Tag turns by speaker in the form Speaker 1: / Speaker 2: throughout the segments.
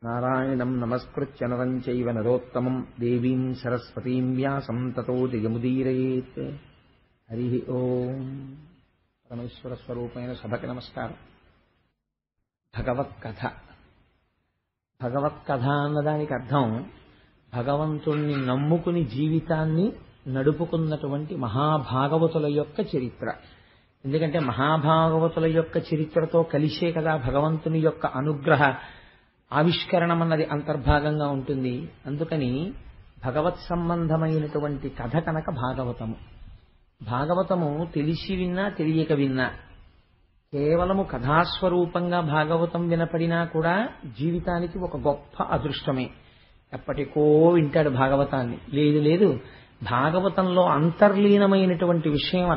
Speaker 1: నారాయణం నమస్కృత్య నరం చైవ నరోత్తమం దేవీం సరస్వతీం వ్యాసం తతో జయముదీరయేత్. హరి ఓం. పరమేశ్వర స్వరూపమైన సభకి నమస్కారం. భగవత్కథ. భగవత్కథ అన్నదానికి అర్థం భగవంతుణ్ణి నమ్ముకుని జీవితాన్ని నడుపుకున్నటువంటి మహాభాగవతుల యొక్క చరిత్ర. ఎందుకంటే మహాభాగవతుల యొక్క చరిత్రతో కలిసే కదా భగవంతుని యొక్క అనుగ్రహ ఆవిష్కరణం అన్నది అంతర్భాగంగా ఉంటుంది. అందుకని భగవత్ సంబంధమైనటువంటి కథ కనుక భాగవతము. భాగవతము తెలిసి విన్నా తెలియక విన్నా, కేవలము కథాస్వరూపంగా భాగవతం వినపడినా కూడా జీవితానికి ఒక గొప్ప అదృష్టమే. ఎప్పటికో వింటాడు భాగవతాన్ని. లేదు భాగవతంలో అంతర్లీనమైనటువంటి విషయం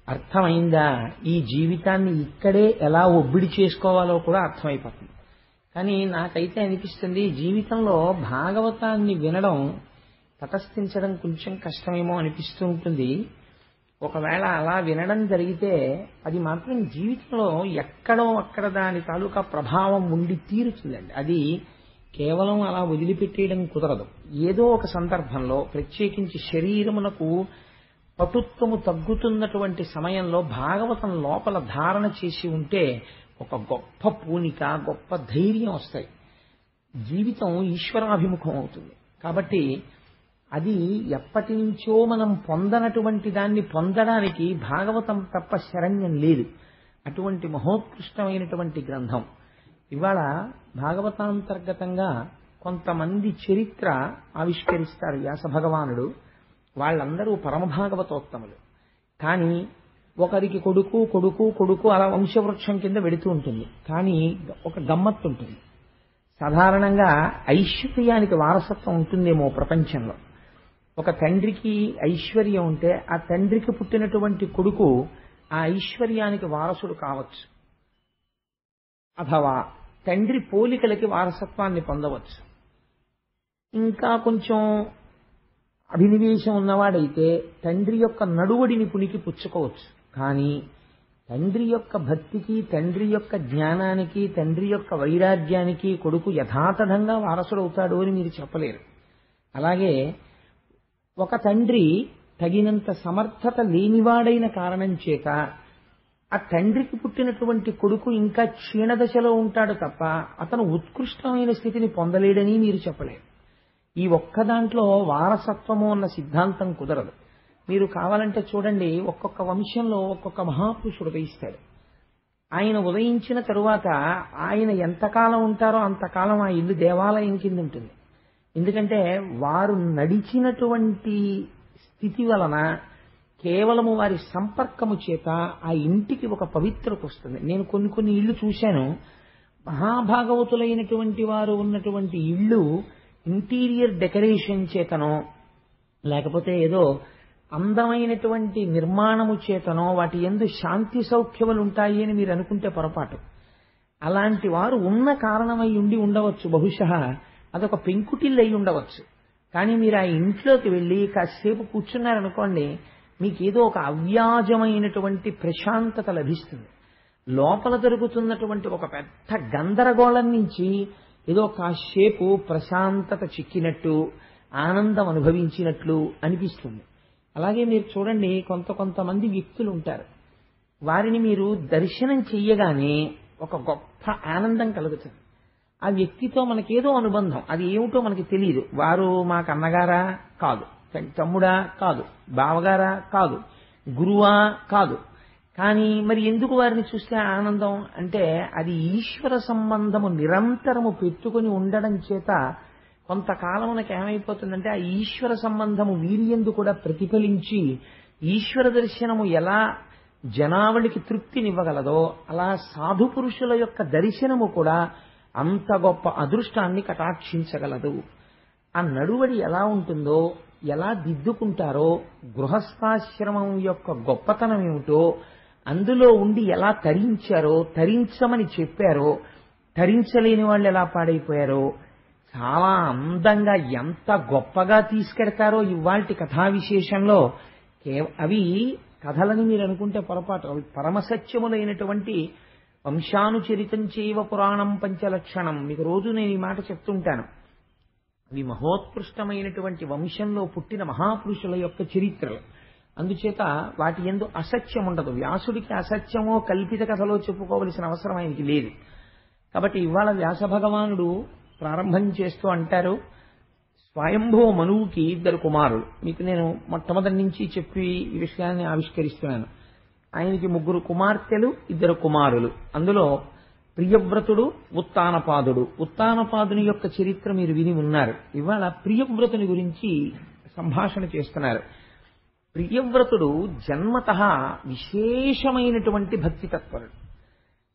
Speaker 1: అర్థమైందా ఈ జీవితాన్ని ఇక్కడే ఎలా ఒబ్బిడి చేసుకోవాలో కూడా అర్థమైపోతుంది. కానీ నాకైతే అనిపిస్తుంది జీవితంలో భాగవతాన్ని వినడం తటస్థించడం కొంచెం కష్టమేమో అనిపిస్తూ ఉంటుంది. ఒకవేళ అలా వినడం జరిగితే అది మాత్రం జీవితంలో ఎక్కడో అక్కడ దాని తాలూకా ప్రభావం ఉండి తీరుతుందండి. అది కేవలం అలా వదిలిపెట్టేయడం కుదరదు. ఏదో ఒక సందర్భంలో ప్రత్యేకించి శరీరమునకు పటుత్వము తగ్గుతున్నటువంటి సమయంలో భాగవతం లోపల ధారణ చేసి ఉంటే ఒక గొప్ప పూనిక, గొప్ప ధైర్యం వస్తాయి. జీవితం ఈశ్వరాభిముఖం అవుతుంది. కాబట్టి అది ఎప్పటి నుంచో మనం పొందనటువంటి దాన్ని పొందడానికి భాగవతం తప్ప శరణ్యం లేదు. అటువంటి మహోత్కృష్టమైనటువంటి గ్రంథం. ఇవాళ భాగవతాంతర్గతంగా కొంతమంది చరిత్ర ఆవిష్కరిస్తారు వ్యాస భగవానుడు. వాళ్ళందరూ పరమభాగవతోత్తములు. కానీ ఒకరికి కొడుకు కొడుకు కొడుకు అలా వంశవృక్షం కింద వెడుతూ ఉంటుంది. కానీ ఒక గమ్మత్తు ఉంటుంది. సాధారణంగా ఐశ్వర్యానికి వారసత్వం ఉంటుందేమో ప్రపంచంలో. ఒక తండ్రికి ఐశ్వర్యం ఉంటే ఆ తండ్రికి పుట్టినటువంటి కొడుకు ఆ ఐశ్వర్యానికి వారసుడు కావచ్చు, అథవా తండ్రి పోలికలకి వారసత్వాన్ని పొందవచ్చు. ఇంకా కొంచెం అభినివేశం ఉన్నవాడైతే తండ్రి యొక్క నడువడిని పునికి పుచ్చుకోవచ్చు. కానీ తండ్రి యొక్క భక్తికి, తండ్రి యొక్క జ్ఞానానికి, తండ్రి యొక్క వైరాగ్యానికి కొడుకు యథాతథంగా వారసుడవుతాడు అని మీరు చెప్పలేరు. అలాగే ఒక తండ్రి తగినంత సమర్థత లేనివాడైన కారణం చేత ఆ తండ్రికి పుట్టినటువంటి కొడుకు ఇంకా క్షీణదశలో ఉంటాడు తప్ప అతను ఉత్కృష్టమైన స్థితిని పొందలేడని మీరు చెప్పలేరు. ఈ ఒక్క దాంట్లో వారసత్వము అన్న సిద్ధాంతం కుదరదు. మీరు కావాలంటే చూడండి, ఒక్కొక్క వంశంలో ఒక్కొక్క మహాపురుషుడు ఉదయిస్తాడు. ఆయన ఉదయించిన తరువాత ఆయన ఎంతకాలం ఉంటారో అంతకాలం ఆ ఇల్లు దేవాలయం కింద ఉంటుంది. ఎందుకంటే వారు నడిచినటువంటి స్థితి వలన కేవలము వారి సంపర్కము చేత ఆ ఇంటికి ఒక పవిత్రత వస్తుంది. నేను కొన్ని ఇళ్ళు చూశాను. మహాభాగవతులైనటువంటి వారు ఉన్నటువంటి ఇళ్ళు ఇంటీరియర్ డెకరేషన్ చేతనో లేకపోతే ఏదో అందమైనటువంటి నిర్మాణము చేతనో వాటి యందు శాంతి సౌఖ్యములు ఉంటాయి అని మీరు అనుకుంటే పొరపాటు. అలాంటి వారు ఉన్న కారణమై ఉండవచ్చు. బహుశः అదొక పెంకుటిల్లు అయి ఉండవచ్చు. కానీ మీరు ఆ ఇంట్లోకి వెళ్ళి కాసేపు కూర్చున్నారనుకోండి, మీకు ఏదో ఒక అవ్యాజమైనటువంటి ప్రశాంతత లభిస్తుంది. లోపల జరుగుతున్నటువంటి ఒక పెద్ద గందరగోళం నుంచి ఏదో కాసేపు ప్రశాంతత చిక్కినట్టు, ఆనందం అనుభవించినట్లు అనిపిస్తుంది. అలాగే మీరు చూడండి, కొంతమంది వ్యక్తులు ఉంటారు. వారిని మీరు దర్శనం చెయ్యగానే ఒక గొప్ప ఆనందం కలుగుతుంది. ఆ వ్యక్తితో మనకేదో అనుబంధం, అది ఏమిటో మనకి తెలియదు. వారు మాకు అన్నగారా కాదు, తమ్ముడా కాదు, బావగారా కాదు, గురువా కాదు. కానీ మరి ఎందుకు వారిని చూస్తే ఆనందం అంటే అది ఈశ్వర సంబంధము నిరంతరము పెట్టుకుని ఉండడం చేత కొంతకాలం మనకు ఏమైపోతుందంటే ఆ ఈశ్వర సంబంధము వీరియందు కూడా ప్రతిఫలించి ఈశ్వర దర్శనము ఎలా జనావళికి తృప్తినివ్వగలదో అలా సాధు పురుషుల యొక్క దర్శనము కూడా అంత గొప్ప అదృష్టాన్ని కటాక్షించగలదు. ఆ నడువడి ఎలా ఉంటుందో, ఎలా దిద్దుకుంటారో, గృహస్థాశ్రమం యొక్క గొప్పతనం ఏమిటో, అందులో ఉండి ఎలా తరించారో, తరించమని చెప్పారో, తరించలేని వాళ్ళు ఎలా పాడైపోయారో, చాలా అందంగా ఎంత గొప్పగా తీసుకెడతారో ఇవాల్టి కథా విశేషంలో. అవి కథలని మీరు అనుకుంటే పొరపాటు. అవి పరమసత్యములైనటువంటి వంశానుచరితం చేయవ పురాణం పంచలక్షణం. మీకు రోజు నేను ఈ మాట చెప్తుంటాను. అవి మహోత్కృష్టమైనటువంటి వంశంలో పుట్టిన మహాపురుషుల యొక్క చరిత్రలు. అందుచేత వాటి యందు అసత్యం ఉండదు. వ్యాసుడికి అసత్యమో కల్పిత కథలో చెప్పుకోవలసిన అవసరం ఆయనకి లేదు. కాబట్టి ఇవాళ వ్యాస భగవానుడు ప్రారంభం చేస్తూ అంటారు, స్వయంభూ మనువుకి 2 కుమారులు. మీకు నేను మొట్టమొదటి నుంచి చెప్పి ఈ విషయాన్ని ఆవిష్కరిస్తున్నాను. ఆయనకి 3 కుమార్తెలు, 2 కుమారులు. అందులో ప్రియవ్రతుడు, ఉత్తానపాదుడు. ఉత్తానపాదుని యొక్క చరిత్ర మీరు విని ఉన్నారు. ఇవాళ ప్రియవ్రతుని గురించి సంభాషణ చేస్తున్నారు. ప్రియవ్రతుడు జన్మతః విశేషమైనటువంటి భక్తి తత్పరుడు.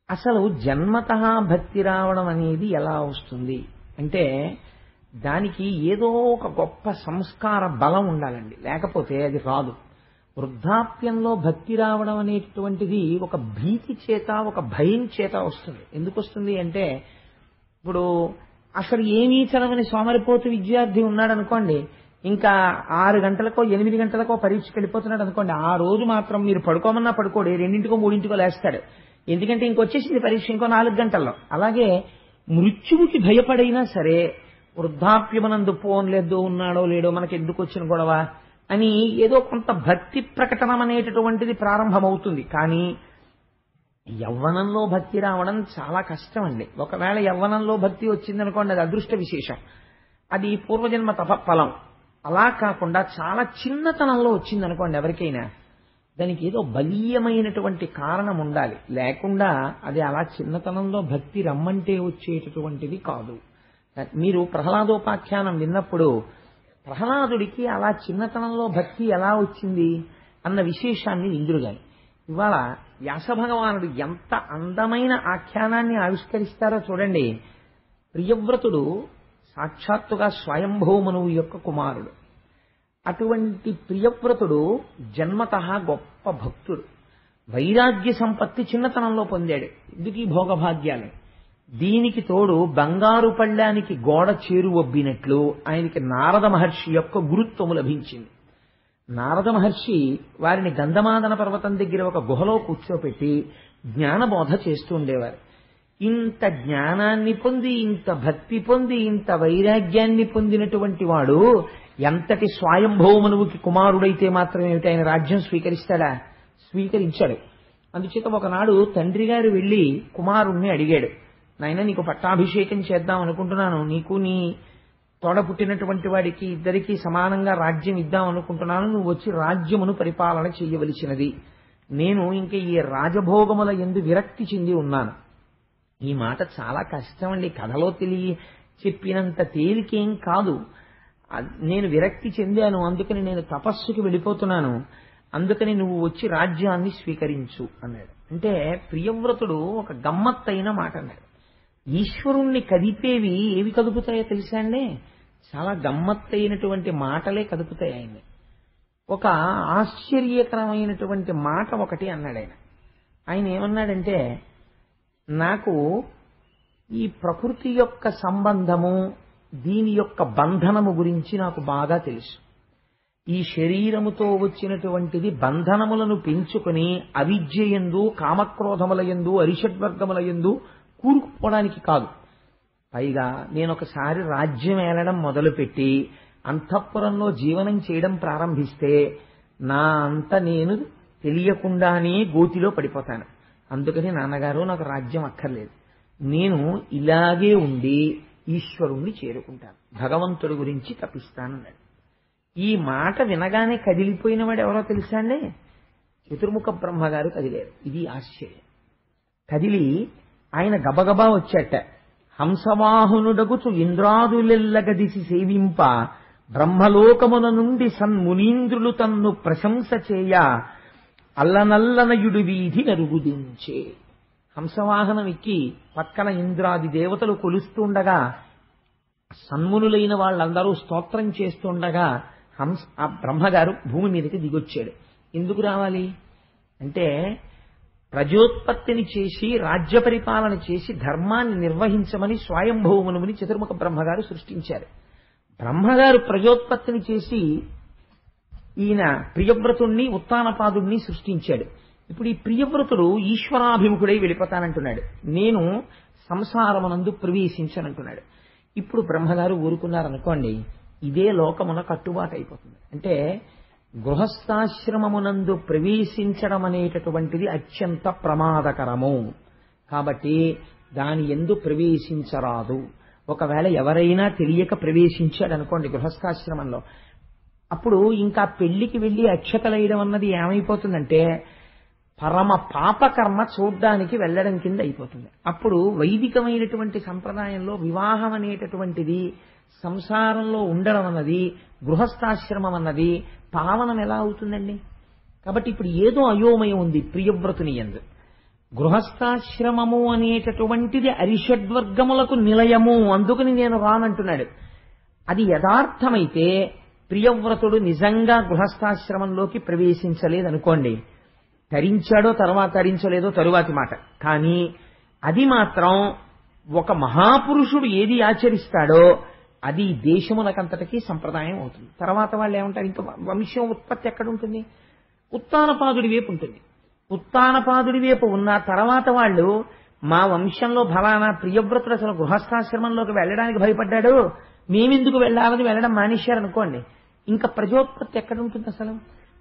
Speaker 1: అసలు జన్మతః భక్తి రావడం అనేది ఎలా వస్తుంది అంటే దానికి ఏదో ఒక గొప్ప సంస్కార బలం ఉండాలండి, లేకపోతే అది రాదు. వృద్ధాప్యంలో భక్తి రావడం అనేటువంటిది ఒక భీతి చేత, ఒక భయం చేత వస్తుంది. ఎందుకు వస్తుంది అంటే, ఇప్పుడు అసలు ఏమీ చదవని సోమరిపోతు విద్యార్థి ఉన్నాడు అనుకోండి, ఇంకా 6 గంటలకో 8 గంటలకో పరీక్షకి వెళ్ళిపోతున్నాడు అనుకోండి, ఆ రోజు మాత్రం మీరు పడుకోమన్నా పడుకోడు, 2కో 3కో లేస్తాడు. ఎందుకంటే ఇంకొచ్చేసింది పరీక్ష ఇంకో 4 గంటల్లో. అలాగే మృత్యువుకి భయపడైనా సరే వృద్ధాప్యమనందు పోన్లేదో ఉన్నాడో లేడో మనకి ఎందుకు వచ్చిన గొడవ అని ఏదో కొంత భక్తి ప్రకటనం అనేటటువంటిది ప్రారంభమవుతుంది. కానీ యవ్వనంలో భక్తి రావడం చాలా కష్టం అండి. ఒకవేళ యవ్వనంలో భక్తి వచ్చిందనుకోండి, అది అదృష్ట విశేషం, అది పూర్వజన్మ తపఫలం. అలా కాకుండా చాలా చిన్నతనంలో వచ్చిందనుకోండి ఎవరికైనా, దానికి ఏదో బలీయమైనటువంటి కారణం ఉండాలి. లేకుండా అది అలా చిన్నతనంలో భక్తి రమ్మంటే వచ్చేటటువంటిది కాదు. మీరు ప్రహ్లాదోపాఖ్యానం విన్నప్పుడు ప్రహ్లాదుడికి అలా చిన్నతనంలో భక్తి ఎలా వచ్చింది అన్న విశేషాన్ని విందురుగాని. ఇవాళ వ్యాస భగవానుడు ఎంత అందమైన ఆఖ్యానాన్ని ఆవిష్కరిస్తారో చూడండి. ప్రియవ్రతుడు సాక్షాత్తుగా స్వయంభూమనువు యొక్క కుమారుడు. అటువంటి ప్రియవ్రతుడు జన్మతః గొప్ప భక్తుడు. వైరాగ్య సంపత్తి చిన్నతనంలో పొందాడు. ఎందుకు ఈ భోగభాగ్యాలు? దీనికి తోడు బంగారు పళ్ళానికి గోడ చేరువబ్బినట్లు ఆయనకి నారద మహర్షి యొక్క గురుత్వము లభించింది. నారద మహర్షి వారిని గంధమాదన పర్వతం దగ్గర ఒక గుహలో కూర్చోపెట్టి జ్ఞానబోధ చేస్తూ ఉండేవారు. ఇంత జ్ఞానాన్ని పొంది, ఇంత భక్తి పొంది, ఇంత వైరాగ్యాన్ని పొందినటువంటి వాడు ఎంతటి స్వయంభౌమనువుకి కుమారుడైతే మాత్రం ఏమిటి ఆయన రాజ్యం స్వీకరిస్తాడా? స్వీకరించాడు. అందుచేత ఒకనాడు తండ్రి గారు వెళ్లి కుమారుణ్ణి అడిగాడు, నాయన నీకు పట్టాభిషేకం చేద్దాం అనుకుంటున్నాను, నీకు నీ తోడ పుట్టినటువంటి వాడికి ఇద్దరికీ సమానంగా రాజ్యం ఇద్దాం అనుకుంటున్నాను, నువ్వు వచ్చి రాజ్యమును పరిపాలన చేయవలసినది. నేను ఇంక ఈ రాజభోగముల యందు విరక్తి చెంది ఉన్నాను. ఈ మాట చాలా కష్టం అండి, కథలో చెప్పినంత తేలికేం కాదు. నేను విరక్తి చెందాను, అందుకని నేను తపస్సుకి వెళ్ళిపోతున్నాను, అందుకని నువ్వు వచ్చి రాజ్యాన్ని స్వీకరించు అన్నాడు. అంటే ప్రియవ్రతుడు ఒక గమ్మత్తైన మాట అన్నాడు. ఈశ్వరుణ్ణి కదిపేవి ఏవి కదుపుతాయో తెలుసా అండి? చాలా గమ్మత్తైనటువంటి మాటలే కదుపుతాయి ఆయన్ని. ఒక ఆశ్చర్యకరమైనటువంటి మాట ఒకటి అన్నాడు ఆయన. ఆయన ఏమన్నాడంటే, నాకు ఈ ప్రకృతి యొక్క సంబంధము, దీని యొక్క బంధనము గురించి నాకు బాగా తెలుసు. ఈ శరీరముతో వచ్చినటువంటిది బంధనములను పెంచుకుని అవిద్యయందు, కామక్రోధములయందు, అరిషడ్వర్గములయందు కూరుకుపోవడానికి కాదు. పైగా నేనొకసారి రాజ్యం ఏలడం మొదలుపెట్టి అంతఃపురంలో జీవనం చేయడం ప్రారంభిస్తే నా అంత నేను తెలియకుండానే గోతిలో పడిపోతాను. అందుకని నాన్నగారు నాకు రాజ్యం అక్కర్లేదు, నేను ఇలాగే ఉండి ఈశ్వరుణ్ణి చేరుకుంటాను, భగవంతుడి గురించి తపిస్తానన్నాడు. ఈ మాట వినగానే కదిలిపోయిన వాడు ఎవరో తెలుసా అండి? చతుర్ముఖ బ్రహ్మగారు కదిలేరు. ఇది ఆశ్చర్యం. కదిలి ఆయన గబగబా వచ్చాట. హంసవాహనుడగుచు ఇంద్రాదులెల్లగదిసి సేవింప బ్రహ్మలోకమున నుండి సన్మునీంద్రులు తన్ను ప్రశంస చేయ అల్లనల్లనయుడు వీధి నరుగుదించే. హంసవాహనం ఎక్కి పక్కన ఇంద్రాది దేవతలు కొలుస్తుండగా, సన్మునులైన వాళ్ళందరూ స్తోత్రం చేస్తుండగా ఆ బ్రహ్మగారు భూమి మీదకి దిగొచ్చాడు. ఎందుకు రావాలి అంటే, ప్రజోత్పత్తిని చేసి రాజ్య పరిపాలన చేసి ధర్మాన్ని నిర్వహించమని స్వయంభౌమనుని చతుర్ముఖ బ్రహ్మగారు సృష్టించారు. బ్రహ్మగారు ప్రజోత్పత్తిని చేసి ఈయన ప్రియవ్రతుణ్ణి, ఉత్తానపాదుణ్ణి సృష్టించాడు. ఇప్పుడు ఈ ప్రియవ్రతుడు ఈశ్వరాభిముఖుడై వెళ్ళిపోతానంటున్నాడు, నేను సంసారమునందు ప్రవేశించనంటున్నాడు. ఇప్పుడు బ్రహ్మగారు ఊరుకున్నారనుకోండి, ఇదే లోకమున కట్టుబాటు అయిపోతుంది. అంటే గృహస్థాశ్రమమునందు ప్రవేశించడం అనేటటువంటిది అత్యంత ప్రమాదకరము. కాబట్టి దాని యందు ప్రవేశించరాదు. ఒకవేళ ఎవరైనా తెలియక ప్రవేశించాడు అనుకోండి గృహస్థాశ్రమంలో, అప్పుడు ఇంకా పెళ్లికి వెళ్లి అక్షతలేయడం అన్నది ఏమైపోతుందంటే పరమ పాపకర్మ చూడ్డానికి వెళ్ళడం కింద అయిపోతుంది. అప్పుడు వైదికమైనటువంటి సంప్రదాయంలో వివాహం అనేటటువంటిది, సంసారంలో ఉండడం అన్నది, గృహస్థాశ్రమం అన్నది పావనం ఎలా అవుతుందండి? కాబట్టి ఇప్పుడు ఏదో అయోమయం ఉంది ప్రియవ్రతుని యందు. గృహస్థాశ్రమము అనేటటువంటిది అరిషడ్వర్గములకు నిలయము, అందుకని నేను రానంటున్నాడు. అది యథార్థమైతే ప్రియవ్రతుడు నిజంగా గృహస్థాశ్రమంలోకి ప్రవేశించలేదనుకోండి, తరించాడో తర్వాత తరించలేదో తరువాతి మాట. కానీ అది మాత్రం ఒక మహాపురుషుడు ఏది ఆచరిస్తాడో అది దేశమునకంతటికీ సంప్రదాయం అవుతుంది. తర్వాత వాళ్ళు ఏమంటారు, ఇంకా వంశం ఉత్పత్తి ఎక్కడ ఉంటుంది? ఉత్తానపాదుడి వైపు ఉంటుంది. ఉత్తానపాదుడి వైపు ఉన్న తర్వాత వాళ్ళు మా వంశంలో ఫలానా ప్రియవ్రతుడు అసలు గృహస్థాశ్రమంలోకి వెళ్ళడానికి భయపడ్డాడు, మేమెందుకు వెళ్ళాలని వెళ్ళడం మానేశారనుకోండి, ఇంకా ప్రజోత్పత్తి ఎక్కడ ఉంటుంది అసలు?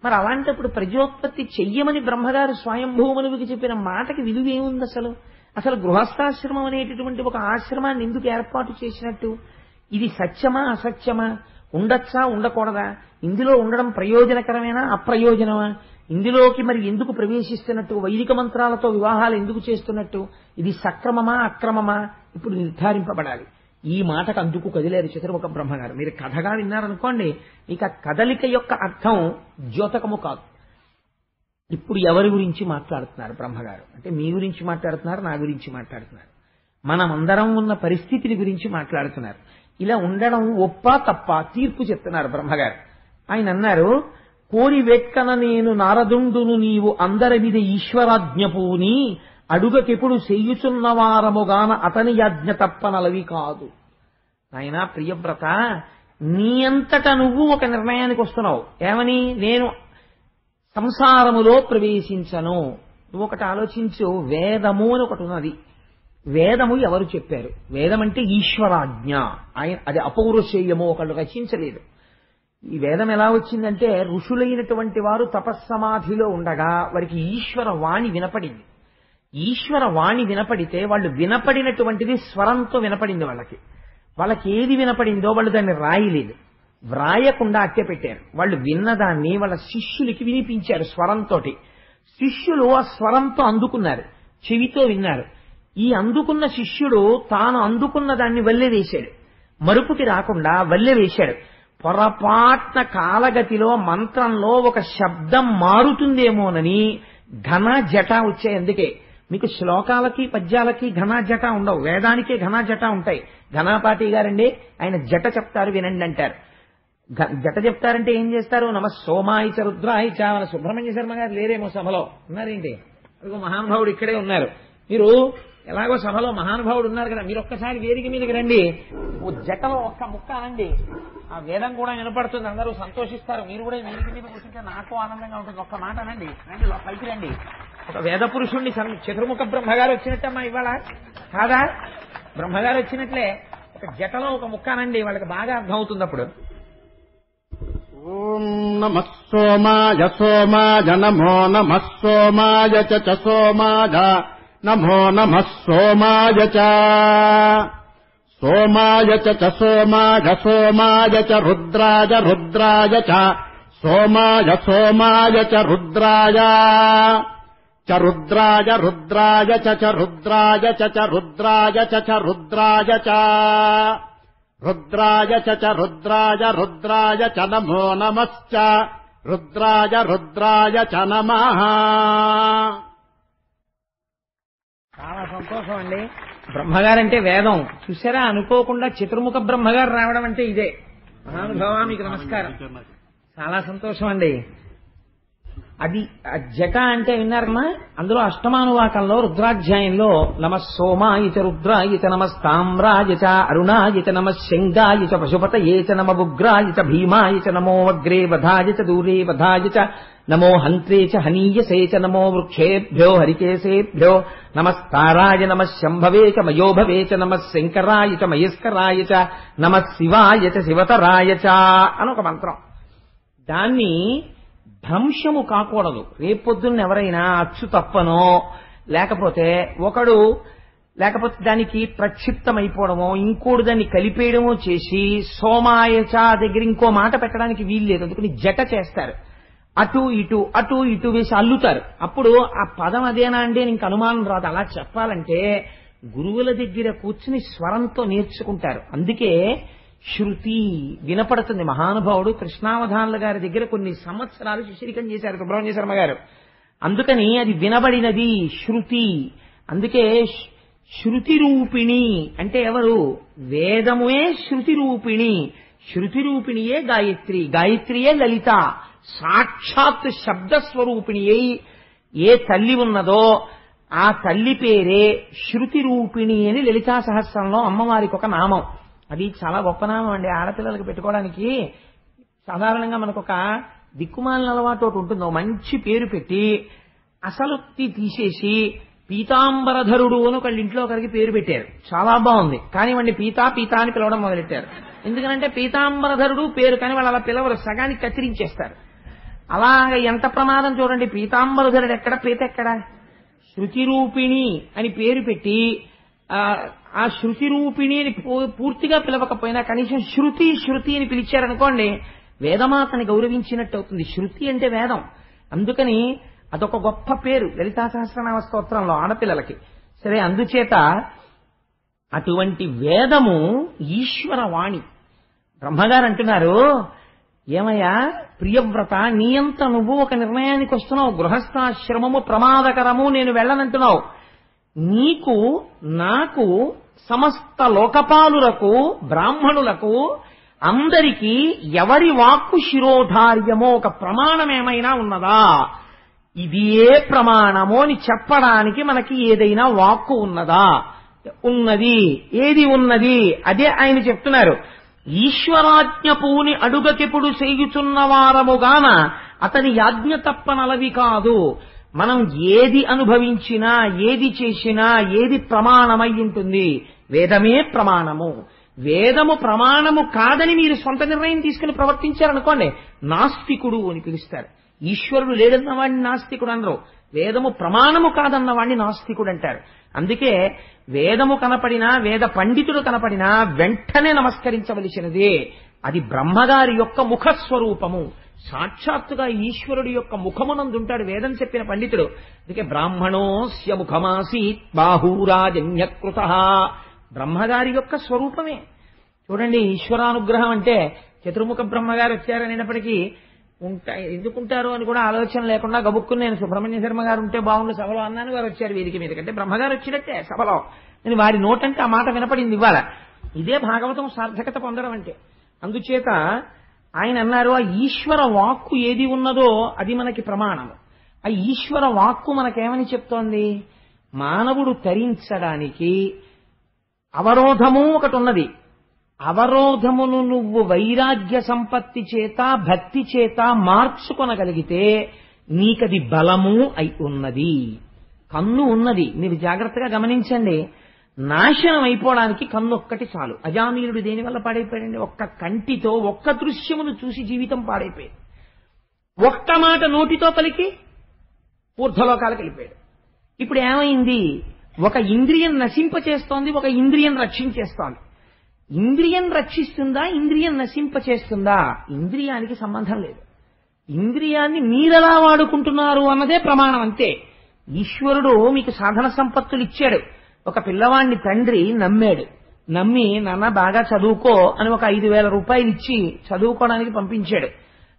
Speaker 1: మరి అలాంటప్పుడు ప్రజోత్పత్తి చెయ్యమని బ్రహ్మగారు స్వయంభూమనుడికి చెప్పిన మాటకి విలువ ఏముంది అసలు? అసలు గృహస్థాశ్రమం అనేటటువంటి ఒక ఆశ్రమాన్ని ఎందుకు ఏర్పాటు చేసినట్టు? ఇది సత్యమా అసత్యమా? ఉండొచ్చా ఉండకూడదా? ఇందులో ఉండడం ప్రయోజనకరమేనా అప్రయోజనమా? ఇందులోకి మరి ఎందుకు ప్రవేశిస్తున్నట్టు? వైదిక మంత్రాలతో వివాహాలు ఎందుకు చేస్తున్నట్టు? ఇది సక్రమమా అక్రమమా? ఇప్పుడు నిర్ధారింపబడాలి. ఈ మాటకు అందుకు కదిలేరు చతుర్ముఖ బ్రహ్మగారు. మీరు కథగా విన్నారనుకోండి, ఇక కదలిక యొక్క అర్థం ద్యోతకము కాదు. ఇప్పుడు ఎవరి గురించి మాట్లాడుతున్నారు బ్రహ్మగారు అంటే మీ గురించి మాట్లాడుతున్నారు, నా గురించి మాట్లాడుతున్నారు, మనమందరం ఉన్న పరిస్థితిని గురించి మాట్లాడుతున్నారు. ఇలా ఉండడం ఒప్ప తప్ప తీర్పు చెప్తున్నారు బ్రహ్మగారు. ఆయన అన్నారు, కోరి వెక్కన నేను నారదుండును నీవు అందరి మీద ఈశ్వరాజ్ఞపూని అడుగకెప్పుడు చేయుచున్నవారముగాన అతని యాజ్ఞ తప్పనలవి కాదు. నాయనా ప్రియవ్రత, నీ అంతట నువ్వు ఒక నిర్ణయానికి వస్తున్నావు. ఏమని? నేను సంసారములో ప్రవేశించను. నువ్వు ఒకటి ఆలోచించు, వేదము అని ఒకటి ఉన్నది. వేదము ఎవరు చెప్పారు? వేదం అంటే ఈశ్వరాజ్ఞ. ఆయన అది అపౌరుషేయము, ఒకళ్ళు రచించలేదు. ఈ వేదం ఎలా వచ్చిందంటే ఋషులైనటువంటి వారు తపస్సమాధిలో ఉండగా వారికి ఈశ్వర వాణి వినపడింది. ఈశ్వర వాణి వినపడితే వాళ్ళు వినపడినటువంటిది స్వరంతో వినపడింది. వాళ్ళకి ఏది వినపడిందో వాళ్ళు దాన్ని రాయలేదు, వ్రాయకుండా అట్టె పెట్టారు. వాళ్ళు విన్నదాన్ని వాళ్ళ శిష్యులకి వినిపించారు స్వరంతో. శిష్యులు ఆ స్వరంతో అందుకున్నారు, చెవితో విన్నారు. ఈ అందుకున్న శిష్యుడు తాను అందుకున్న దాన్ని వల్లె వేశాడు, మరుపుకి రాకుండా వల్లె వేశాడు. పొరపాట్న కాలగతిలో మంత్రంలో ఒక శబ్దం మారుతుందేమోనని ఘన జట వచ్చాయి. అందుకే మీకు శ్లోకాలకి పద్యాలకి ఘన జట ఉండవు, వేదానికే ఘన జట ఉంటాయి. ఘనాపాటి గారండి ఆయన జట చెప్తారు వినండి అంటారు. జట చెప్తారంటే ఏం చేస్తారు? నమ సోమాయిచ రుద్రాయిచ. మన సుబ్రహ్మణ్య శర్మ గారు లేరేమో సభలో, ఉన్నారేంటి? అదిగో మహానుభావుడు ఇక్కడే ఉన్నారు. మీరు ఎలాగో సభలో మహానుభావుడు ఉన్నారు కదా, మీరు ఒక్కసారి వేదిక మీదకి రండి, జటలో ఒక్క ముక్క అనండి, ఆ వేదం కూడా వినపడుతుంది, అందరూ సంతోషిస్తారు. మీరు కూడా వేదిక మీద కూర్చుంటే నాకు ఆనందంగా ఉంటుంది. ఒక్క మాట అనండి, రండి పైకి రండి. ఒక వేద పురుషుణ్ణి చతుర్ముఖ బ్రహ్మగారు వచ్చినట్టమ్మా ఇవాళ కాదా? బ్రహ్మగారు వచ్చినట్లే ఒక జటలో ఒక ముక్క అనండి, వాళ్ళకి బాగా అర్థం అవుతుంది అప్పుడు.
Speaker 2: ఓం నమః సోమాయ సోమాయ నమో నమః సోమాయ చ సోమాయ నమో నమః సోమాయ చ సోమాయ చ సోమాయ సోమాయ చ రుద్రాయ రుద్రాయ చ సోమాయ సోమాయ చ రుద్రాయ చ రుద్రాయ రుద్రాయ చ రుద్రాయ చ రుద్రాయ చ రుద్రాయ చ రుద్రాయ చ రుద్రాయ రుద్రాయ చ నమో నమశ్చ రుద్రాయ రుద్రాయ చ నమః.
Speaker 1: చాలా సంతోషం అండి. బ్రహ్మగారంటే వేదం చూసారా? అనుకోకుండా చతుర్ముఖ బ్రహ్మగారు రావడం అంటే ఇదే. మహానుభావ మీకు నమస్కారం, చాలా సంతోషం అండి. అది జట అంటే విన్నారమ్మా, అందులో అష్టమానువాకంలో రుద్రాధ్యాయంలో నమ సోమాయ చ రుద్రాయ చ నమస్తామ్రాయ చ అరుణాయ చ నమ శంగాయ చ పశుపతయే చ నమ ఉగ్రాయ చ భీమాయ చ నమో అగ్రే వధాయ చ దూరే వధాయ చ నమో హంత్రే చ హనీయసే చ నమో వృక్షేభ్యో హరికేశేభ్యో నమస్కారాయ నమ శంభవే చ మయోభవే చ నమ శంకరాయ చ మయస్కరాయ చ నమ శివాయ చ శివతరాయ చ అని ఒక మంత్రం. దాన్ని భ్రంశము కాకూడదు. రేపొద్దున్న ఎవరైనా అచ్చు తప్పనో లేకపోతే దానికి ప్రక్షిప్తమైపోవడమో ఇంకోటి దాన్ని కలిపేయడమో చేసి సోమాయచ దగ్గర ఇంకో మాట పెట్టడానికి వీల్లేదు. అందుకని జట చేస్తారు, అటు ఇటు వేసి అల్లుతారు. అప్పుడు ఆ పదం అదేనా అంటే ఇంక అనుమానం రాదు. అలా చెప్పాలంటే గురువుల దగ్గర కూర్చుని స్వరంతో నేర్చుకుంటారు. అందుకే శృతి వినపడుతుంది. మహానుభావుడు కృష్ణావధానుల గారి దగ్గర కొన్ని సంవత్సరాలు శిష్యరికం చేశారు సుబ్రహ్మణ్య శర్మ గారు. అందుకని అది వినబడినది శృతి. అందుకే శృతి రూపిణి అంటే ఎవరు? వేదముయే శృతి రూపిణి, శృతి రూపిణియే గాయత్రి, గాయత్రియే లలిత. సాక్షాత్ శబ్దస్వరూపిణి ఏ తల్లి ఉన్నదో ఆ తల్లి పేరే శృతి రూపిణి అని లలితా సహస్రంలో అమ్మవారికి ఒక నామం. అది చాలా గొప్ప నామం అండి. ఆడపిల్లలకు పెట్టుకోవడానికి సాధారణంగా మనకు ఒక దిక్కుమాలిన అలవాటు ఒకటి ఉంటుంది. మంచి పేరు పెట్టి అసలు తీసేసి పీతాంబరధరుడు అని ఒకళ్ళ ఇంట్లో ఒకరికి పేరు పెట్టారు. చాలా బాగుంది, కానీ వాడిని పీతా అని పిలవడం మొదలెట్టారు. ఎందుకంటే పీతాంబరధరుడు పేరు, కానీ వాళ్ళు అలా పిలవరు, సగానికి కత్తిరించేస్తారు. అలాగ ఎంత ప్రమాదం చూడండి. పీతాంబరధరుడు ఎక్కడ, పీత ఎక్కడ? శృతి రూపిణి అని పేరు పెట్టి ఆ శృతి రూపిణి అని పూర్తిగా పిలవకపోయినా కనీసం శృతి అని పిలిచారనుకోండి, వేదమాతని గౌరవించినట్టు అవుతుంది. శృతి అంటే వేదం. అందుకని అదొక గొప్ప పేరు లలితా సహస్రనామ స్తోత్రంలో ఆడపిల్లలకి. సరే, అందుచేత అటువంటి వేదము ఈశ్వరవాణి. బ్రహ్మగారు అంటున్నారు, ఏమయ్యా ప్రియవ్రత, నీయంత నువ్వు ఒక నిర్ణయానికి వస్తున్నావు, గృహస్థాశ్రమము ప్రమాదకరము, నేను వెళ్ళనంటున్నావు. నీకు నాకు సమస్త లోకపాలులకు బ్రాహ్మణులకు అందరికీ ఎవరి వాక్కు శిరోధార్యమో ఒక ప్రమాణం ఏమైనా ఉన్నదా? ఇది ఏ ప్రమాణమో అని చెప్పడానికి మనకి ఏదైనా వాక్కు ఉన్నదా? ఉన్నది. ఏది ఉన్నది? అదే ఆయన చెప్తున్నారు. ఈశ్వరాజ్ఞ పూని అడుగకెప్పుడు చేయుచున్న వారముగాన అతని యాజ్ఞ తప్పనలవి కాదు. మనం ఏది అనుభవించినా, ఏది చేసినా, ఏది ప్రమాణమై ఉంటుంది? వేదమే ప్రమాణము. వేదము ప్రమాణము కాదని మీరు సొంత నిర్ణయం తీసుకుని ప్రవర్తించారనుకోండి, నాస్తికుడు అని పిలుస్తారు. ఈశ్వరుడు లేడన్న వాడిని నాస్తికుడు అనరు, వేదము ప్రమాణము కాదన్న వాడిని నాస్తికుడు అంటారు. అందుకే వేదము కనపడినా, వేద పండితుడు కనపడినా వెంటనే నమస్కరించవలసినదే. అది బ్రహ్మగారి యొక్క ముఖస్వరూపము. సాక్షాత్తుగా ఈశ్వరుడి యొక్క ముఖమునందుంటాడు వేదం చెప్పిన పండితుడు. అందుకే బ్రాహ్మణోస్య ముఖమాసీత్ బాహూరాజన్యకృత. బ్రహ్మగారి యొక్క స్వరూపమే. చూడండి, ఈశ్వరానుగ్రహం అంటే చతుర్ముఖ బ్రహ్మగారు వచ్చారనేటప్పటికీ ఎందుకుంటారు అని కూడా ఆలోచన లేకుండా గబుక్కుని నేను సుబ్రహ్మణ్య శర్మ గారు ఉంటే బాగుండు సభలో అన్నాను. వారు వచ్చారు వేదిక మీద. కంటే బ్రహ్మగారు వచ్చినట్టే సభలో. నేను వారి నోటంటే ఆ మాట వినపడింది ఇవాళ. ఇదే భాగవతం సార్థకత పొందడం అంటే. అందుచేత ఆయన అన్నారు, ఆ ఈశ్వర వాక్కు ఏది ఉన్నదో అది మనకి ప్రమాణము. ఆ ఈశ్వర వాక్కు మనకేమని చెప్తోంది? మానవుడు తరించడానికి అవరోధము ఒకటి ఉన్నది. అవరోధమును నువ్వు వైరాగ్య సంపత్తి చేత, భక్తి చేత మార్చుకొనగలిగితే నీకది బలము అయి ఉన్నది. కన్ను ఉన్నది, మీరు జాగ్రత్తగా గమనించండి. నాశనం అయిపోవడానికి కన్ను ఒక్కటి చాలు. అజామీనుడు దేనివల్ల పాడైపోయాడండి? ఒక్క కంటితో ఒక్క దృశ్యమును చూసి జీవితం పాడైపోయాడు. ఒక్క మాట నోటితో పలికి ఊర్ధ్వలోకాలకు వెళ్ళిపోయాడు. ఇప్పుడు ఏమైంది? ఒక ఇంద్రియం నశింపచేస్తోంది, ఒక ఇంద్రియం రక్షించేస్తోంది. ఇంద్రియం రక్షిస్తుందా, ఇంద్రియం నశింపచేస్తుందా? ఇంద్రియానికి సంబంధం లేదు. ఇంద్రియాన్ని మీరెలా వాడుకుంటున్నారు అన్నదే ప్రమాణం అంతే. ఈశ్వరుడు మీకు సాధన సంపత్తులు ఇచ్చాడు. ఒక పిల్లవాడిని తండ్రి నమ్మాడు. నమ్మి, నాన్న బాగా చదువుకో అని ఒక 5,000 రూపాయలు ఇచ్చి చదువుకోవడానికి పంపించాడు.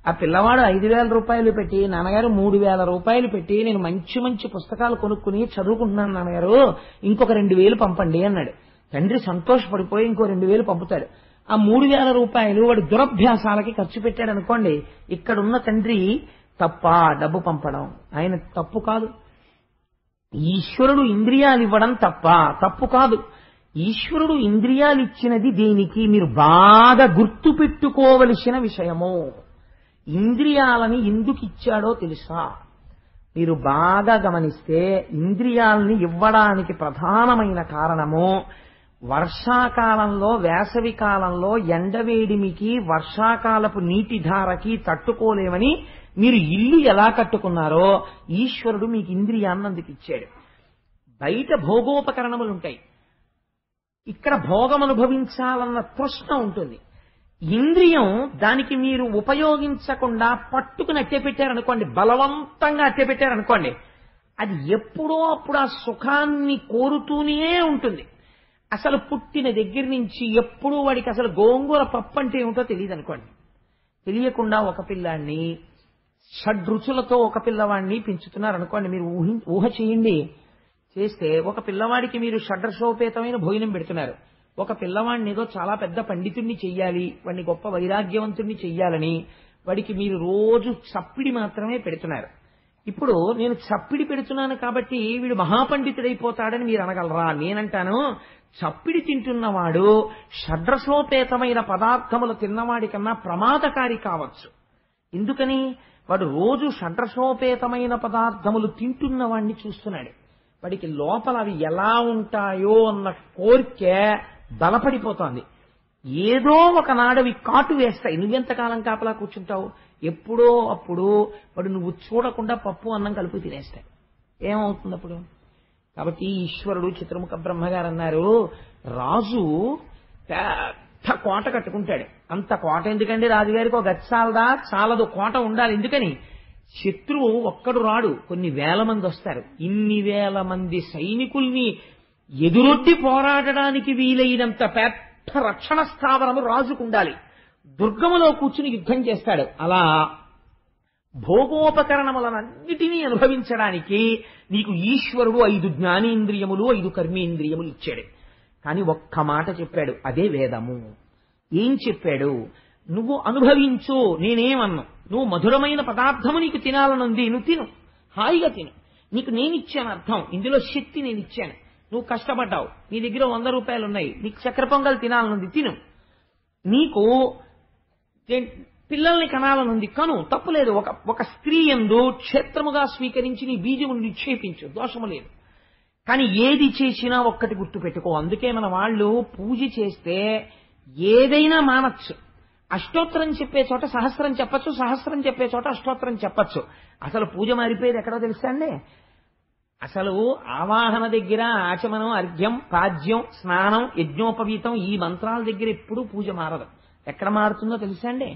Speaker 1: ఆ పిల్లవాడు 5,000 రూపాయలు పెట్టి, నాన్నగారు 3,000 రూపాయలు పెట్టి నేను మంచి మంచి పుస్తకాలు కొనుక్కుని చదువుకుంటున్నాను నాన్నగారు, ఇంకొక 2,000 పంపండి అన్నాడు. తండ్రి సంతోషపడిపోయి ఇంకో 2,000 పంపుతాడు. ఆ 3,000 రూపాయలు వాడి దురభ్యాసాలకి ఖర్చు పెట్టాడు అనుకోండి. ఇక్కడున్న తండ్రి తప్ప డబ్బు పంపడం? ఆయన తప్పు కాదు. ఈశ్వరుడు ఇంద్రియాలు ఇవ్వడం తప్పు కాదు. ఈశ్వరుడు ఇంద్రియాలు ఇచ్చినది దేనికి? మీరు బాగా గుర్తు పెట్టుకోవలసిన విషయము. ఇంద్రియాలని ఎందుకు ఇచ్చాడో తెలుసా? మీరు బాగా గమనిస్తే ఇంద్రియాలని ఇవ్వడానికి ప్రధానమైన కారణము వర్షాకాలంలో, వేసవి కాలంలో ఎండవేడిమికి, వర్షాకాలపు నీటి ధారకి తట్టుకోలేమని మీరు ఇల్లు ఎలా కట్టుకున్నారో ఈశ్వరుడు మీకు ఇంద్రియాన్ని అందుకు ఇచ్చాడు. బయట భోగోపకరణములుంటాయి, ఇక్కడ భోగం అనుభవించాలన్న తృష్ణ ఉంటుంది. ఇంద్రియం దానికి మీరు ఉపయోగించకుండా పట్టుకుని అట్టెపెట్టారనుకోండి, బలవంతంగా అట్టెపెట్టారనుకోండి, అది ఎప్పుడో అప్పుడు ఆ సుఖాన్ని కోరుతూనే ఉంటుంది. అసలు పుట్టిన దగ్గర నుంచి ఎప్పుడూ వాడికి అసలు గోంగూర పప్పు అంటే ఏమిటో తెలియదు అనుకోండి. తెలియకుండా ఒక పిల్లాన్ని, షడ్రుచులతో ఒక పిల్లవాడిని పెంచుతున్నారనుకోండి. మీరు ఊహ చేయండి. చేస్తే ఒక పిల్లవాడికి మీరు షడ్రసోపేతమైన భోజనం పెడుతున్నారు. ఒక పిల్లవాడిని ఏదో చాలా పెద్ద పండితుణ్ణి చెయ్యాలి, వాడిని గొప్ప వైరాగ్యవంతుణ్ణి చెయ్యాలని వాడికి మీరు రోజు చప్పిడి మాత్రమే పెడుతున్నారు. ఇప్పుడు నేను చప్పిడి పెడుతున్నాను కాబట్టి వీడు మహాపండితుడైపోతాడని మీరు అనగలరా? నేనంటాను, చప్పిడి తింటున్నవాడు షడ్రసోపేతమైన పదార్థములు తిన్నవాడి కన్నా ప్రమాదకారి కావచ్చు. ఎందుకని? వాడు రోజు షడ్రసోపేతమైన పదార్థములు తింటున్న వాడిని చూస్తున్నాడు. వాడికి లోపల అవి ఎలా ఉంటాయో అన్న కోరిక బలపడిపోతోంది. ఏదో ఒకనాడు అవి కాటు వేస్తాయి. నువ్వెంతకాలం కాపలా కూర్చుంటావు? ఎప్పుడో అప్పుడు వాడు నువ్వు చూడకుండా పప్పు అన్నం కలిపి తినేస్తాయి. ఏమవుతుంది అప్పుడు? కాబట్టి ఈశ్వరుడు చిత్రముఖ బ్రహ్మగారు అన్నారు, రాజు పెద్ద కోట కట్టుకుంటాడు. అంత కోట ఎందుకండి రాజుగారికి? ఒక గచ్చాలదా? చాలదు, కోట ఉండాలి. ఎందుకని? శత్రువు ఒక్కడు రాడు, కొన్ని వేల మంది వస్తారు. ఇన్ని వేల మంది సైనికుల్ని ఎదురొడ్డి పోరాడడానికి వీలైనంత పెద్ద రక్షణ స్థావరము రాజుకుండాలి. దుర్గములో కూర్చుని యుద్ధం చేస్తాడు. అలా భోగోపకరణములన్నిటినీ అనుభవించడానికి నీకు ఈశ్వరుడు 5 జ్ఞానేంద్రియములు, 5 కర్మేంద్రియములు ఇచ్చాడు. కానీ ఒక్క మాట చెప్పాడు, అదే వేదము. ఏం చెప్పాడు? నువ్వు అనుభవించు, నేనేమన్నా. నువ్వు మధురమైన పదార్థము నీకు తినాలనుంది, నువ్వు తిను, హాయిగా తిను. నీకు నేనిచ్చాను అర్థం, ఇందులో శక్తి నేనిచ్చాను. నువ్వు కష్టపడ్డావు, నీ దగ్గర 100 రూపాయలు ఉన్నాయి, నీకు చక్కెర పొంగల్ తినాలనుంది, తిను. నీకు పిల్లల్ని కనాలనుంది, కను, తప్పులేదు. ఒక స్త్రీ యందు క్షేత్రముగా స్వీకరించి నీ బీజమును నిక్షేపించు, దోషము లేదు. కానీ ఏది చేసినా ఒక్కటి గుర్తు పెట్టుకో. అందుకే మన వాళ్ళు పూజ చేస్తే ఏదైనా మానచ్చు. అష్టోత్తరం చెప్పే చోట సహస్రం చెప్పచ్చు, సహస్రం చెప్పే చోట అష్టోత్తరం చెప్పచ్చు. అసలు పూజ మారిపోయేది ఎక్కడో తెలుసా అండి? అసలు ఆవాహన దగ్గర ఆచమనం, అర్ఘ్యం, పాద్యం, స్నానం, యజ్ఞోపవీతం, ఈ మంత్రాల దగ్గర ఎప్పుడూ పూజ మారదు. ఎక్కడ మారుతుందో తెలుసా అండి?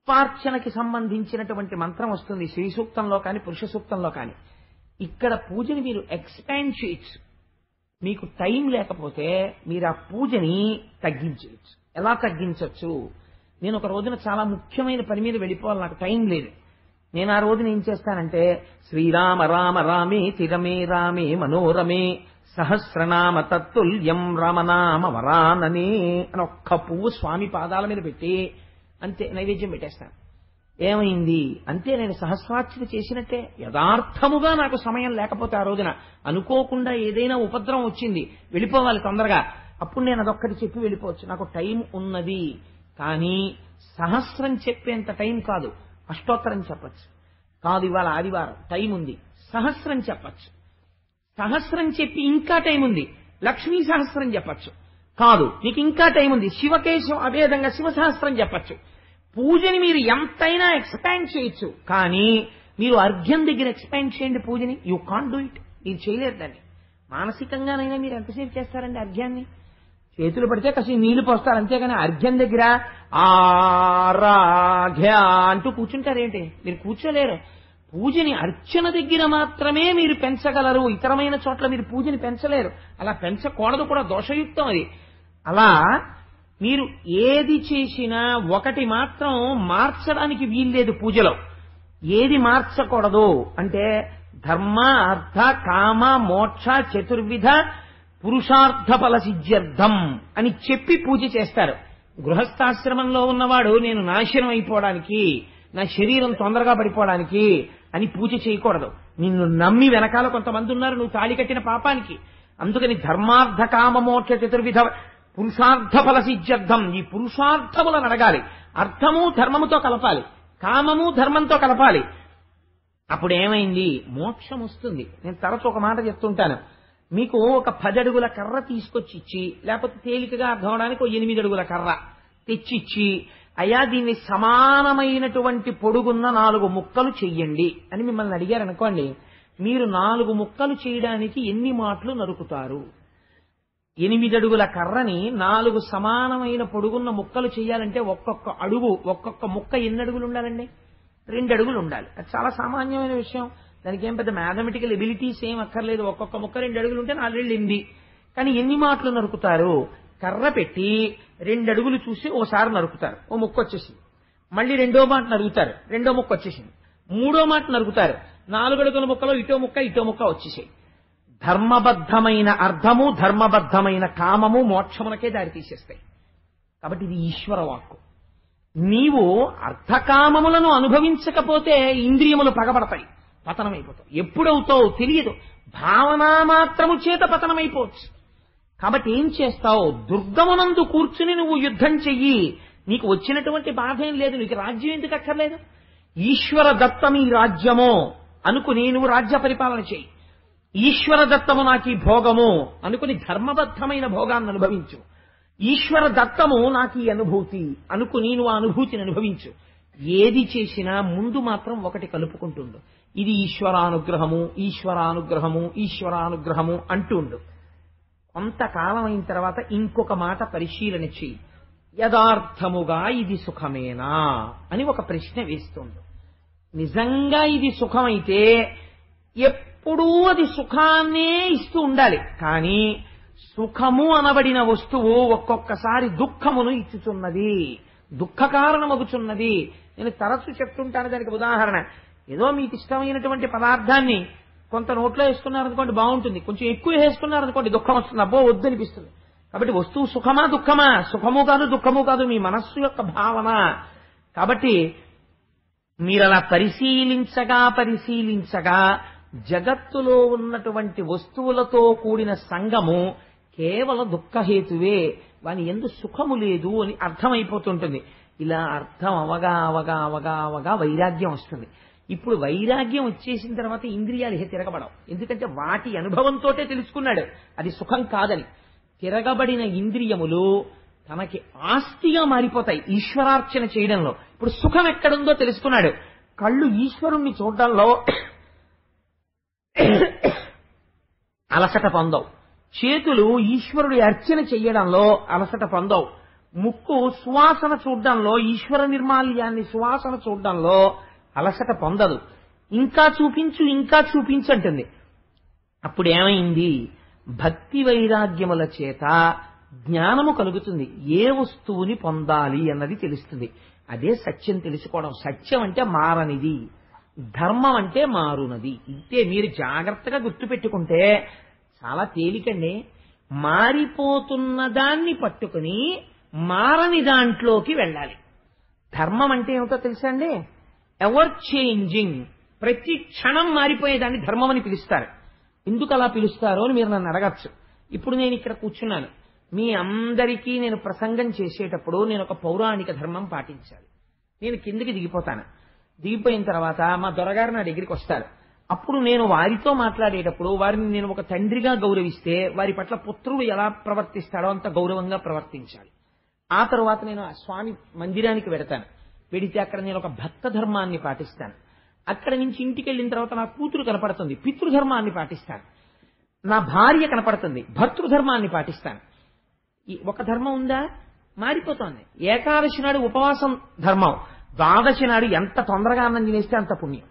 Speaker 1: పుష్పార్చనకి సంబంధించినటువంటి మంత్రం వస్తుంది శ్రీ సూక్తంలో కానీ పురుష సూక్తంలో కానీ. ఇక్కడ పూజని మీరు ఎక్స్పాండ్ చేయొచ్చు. మీకు టైం లేకపోతే మీరు ఆ పూజని తగ్గించవచ్చు. ఎలా తగ్గించవచ్చు? నేను ఒక రోజున చాలా ముఖ్యమైన పని మీద వెళ్ళిపోవాలి, నాకు టైం లేదు. నేను ఆ రోజున ఏం చేస్తానంటే, శ్రీరామ రామ రామే తిరమే రామే మనోరమే సహస్రనామ తత్తుల్యం రామనామ వరాననే అని ఒక్క పువ్వు స్వామి పాదాల మీద పెట్టి అంతే నైవేద్యం పెట్టేస్తాను. ఏమైంది? అంతే, నేను సహస్రార్చన చేసినట్టే. యథార్థముగా నాకు సమయం లేకపోతే ఆ రోజున అనుకోకుండా ఏదైనా ఉపద్రవం వచ్చింది, వెళ్ళిపోవాలి తొందరగా, అప్పుడు నేను అదొక్కటి చెప్పి వెళ్ళిపోవచ్చు. నాకు టైం ఉన్నది. కానీ సహస్రం చెప్పేంత టైం కాదు. అష్టోత్తరం చెప్పచ్చు. కాదు, ఇవాళ ఆదివారం టైం ఉంది, సహస్రం చెప్పచ్చు. సహస్రం చెప్పి ఇంకా టైం ఉంది, లక్ష్మీ సహస్రం చెప్పచ్చు. కాదు, నీకు ఇంకా టైం ఉంది, శివకేశం అభేదంగా శివ సహస్రం చెప్పచ్చు. పూజని మీరు ఎంతైనా ఎక్స్పాండ్ చేయొచ్చు. కానీ మీరు అర్ఘ్యం దగ్గర ఎక్స్పాండ్ చేయండి పూజని. You can't do it. మీరు చేయలేరు దాన్ని. మానసికంగానైనా మీరు ఎంతసేపు చేస్తారండి అర్ఘ్యాన్ని? చేతులు పడితే కసి నీళ్లు పోస్తారు, అంతేగాని అర్ఘ్యం దగ్గర ఆరాఘ్య అంటూ కూర్చుంటారేంటి? మీరు కూర్చోలేరు. పూజని అర్చన దగ్గర మాత్రమే మీరు పెంచగలరు, ఇతరమైన చోట్ల మీరు పూజని పెంచలేరు. అలా పెంచకూడదు కూడా, దోషయుక్తం అది. అలా మీరు ఏది చేసినా ఒకటి మాత్రం మార్చడానికి వీల్లేదు పూజలో. ఏది మార్చకూడదు అంటే ధర్మ అర్థ కామ మోక్ష చతుర్విధ పురుషార్థ ఫల సిద్ధ్యర్థం అని చెప్పి పూజ చేస్తారు. గృహస్థాశ్రమంలో ఉన్నవాడు నేను నాశనం అయిపోవడానికి, నా శరీరం తొందరగా పడిపోవడానికి అని పూజ చేయకూడదు. నిన్ను నమ్మి వెనకాల కొంతమంది ఉన్నారు నువ్వు తాళి కట్టిన పాపానికి. అందుకని ధర్మార్థ కామ మోక్ష చతుర్విధ పురుషార్థ ఫల సిద్ధ్యర్థం, ఈ పురుషార్థములను అడగాలి. అర్థము ధర్మముతో కలపాలి, కామము ధర్మంతో కలపాలి. అప్పుడు ఏమైంది? మోక్షం వస్తుంది. నేను తరచు ఒక మాట చెప్తుంటాను, మీకు ఒక 10 అడుగుల కర్ర తీసుకొచ్చి ఇచ్చి, లేకపోతే తేలికగా అర్థం అవడానికి 8 అడుగుల కర్ర తెచ్చిచ్చి, అయ్యా దీన్ని సమానమైనటువంటి పొడుగున్న 4 ముక్కలు చెయ్యండి అని మిమ్మల్ని అడిగారనుకోండి, మీరు 4 ముక్కలు చేయడానికి ఎన్ని మాటలు నరుకుతారు? 8 అడుగుల కర్రని 4 సమానమైన పొడుగున్న ముక్కలు చేయాలంటే ఒక్కొక్క ముక్క ఎన్ని అడుగులు ఉండాలండి? 2 అడుగులు ఉండాలి. అది చాలా సామాన్యమైన విషయం. దానికి ఏం పెద్ద మ్యాథమెటికల్ ఎబిలిటీస్ ఏం అక్కర్లేదు. ఒక్కొక్క ముక్క 2 అడుగులు ఉంటే 4 8. కానీ ఎన్ని మాటలు నరుకుతారు? కర్ర పెట్టి 2 అడుగులు చూసి ఓసారి నరుకుతారు, ఓ ముక్క వచ్చేసింది. మళ్ళీ 2వ మాట నరుగుతారు, 2వ ముక్క వచ్చేసింది. 3వ మాట నరుగుతారు, 4 అడుగుల ముక్కలో ఇటో ముక్క వచ్చేసాయి. ధర్మబద్ధమైన అర్థము, ధర్మబద్ధమైన కామము మోక్షమునకే దారి తీసేస్తాయి. కాబట్టి ఇది ఈశ్వర వాక్కు. నీవు అర్థకామములను అనుభవించకపోతే ఇంద్రియములు పగబడతాయి, పతనమైపోతావు. ఎప్పుడవుతావు తెలియదు. భావనా మాత్రము చేత పతనమైపోవచ్చు. కాబట్టి ఏం చేస్తావు? దుర్గమునందు కూర్చుని నువ్వు యుద్ధం చెయ్యి. నీకు వచ్చినటువంటి బాధ ఏం లేదు, నీకు రాజ్యం ఎందుకు అక్కర్లేదు. ఈశ్వర దత్తమి రాజ్యము అనుకుని నువ్వు రాజ్య పరిపాలన చెయ్యి. ఈశ్వర దత్తము నాకు ఈ భోగము అనుకుని ధర్మబద్ధమైన భోగాన్ని అనుభవించు. ఈశ్వర దత్తము నాకు ఈ అనుభూతి అనుకుని నువ్వు ఆ అనుభూతిని అనుభవించు. ఏది చేసినా ముందు మాత్రం ఒకటి కలుపుకుంటుండు, ఇది ఈశ్వరానుగ్రహము, ఈశ్వరానుగ్రహము, ఈశ్వరానుగ్రహము అంటుండు. కొంతకాలం అయిన తర్వాత ఇంకొక మాట పరిశీలన చెయ్యి. యథార్థముగా ఇది సుఖమేనా అని ఒక ప్రశ్న వేస్తుంది. నిజంగా ఇది సుఖమైతే ఎప్పుడూ అది సుఖాన్నే ఇస్తూ ఉండాలి. కానీ సుఖము అనబడిన వస్తువు ఒక్కొక్కసారి దుఃఖమును ఇచ్చుచున్నది, దుఃఖ కారణమగుచున్నది. నేను తరచు చెప్తుంటాను దానికి ఉదాహరణ. ఏదో మీకు ఇష్టమైనటువంటి పదార్థాన్ని కొంత నోట్లో వేసుకున్నారనుకోండి బాగుంటుంది, కొంచెం ఎక్కువ వేసుకున్నారనుకోండి దుఃఖం వస్తుంది, అబ్బో వద్దనిపిస్తుంది. కాబట్టి వస్తువు సుఖమా దుఃఖమా? సుఖము కాదు దుఃఖము కాదు, మీ మనస్సు యొక్క భావన. కాబట్టి మీరలా పరిశీలించగా జగత్తులో ఉన్నటువంటి వస్తువులతో కూడిన సంగము కేవలం దుఃఖహేతువే, వాని ఎందు సుఖము లేదు అని అర్థమైపోతుంటుంది. ఇలా అర్థం అవగా వైరాగ్యం వస్తుంది. ఇప్పుడు వైరాగ్యం వచ్చేసిన తర్వాత ఇంద్రియాలు తిరగబడవు. ఎందుకంటే వాటి అనుభవంతో తెలుసుకున్నాడు అది సుఖం కాదని. తిరగబడిన ఇంద్రియములు తనకి ఆస్తిగా మారిపోతాయి ఈశ్వరార్చన చేయడంలో. ఇప్పుడు సుఖం ఎక్కడుందో తెలుసుకున్నాడు. కళ్ళు ఈశ్వరుణ్ణి చూడడంలో అలసట పొందవు, చేతులు ఈశ్వరుడి అర్చన చెయ్యడంలో అలసట పొందవు, ముక్కు సువాసన చూడడంలో, ఈశ్వర నిర్మాల్యాన్ని సువాసన చూడడంలో అలసట పొందదు. ఇంకా చూపించు అంటుంది. అప్పుడు ఏమైంది? భక్తి వైరాగ్యముల చేత జ్ఞానము కలుగుతుంది. ఏ వస్తువుని పొందాలి అన్నది తెలుస్తుంది. అదే సత్యం తెలుసుకోవడం. సత్యం అంటే మారనిది, ధర్మం అంటే మారునది. ఇంతే. మీరు జాగ్రత్తగా గుర్తుపెట్టుకుంటే చాలా తేలికండి. మారిపోతున్న దాన్ని పట్టుకుని మారని దాంట్లోకి వెళ్ళాలి. ధర్మం అంటే ఏమిటో తెలుసా అండి? ఎవర్ చేంజింగ్, ప్రతి క్షణం మారిపోయేదాన్ని ధర్మం అని పిలుస్తారు. ఎందుకు అలా పిలుస్తారో అని మీరు నన్ను అడగచ్చు. ఇప్పుడు నేను ఇక్కడ కూర్చున్నాను, మీ అందరికీ నేను ప్రసంగం చేసేటప్పుడు నేను ఒక పౌరాణిక ధర్మం పాటించాలి. నేను కిందకి దిగిపోతాను. దిగిపోయిన తర్వాత మా దొరగారు నా దగ్గరికి వస్తారు. అప్పుడు నేను వారితో మాట్లాడేటప్పుడు వారిని నేను ఒక తండ్రిగా గౌరవిస్తే వారి పట్ల పుత్రుడు ఎలా ప్రవర్తిస్తాడో అంత గౌరవంగా ప్రవర్తించాలి. ఆ తర్వాత నేను ఆ స్వామి మందిరానికి వెడతాను. వెడితే అక్కడ నేను ఒక భక్త ధర్మాన్ని పాటిస్తాను. అక్కడి నుంచి ఇంటికి వెళ్ళిన తర్వాత నా కూతురు కనపడుతుంది, పితృధర్మాన్ని పాటిస్తాను. నా భార్య కనపడుతుంది, భర్తృధర్మాన్ని పాటిస్తాను. ఈ ఒక ధర్మం ఉందా? మారిపోతోంది. ఏకాదశి నాడు ఉపవాసం ధర్మం, ద్వాదశి నాడు ఎంత తొందరగా అన్నం తినేస్తే అంత పుణ్యం.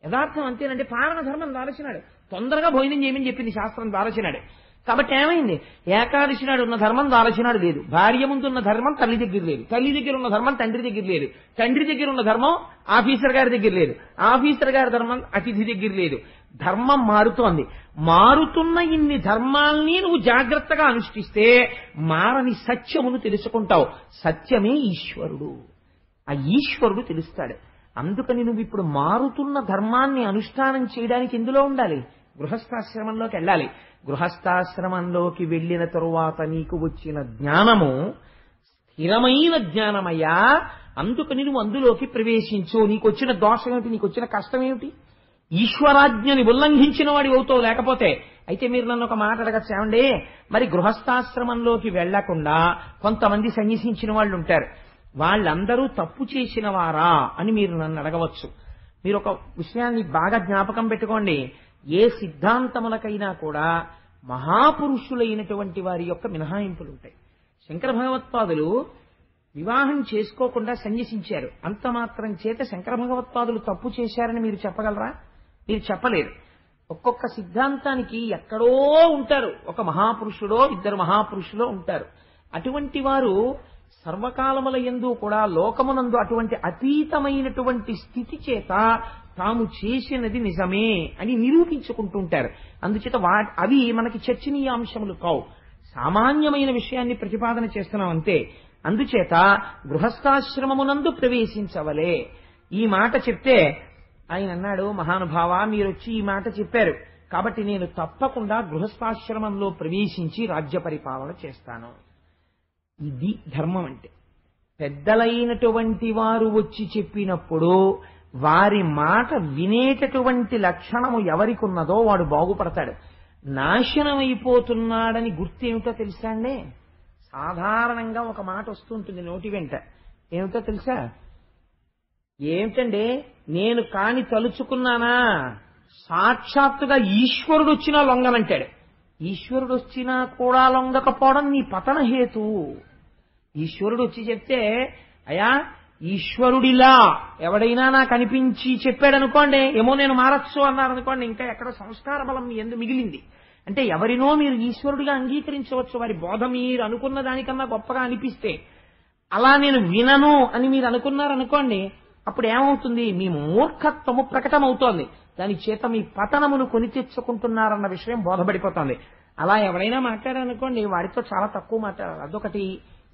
Speaker 1: యథార్థం అంతేనంటే పాలన ధర్మం ద్వాదశి నాడు తొందరగా భోజనం చేయమని చెప్పింది శాస్త్రం ద్వాదశి నాడే. కాబట్టి ఏమైంది? ఏకాదశి నాడు ఉన్న ధర్మం ద్వాదశి నాడు లేదు. భార్య ముందు ఉన్న ధర్మం తల్లి దగ్గర లేదు, తల్లి దగ్గర ఉన్న ధర్మం తండ్రి దగ్గర లేదు, తండ్రి దగ్గర ఉన్న ధర్మం ఆఫీసర్ గారి దగ్గర లేదు, ఆఫీసర్ గారి ధర్మం అతిథి దగ్గర లేదు. ధర్మం మారుతోంది. మారుతున్న ఇన్ని ధర్మాల్ని నువ్వు జాగ్రత్తగా అనుష్ఠిస్తే మారని సత్యమును తెలుసుకుంటావు. సత్యమే ఈశ్వరుడు. ఆ ఈశ్వరుడు తెలుస్తాడు. అందుకని నువ్వు ఇప్పుడు మారుతున్న ధర్మాన్ని అనుష్ఠానం చేయడానికి ఎందులో ఉండాలి? గృహస్థాశ్రమంలోకి వెళ్ళాలి. గృహస్థాశ్రమంలోకి వెళ్ళిన తరువాత నీకు వచ్చిన జ్ఞానము స్థిరమైన జ్ఞానమయ్యా. అందుకని నువ్వు అందులోకి ప్రవేశించు. నీకు వచ్చిన దోషం ఏమిటి? నీకు వచ్చిన కష్టం ఏమిటి? ఈశ్వరాజ్ఞని ఉల్లంఘించిన వాడి అవుతావు. లేకపోతే అయితే మీరు నన్ను ఒక మాట అడగచ్చు, ఏమండి మరి గృహస్థాశ్రమంలోకి వెళ్లకుండా కొంతమంది సన్యసించిన వాళ్ళు ఉంటారు, వాళ్ళందరూ తప్పు చేసిన వారా అని మీరు నన్ను అడగవచ్చు. మీరు ఒక విషయాన్ని బాగా జ్ఞాపకం పెట్టుకోండి. ఏ సిద్ధాంతములకైనా కూడా మహాపురుషులైనటువంటి వారి యొక్క మినహాయింపులు ఉంటాయి. శంకర భగవత్పాదులు వివాహం చేసుకోకుండా సన్యసించారు. అంత మాత్రం చేత శంకర భగవత్పాదులు తప్పు చేశారని మీరు చెప్పగలరా? మీరు చెప్పలేరు. ఒక్కొక్క సిద్ధాంతానికి ఎక్కడో ఉంటారు, ఒక మహాపురుషుడో ఇద్దరు మహాపురుషులో ఉంటారు. అటువంటి వారు సర్వకాలముల యందు కూడా లోకమునందు అటువంటి అతీతమైనటువంటి స్థితి చేత తాము చేసినది నిజమే అని నిరూపించుకుంటుంటారు. అందుచేత అవి మనకి చర్చనీయాంశములు కావు, సామాన్యమైన విషయాన్ని ప్రతిపాదన చేస్తున్నాం అంతే. అందుచేత గృహస్థాశ్రమమునందు ప్రవేశించవలే. ఈ మాట చెప్తే ఆయన అన్నాడు, మహానుభావ మీరొచ్చి ఈ మాట చెప్పారు కాబట్టి నేను తప్పకుండా గృహస్థాశ్రమంలో ప్రవేశించి రాజ్య పరిపాలన చేస్తాను. ఇది ధర్మం అంటే. పెద్దలైనటువంటి వారు వచ్చి చెప్పినప్పుడు వారి మాట వినేటటువంటి లక్షణము ఎవరికి ఉన్నదో వాడు బాగుపడతాడు. నాశనమైపోతున్నాడని గుర్తేమిటో తెలుసా అండి? సాధారణంగా ఒక మాట వస్తుంటుంది నోటి వెంట, ఏమిటో తెలుసా? ఏమిటండి, నేను కాని తలుచుకున్నానా సాక్షాత్తుగా ఈశ్వరుడు వచ్చినా లొంగనంటాడు. ఈశ్వరుడు వచ్చినా కూడా లొంగకపోవడం నీ పతన హేతు. ఈశ్వరుడు వచ్చి చెప్తే అయా ఈశ్వరుడిలా ఎవడైనా నాకు అనిపించి చెప్పాడనుకోండి, ఏమో నేను మారచ్చు అన్నారనుకోండి, ఇంకా ఎక్కడ సంస్కార బలం మీ ఎందు మిగిలింది. అంటే ఎవరినో మీరు ఈశ్వరుడిగా అంగీకరించవచ్చు, వారి బోధ మీరు అనుకున్న దానికన్నా గొప్పగా అనిపిస్తే. అలా నేను వినను అని మీరు అనుకున్నారనుకోండి, అప్పుడు ఏమవుతుంది? మీ మూర్ఖత్వము ప్రకటమవుతోంది. దాని చేత మీ పతనమును కొని తెచ్చుకుంటున్నారన్న విషయం బోధపడిపోతుంది. అలా ఎవరైనా మాట్లాడారనుకోండి, వాడితో చాలా తక్కువ మాట్లాడాలి. అదొకటి.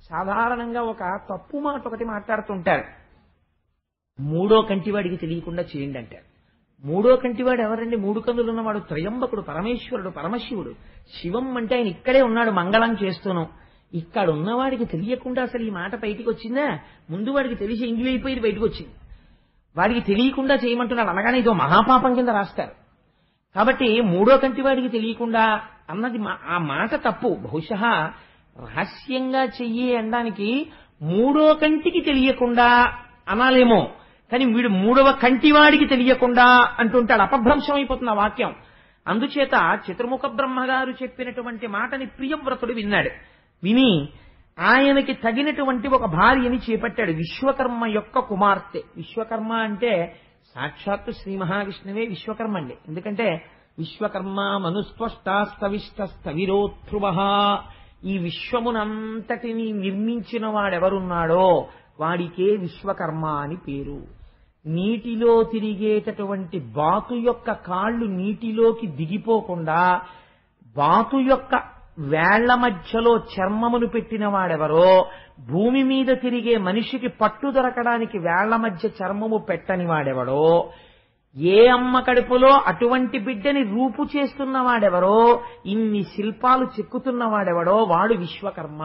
Speaker 1: సాధారణంగా ఒక తప్పు మాట ఒకటి మాట్లాడుతుంటారు, మూడో కంటివాడికి తెలియకుండా చేయండి అంటారు. మూడో కంటివాడు ఎవరండి? మూడు కన్నులు ఉన్నవాడు త్రయంబకుడు, పరమేశ్వరుడు, పరమశివుడు. శివం అంటే ఆయన ఇక్కడే ఉన్నాడు మంగళం చేస్తూను. ఇక్కడ ఉన్నవాడికి తెలియకుండా అసలు ఈ మాట బయటికి వచ్చిందా? ముందు వాడికి తెలిసి ఇంగిలి అయిపోయి బయటకు వచ్చింది. వాడికి తెలియకుండా చేయమంటున్నాడు అనగానే ఇదో మహాపాపం కింద రాస్తారు. కాబట్టి మూడో కంటి వాడికి తెలియకుండా అన్నది ఆ మాట తప్పు. బహుశా రహస్యంగా చెయ్యి అనడానికి మూడో కంటికి తెలియకుండా అనాలేమో, కానీ వీడు మూడవ కంటివాడికి తెలియకుండా అంటుంటాడు. అపభ్రంశం అయిపోతుంది ఆ వాక్యం. అందుచేత చతుర్ముఖ బ్రహ్మగారు చెప్పినటువంటి మాటని ప్రియవ్రతుడు విన్నాడు. విని ఆయనకి తగినటువంటి ఒక భార్యని చేపట్టాడు, విశ్వకర్మ యొక్క కుమార్తె. విశ్వకర్మ అంటే సాక్షాత్తు శ్రీ మహావిష్ణువే విశ్వకర్మ అండి. ఎందుకంటే విశ్వకర్మ మనుస్పష్టాస్తవిష్టస్థవిరోధ్రువ, ఈ విశ్వమునంతటిని నిర్మించిన వాడెవరున్నాడో వాడికే విశ్వకర్మ అని పేరు. నీటిలో తిరిగేటటువంటి బాతు యొక్క కాళ్ళు నీటిలోకి దిగిపోకుండా బాతు యొక్క వేళ్ల మధ్యలో చర్మమును పెట్టిన వాడెవరో, భూమి మీద తిరిగే మనిషికి పట్టు దొరకడానికి వేళ్ల మధ్య చర్మము పెట్టని వాడెవడో, ఏ అమ్మ కడుపులో అటువంటి బిడ్డని రూపు చేస్తున్న వాడెవరో, ఇన్ని శిల్పాలు చెక్కుతున్న వాడెవడో వాడు విశ్వకర్మ.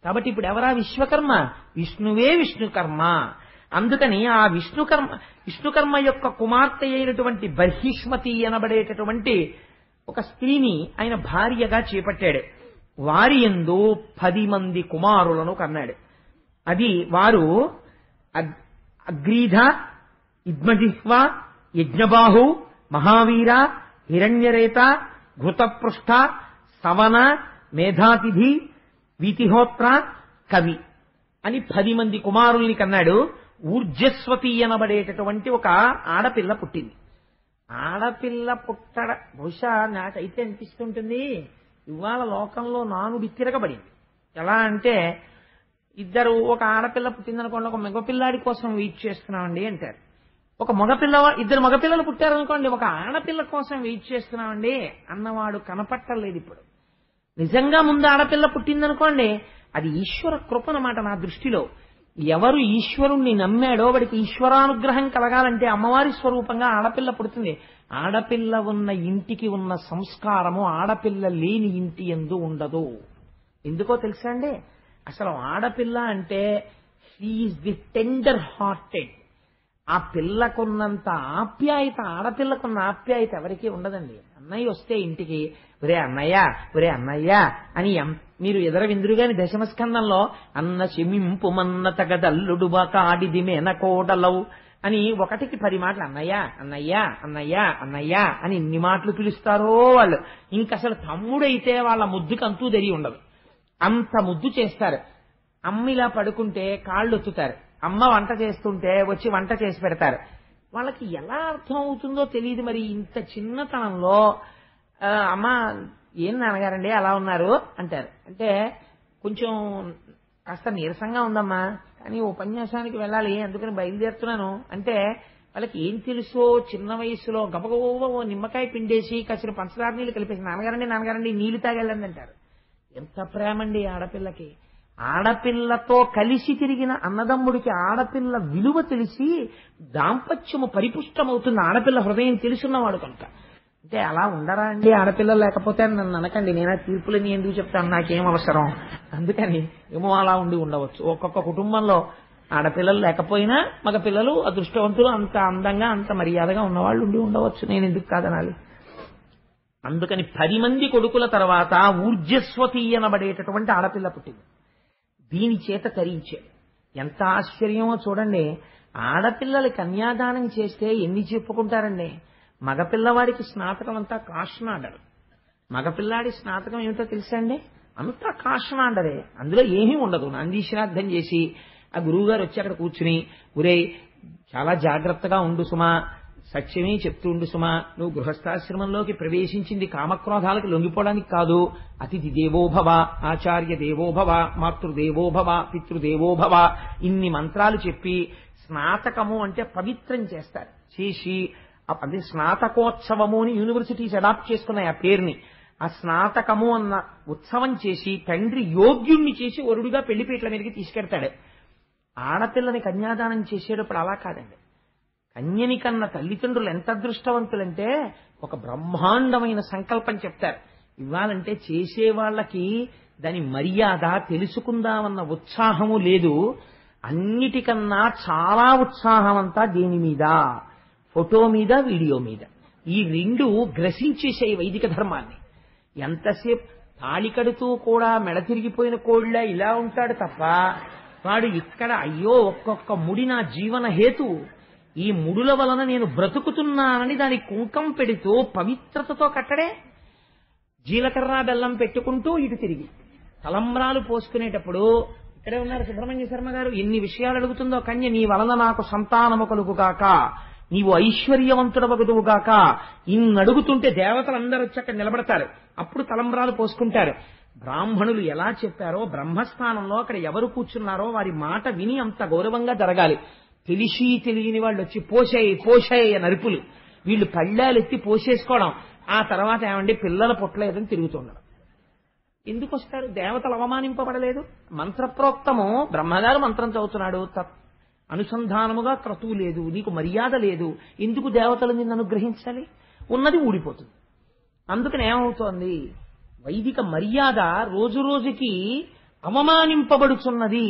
Speaker 1: కాబట్టి ఇప్పుడు ఎవరా విశ్వకర్మ? విష్ణువే విష్ణుకర్మ. అందుకని ఆ విష్ణుకర్మ యొక్క కుమార్తె అయినటువంటి బర్హిష్మతి అనబడేటటువంటి ఒక స్త్రీని ఆయన భార్యగా చేపట్టాడు. వారి యందు 10 మంది కుమారులను కన్నాడు. అది వారు అగ్రీధ, ఇద్మజిహ్వ, యజ్ఞబాహు, మహావీర, హిరణ్యరేత, ఘృతపృష్ఠ, సవన, మేధాతిథి, వీతిహోత్ర, కవి అని 10 మంది కుమారుల్ని కన్నాడు. ఊర్జస్వతి అనబడేటటువంటి ఒక ఆడపిల్ల పుట్టింది. ఆడపిల్ల పుట్టడ బహుశా నాకైతే అనిపిస్తుంటుంది, ఇవాళ లోకంలో నానుడి తిరగబడింది. ఎలా అంటే ఇద్దరు, ఒక ఆడపిల్ల పుట్టిందనుకోండి, ఒక మగపిల్లాడి కోసం వెయిట్ చేస్తున్నామండి అంటారు. ఒక ఇద్దరు మగపిల్లలు పుట్టారనుకోండి, ఒక ఆడపిల్ల కోసం వెయిట్ చేస్తున్నామండి అన్నవాడు కనపట్టలేదు. ఇప్పుడు నిజంగా ముందు ఆడపిల్ల పుట్టిందనుకోండి, అది ఈశ్వర కృపనమాట నా దృష్టిలో. ఎవరు ఈశ్వరుణ్ణి నమ్మాడో వాడికి ఈశ్వరానుగ్రహం కలగాలంటే అమ్మవారి స్వరూపంగా ఆడపిల్ల పుడుతుంది. ఆడపిల్ల ఉన్న ఇంటికి ఉన్న సంస్కారము ఆడపిల్ల లేని ఇంటి యందు ఉండదు. ఎందుకో తెలుసా అండి? అసలు ఆడపిల్ల అంటే షీఈస్ ది టెండర్ హార్టెడ్. ఆ పిల్లకున్నంత ఆప్యాయత, ఆడపిల్లకున్న ఆప్యాయత ఎవరికీ ఉండదండి. అన్నయ్య వస్తే ఇంటికి ఒరే అన్నయ్య, ఒరే అన్నయ్య అని మీరు ఎదర విందురుగాని దశమస్కందంలో అన్న చెమింపు మన్న తగదల్లుడు కాడిది మేనకోడలవు అని 1కి 10 మాటలు అన్నయ్య అన్నయ్య అన్నయ్య అన్నయ్య అని ఎన్ని మాటలు పిలుస్తారో వాళ్ళు. ఇంకసలు తమ్ముడైతే వాళ్ళ ముద్దుకు అంతూ తెరి ఉండదు, అంత ముద్దు చేస్తారు. అమ్మ ఇలా పడుకుంటే కాళ్ళు ఒత్తుతారు, అమ్మ వంట చేస్తుంటే వచ్చి వంట చేసి పెడతారు. వాళ్ళకి ఎలా అర్థం అవుతుందో తెలియదు. మరి ఇంత చిన్నతనంలో అమ్మ ఏం నాన్నగారండి అలా ఉన్నారు అంటారు. అంటే కొంచెం కాస్త నీరసంగా ఉందమ్మా, కానీ ఉపన్యాసానికి వెళ్ళాలి అందుకని బయలుదేరుతున్నాను అంటే వాళ్ళకి ఏం తెలుసో చిన్న వయసులో గబగబో నిమ్మకాయ పిండేసి కాసిన పంచదార నీళ్ళు కలిపేసి నాన్నగారండి నీళ్లు తాగెళ్ళండి అంటారు. ఎంత ప్రేమండి ఆడపిల్లకి. ఆడపిల్లతో కలిసి తిరిగిన అన్నదమ్ముడికి ఆడపిల్ల విలువ తెలిసి దాంపత్యము పరిపుష్టమవుతుంది ఆడపిల్ల హృదయం తెలుసున్నవాడు కనుక. అంటే అలా ఉండరా అండి ఆడపిల్లలు? లేకపోతే నన్ను అనకండి, నేనా తీర్పులని ఎందుకు చెప్తాను, నాకేం అవసరం. అందుకని ఏమో అలా ఉండి ఉండవచ్చు. ఒక్కొక్క కుటుంబంలో ఆడపిల్లలు లేకపోయినా మగపిల్లలు అదృష్టవంతులు, అంత అందంగా అంత మర్యాదగా ఉన్నవాళ్ళు ఉండి ఉండవచ్చు. నేను ఎందుకు కాదనాలి? అందుకని 10 మంది కొడుకుల తర్వాత ఊర్జస్వతి అనబడేటటువంటి ఆడపిల్ల పుట్టింది. దీని చేత తరించాడు. ఎంత ఆశ్చర్యమో చూడండి. ఆడపిల్లలు కన్యాదానం చేస్తే ఎన్ని చెప్పుకుంటారండి. మగపిల్లవాడికి స్నాతకం అంతా కాష్నాడరు. మగపిల్లాడి స్నాతకం ఏమిటో తెలుసా అండి? అంతా కాష్నాడరే, అందులో ఏమీ ఉండదు. నందీశ్రాద్ధం చేసి ఆ గురువు గారు వచ్చి అక్కడ కూర్చుని ఒరేయ్ చాలా జాగ్రత్తగా ఉండు సుమా, సత్యమే చెప్తూ ఉండు సుమా, నువ్వు గృహస్థాశ్రమంలోకి ప్రవేశించింది కామక్రోధాలకు లొంగిపోవడానికి కాదు. అతిథి దేవోభవ, ఆచార్య దేవోభవ, మాతృదేవోభవ, పితృదేవోభవ ఇన్ని మంత్రాలు చెప్పి స్నాతకము అంటే పవిత్రం చేస్తారు. చేసి అదే స్నాతకోత్సవము అని యూనివర్సిటీస్ అడాప్ట్ చేసుకున్నాయి ఆ పేరుని. ఆ స్నాతకము అన్న ఉత్సవం చేసి తండ్రి యోగ్యుణ్ణి చేసి వరుడుగా పెళ్లిపీటల మీదకి తీసుకెడతాడు. ఆడపిల్లని కన్యాదానం చేసేటప్పుడు అలా కాదండి. కన్యని కన్న తల్లిదండ్రులు ఎంత అదృష్టవంతులంటే ఒక బ్రహ్మాండమైన సంకల్పం చెప్తారు. ఇవ్వాలంటే చేసే వాళ్ళకి దాని మర్యాద తెలుసుకుందామన్న ఉత్సాహము లేదు. అన్నిటికన్నా చాలా ఉత్సాహం అంతా దేని మీద? ఫోటో మీద, వీడియో మీద. ఈ 2 గ్రసించేసే వైదిక ధర్మాన్ని. ఎంతసేపు తాళి కడుతూ కూడా మెడ తిరిగిపోయిన కోళ్ళ ఇలా ఉంటాడు తప్ప వాడు ఇక్కడ అయ్యో ఒక్కొక్క ముడి నా జీవన హేతు, ఈ ముడుల వలన నేను బ్రతుకుతున్నానని దాని కుంకం పెడుతూ పవిత్రతతో కట్టడే. జీలకర్ర బెల్లం పెట్టుకుంటూ ఇటు తిరిగి తలంబ్రాలు పోసుకునేటప్పుడు ఇక్కడే ఉన్నారు సుబ్రహ్మణ్య శర్మ గారు, ఎన్ని విషయాలు అడుగుతుందో కన్య. నీ వలన నాకు సంతానము కలుగుగాక, నీవు ఐశ్వర్యవంతుడవగుదువుగాక, ఇన్ని అడుగుతుంటే దేవతలందరూ వచ్చి అక్కడ నిలబడతారు. అప్పుడు తలంబ్రాలు పోసుకుంటారు. బ్రాహ్మణులు ఎలా చెప్పారో బ్రహ్మస్థానంలో అక్కడ ఎవరు కూర్చున్నారో వారి మాట విని అంత గౌరవంగా జరగాలి. తెలిసి తెలియని వాళ్ళు వచ్చి పోసేయ నరుపులు, వీళ్ళు పళ్ళాలెత్తి పోసేసుకోవడం. ఆ తర్వాత ఏమండి పిల్లల పుట్టలేదని తిరుగుతున్నారు. ఎందుకు వస్తారు? దేవతలు అవమానింపబడలేదు. మంత్రప్రోక్తము బ్రహ్మగారు మంత్రం చదువుతున్నాడు, అనుసంధానముగా క్రతువు లేదు, నీకు మర్యాద లేదు, ఎందుకు దేవతలు నిన్ను అనుగ్రహించాలి? ఉన్నది ఊడిపోతుంది. అందుకని ఏమవుతోంది? వైదిక మర్యాద రోజు రోజుకి అవమానింపబడుతున్నది.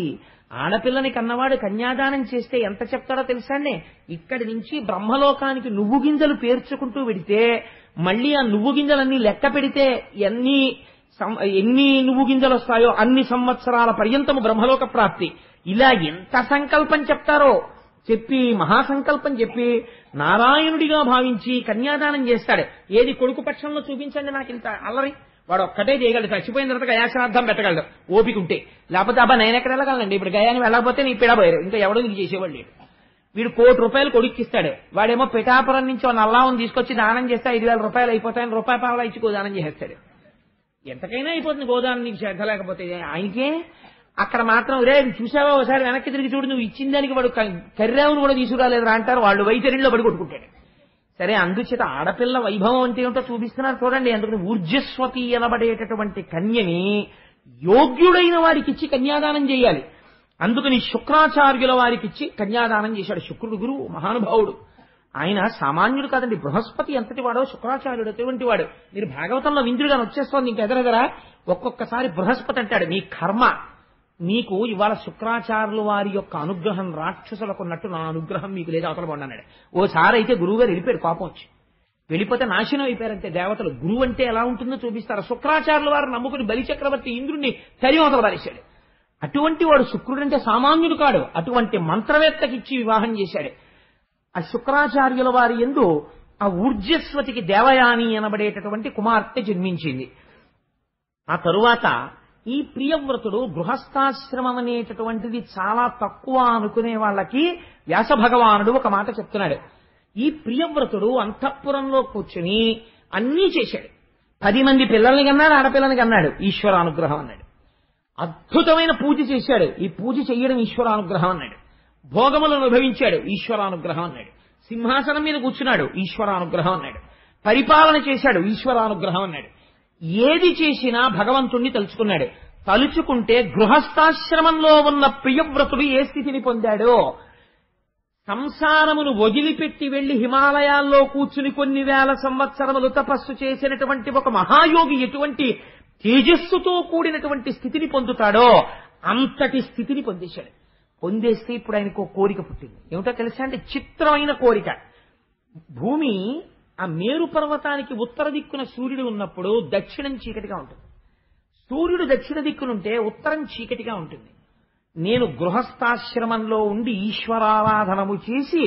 Speaker 1: ఆడపిల్లని కన్నవాడు కన్యాదానం చేస్తే ఎంత చెప్తాడో తెలుసా అండి? ఇక్కడి నుంచి బ్రహ్మలోకానికి నువ్వు గింజలు పేర్చుకుంటూ వెడితే మళ్ళీ ఆ నువ్వు గింజలన్నీ లెక్క పెడితే ఎన్ని నువ్వు గింజలు వస్తాయో అన్ని సంవత్సరాల పర్యంతము బ్రహ్మలోక ప్రాప్తి. ఇలా ఎంత సంకల్పం చెప్తారో చెప్పి మహాసంకల్పం చెప్పి నారాయణుడిగా భావించి కన్యాదానం చేస్తాడు. ఏది కొడుకు పక్షంలో చూపించండి నాకు ఇంత అల్లరి. వాడు ఒక్కటే చేయగలడు, చచ్చిపోయిన తర్వాత గయాశ్రాద్ధం పెట్టగలడు ఓపిక ఉంటే. లేకపోతే అబ్బా నేను ఎక్కడ వెళ్ళగలండి, ఇప్పుడు గయాన్ని వెళ్ళకపోతే నీ పిడబోయారు, ఇంకా ఎవడో నీకు చేసేవాళ్ళు లేడు. వీడు ₹1,00,000 కొడుక్కిస్తాడు, వాడేమో పిఠాపురం నుంచి నల్లావుని తీసుకొచ్చి దానం చేస్తే ₹5,000 అయిపోతాయని ₹1 ఇచ్చి గోదానం చేసేస్తాడు. ఎంతకైనా అయిపోతుంది గోదానం నీకు శ్రద్ధ లేకపోతే. ఆయనకే అక్కడ మాత్రం రే చూసావా ఒకసారి వెనక్కి తిరిగి చూడు, నువ్వు ఇచ్చిన దానికి వాడు కర్రేవును కూడా తీసుకురాలేదురా అంటారు. వాళ్ళు వైతరిలో పడి కొట్టుకుంటాడు. సరే, అందుచేత ఆడపిల్ల వైభవం అంటే ఏమిటో చూపిస్తున్నారు చూడండి. అందుకని ఊర్జస్వతి అనబడేటటువంటి కన్యని యోగ్యుడైన వాడికి ఇచ్చి కన్యాదానం చేయాలి. అందుకని శుక్రాచార్యుల వారికి ఇచ్చి కన్యాదానం చేశాడు. శుక్రుడు గురువు, మహానుభావుడు. ఆయన సామాన్యుడు కాదండి. బృహస్పతి ఎంతటి వాడో శుక్రాచార్యుడు అటువంటి వాడు. మీరు భాగవతంలో విందుడుగా వచ్చేస్తోంది ఇంకెదరెదరా. ఒక్కొక్కసారి బృహస్పతి అంటాడు, నీ కర్మ, నీకు ఇవాళ శుక్రాచార్యుల వారి యొక్క అనుగ్రహం రాక్షసులకు ఉన్నట్టు నా అనుగ్రహం మీకు లేదు, అవతల బాగుండి అన్నాడు. ఓసారి అయితే గురువు గారు వెళ్ళిపోయాడు, కోపం వచ్చి. వెళ్ళిపోతే నాశనం అయిపోయారంటే దేవతలు. గురువు అంటే ఎలా ఉంటుందో చూపిస్తారు. శుక్రాచార్యుల వారు నమ్ముకుని బలిచక్రవర్తి ఇంద్రుడిని తరి అవతల పారేశాడు. అటువంటి వాడు శుక్రుడు అంటే సామాన్యుడు కాడు. అటువంటి మంత్రవేత్తకిచ్చి వివాహం చేశాడు. ఆ శుక్రాచార్యుల వారి యందు ఆ ఊర్జస్వతికి దేవయాని అనబడేటటువంటి కుమార్తె జన్మించింది. ఆ తరువాత ఈ ప్రియవ్రతుడు గృహస్థాశ్రమం అనేటటువంటిది చాలా తక్కువ అనుకునే వాళ్ళకి వ్యాస భగవానుడు ఒక మాట చెప్తున్నాడు. ఈ ప్రియవ్రతుడు అంతఃపురంలో కూర్చుని అన్నీ చేశాడు. 10 మంది పిల్లల్ని కన్నాడు, ఆడపిల్లని కన్నాడు. ఈశ్వరానుగ్రహం అన్నాడు. అద్భుతమైన పూజ చేశాడు. ఈ పూజ చెయ్యడం ఈశ్వరానుగ్రహం అన్నాడు. భోగములను అనుభవించాడు, ఈశ్వరానుగ్రహం అన్నాడు. సింహాసనం మీద కూర్చున్నాడు, ఈశ్వరానుగ్రహం అన్నాడు. పరిపాలన చేశాడు, ఈశ్వరానుగ్రహం అన్నాడు. ఏది చేసినా భగవంతుణ్ణి తలుచుకున్నాడు. తలుచుకుంటే గృహస్థాశ్రమంలో ఉన్న ప్రియవ్రతుడు ఏ స్థితిని పొందాడో, సంసారమును వదిలిపెట్టి వెళ్లి హిమాలయాల్లో కూర్చుని కొన్ని వేల సంవత్సరములు తపస్సు చేసినటువంటి ఒక మహాయోగి ఎటువంటి తేజస్సుతో కూడినటువంటి స్థితిని పొందుతాడో అంతటి స్థితిని పొందేశాడు. పొందేస్తే ఇప్పుడు ఆయనకు కోరిక పుట్టింది. ఏమిటో తెలుసా అంటే చిత్రమైన కోరిక. భూమి ఆ మేరు పర్వతానికి ఉత్తర దిక్కున సూర్యుడు ఉన్నప్పుడు దక్షిణం చీకటిగా ఉంటుంది. సూర్యుడు దక్షిణ దిక్కునుంటే ఉత్తరం చీకటిగా ఉంటుంది. నేను గృహస్థాశ్రమంలో ఉండి ఈశ్వరారాధనము చేసి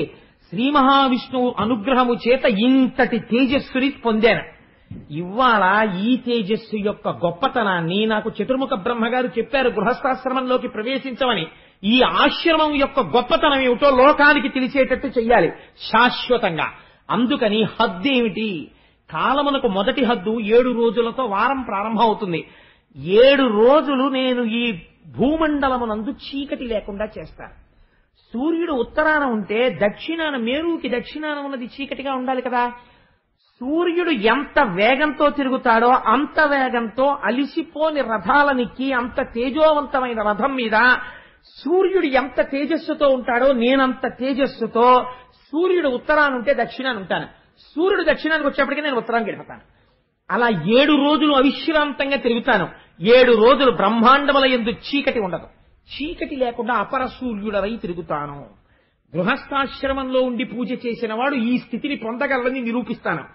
Speaker 1: శ్రీ మహావిష్ణువు అనుగ్రహము చేత ఇంతటి తేజస్సుని పొందాను. ఇవాళ ఈ తేజస్సు యొక్క గొప్పతనాన్ని నాకు చతుర్ముఖ బ్రహ్మగారు చెప్పారు గృహస్థాశ్రమంలోకి ప్రవేశించమని. ఈ ఆశ్రమం యొక్క గొప్పతనం ఏమిటో లోకానికి తెలిసేటట్టు చెయ్యాలి శాశ్వతంగా. అందుకని హద్దు ఏమిటి? కాలమునకు మొదటి హద్దు 7 రోజులతో వారం ప్రారంభం అవుతుంది. 7 రోజులు నేను ఈ భూమండలమునందు చీకటి లేకుండా చేస్తాను. సూర్యుడు ఉత్తరాన ఉంటే దక్షిణాన, మేరుకి దక్షిణాన ఉన్నది చీకటిగా ఉండాలి కదా. సూర్యుడు ఎంత వేగంతో తిరుగుతాడో అంత వేగంతో అలిసిపోని రథాలనికి అంత తేజోవంతమైన రథం మీద సూర్యుడు ఎంత తేజస్సుతో ఉంటాడో నేనంత తేజస్సుతో సూర్యుడు ఉత్తరాన ఉంటే దక్షిణాన ఉంటాను. సూర్యుడు దక్షిణానికి వచ్చేప్పటికీ నేను ఉత్తరానికి వెళ్ళిపోతాను. అలా 7 రోజులు అవిశ్రాంతంగా తిరుగుతాను. 7 రోజులు బ్రహ్మాండముల యందు చీకటి ఉండదు. చీకటి లేకుండా అపర సూర్యుడవై తిరుగుతాను. గృహస్థాశ్రమంలో ఉండి పూజ చేసిన వాడు ఈ స్థితిని పొందగలని నిరూపిస్తాను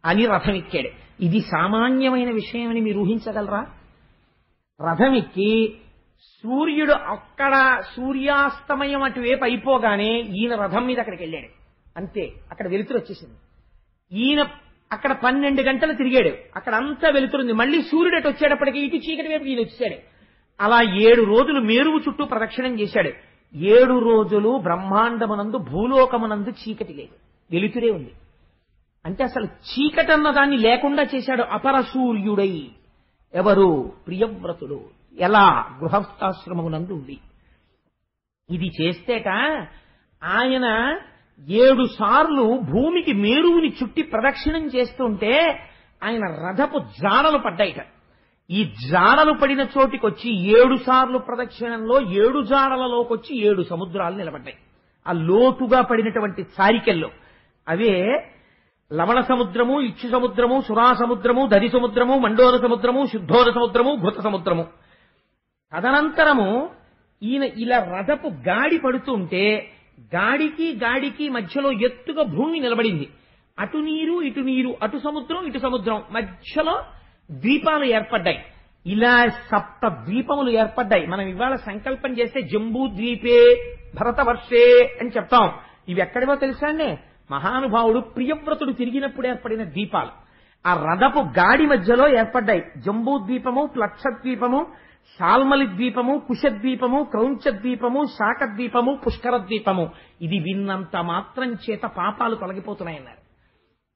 Speaker 1: అని రథం ఎక్కాడు. ఇది సామాన్యమైన విషయమని మీరు ఊహించగలరా? రథం ఎక్కి సూర్యుడు అక్కడ సూర్యాస్తమయం అటువైపు అయిపోగానే ఈయన రథం మీద అక్కడికి వెళ్ళాడు. అంతే, అక్కడ వెలుతురు వచ్చేసింది. ఈయన అక్కడ 12 గంటలు తిరిగాడు. అక్కడ అంతా వెలుతురుంది. మళ్ళీ సూర్యుడు అటు వచ్చేటప్పటికి ఇటు చీకటి వైపు ఈయన వచ్చాడు. అలా 7 రోజులు మేరువు చుట్టూ ప్రదక్షిణం చేశాడు. 7 రోజులు బ్రహ్మాండమునందు భూలోకమునందు చీకటి లేదు, వెలుతురే ఉంది. అంటే అసలు చీకటన్న దాన్ని లేకుండా చేశాడు అపర సూర్యుడై. ఎవరు? ప్రియవ్రతుడు. ఎలా? గృహస్థాశ్రమమునందు ఉంది. ఇది చేస్తేట ఆయన 7 సార్లు భూమికి మేరువుని చుట్టి ప్రదక్షిణం చేస్తుంటే ఆయన రథపు జాడలు పడ్డాయిట. ఈ జాడలు పడిన చోటికొచ్చి 7 సార్లు ప్రదక్షిణంలో 7 జాడలలోకొచ్చి 7 సముద్రాలు నిలబడ్డాయి. ఆ లోతుగా పడినటువంటి చారికెల్లో అవే లవణ సముద్రము, ఇక్షు సముద్రము, సురా సముద్రము, దది సముద్రము, మండోర సముద్రము, శుద్ధోర సముద్రము, ఘృత సముద్రము. తదనంతరము ఈయన ఇలా రథపు గాడి పడుతుంటే గాడికి మధ్యలో ఎత్తుగా భూమి నిలబడింది. అటు నీరు ఇటు నీరు, అటు సముద్రం ఇటు సముద్రం, మధ్యలో ద్వీపాలు ఏర్పడ్డాయి. ఇలా 7 ద్వీపములు ఏర్పడ్డాయి. మనం ఇవాళ సంకల్పం చేస్తే జంబూ ద్వీపే భరతవర్షే అని చెప్తాం. ఇవి ఎక్కడివో తెలుసా అండి? మహానుభావుడు ప్రియవ్రతుడు తిరిగినప్పుడు ఏర్పడిన ద్వీపాలు. ఆ రథపు గాడి మధ్యలో ఏర్పడ్డాయి. జంబూ ద్వీపము, ప్లక్షద్వీపము, శాల్మలి ద్వీపము, కుశద్వీపము, క్రౌంచ ద్వీపము, శాఖ ద్వీపము, పుష్కర ద్వీపము. ఇది విన్నంత మాత్రం చేత పాపాలు తొలగిపోతున్నాయన్నారు.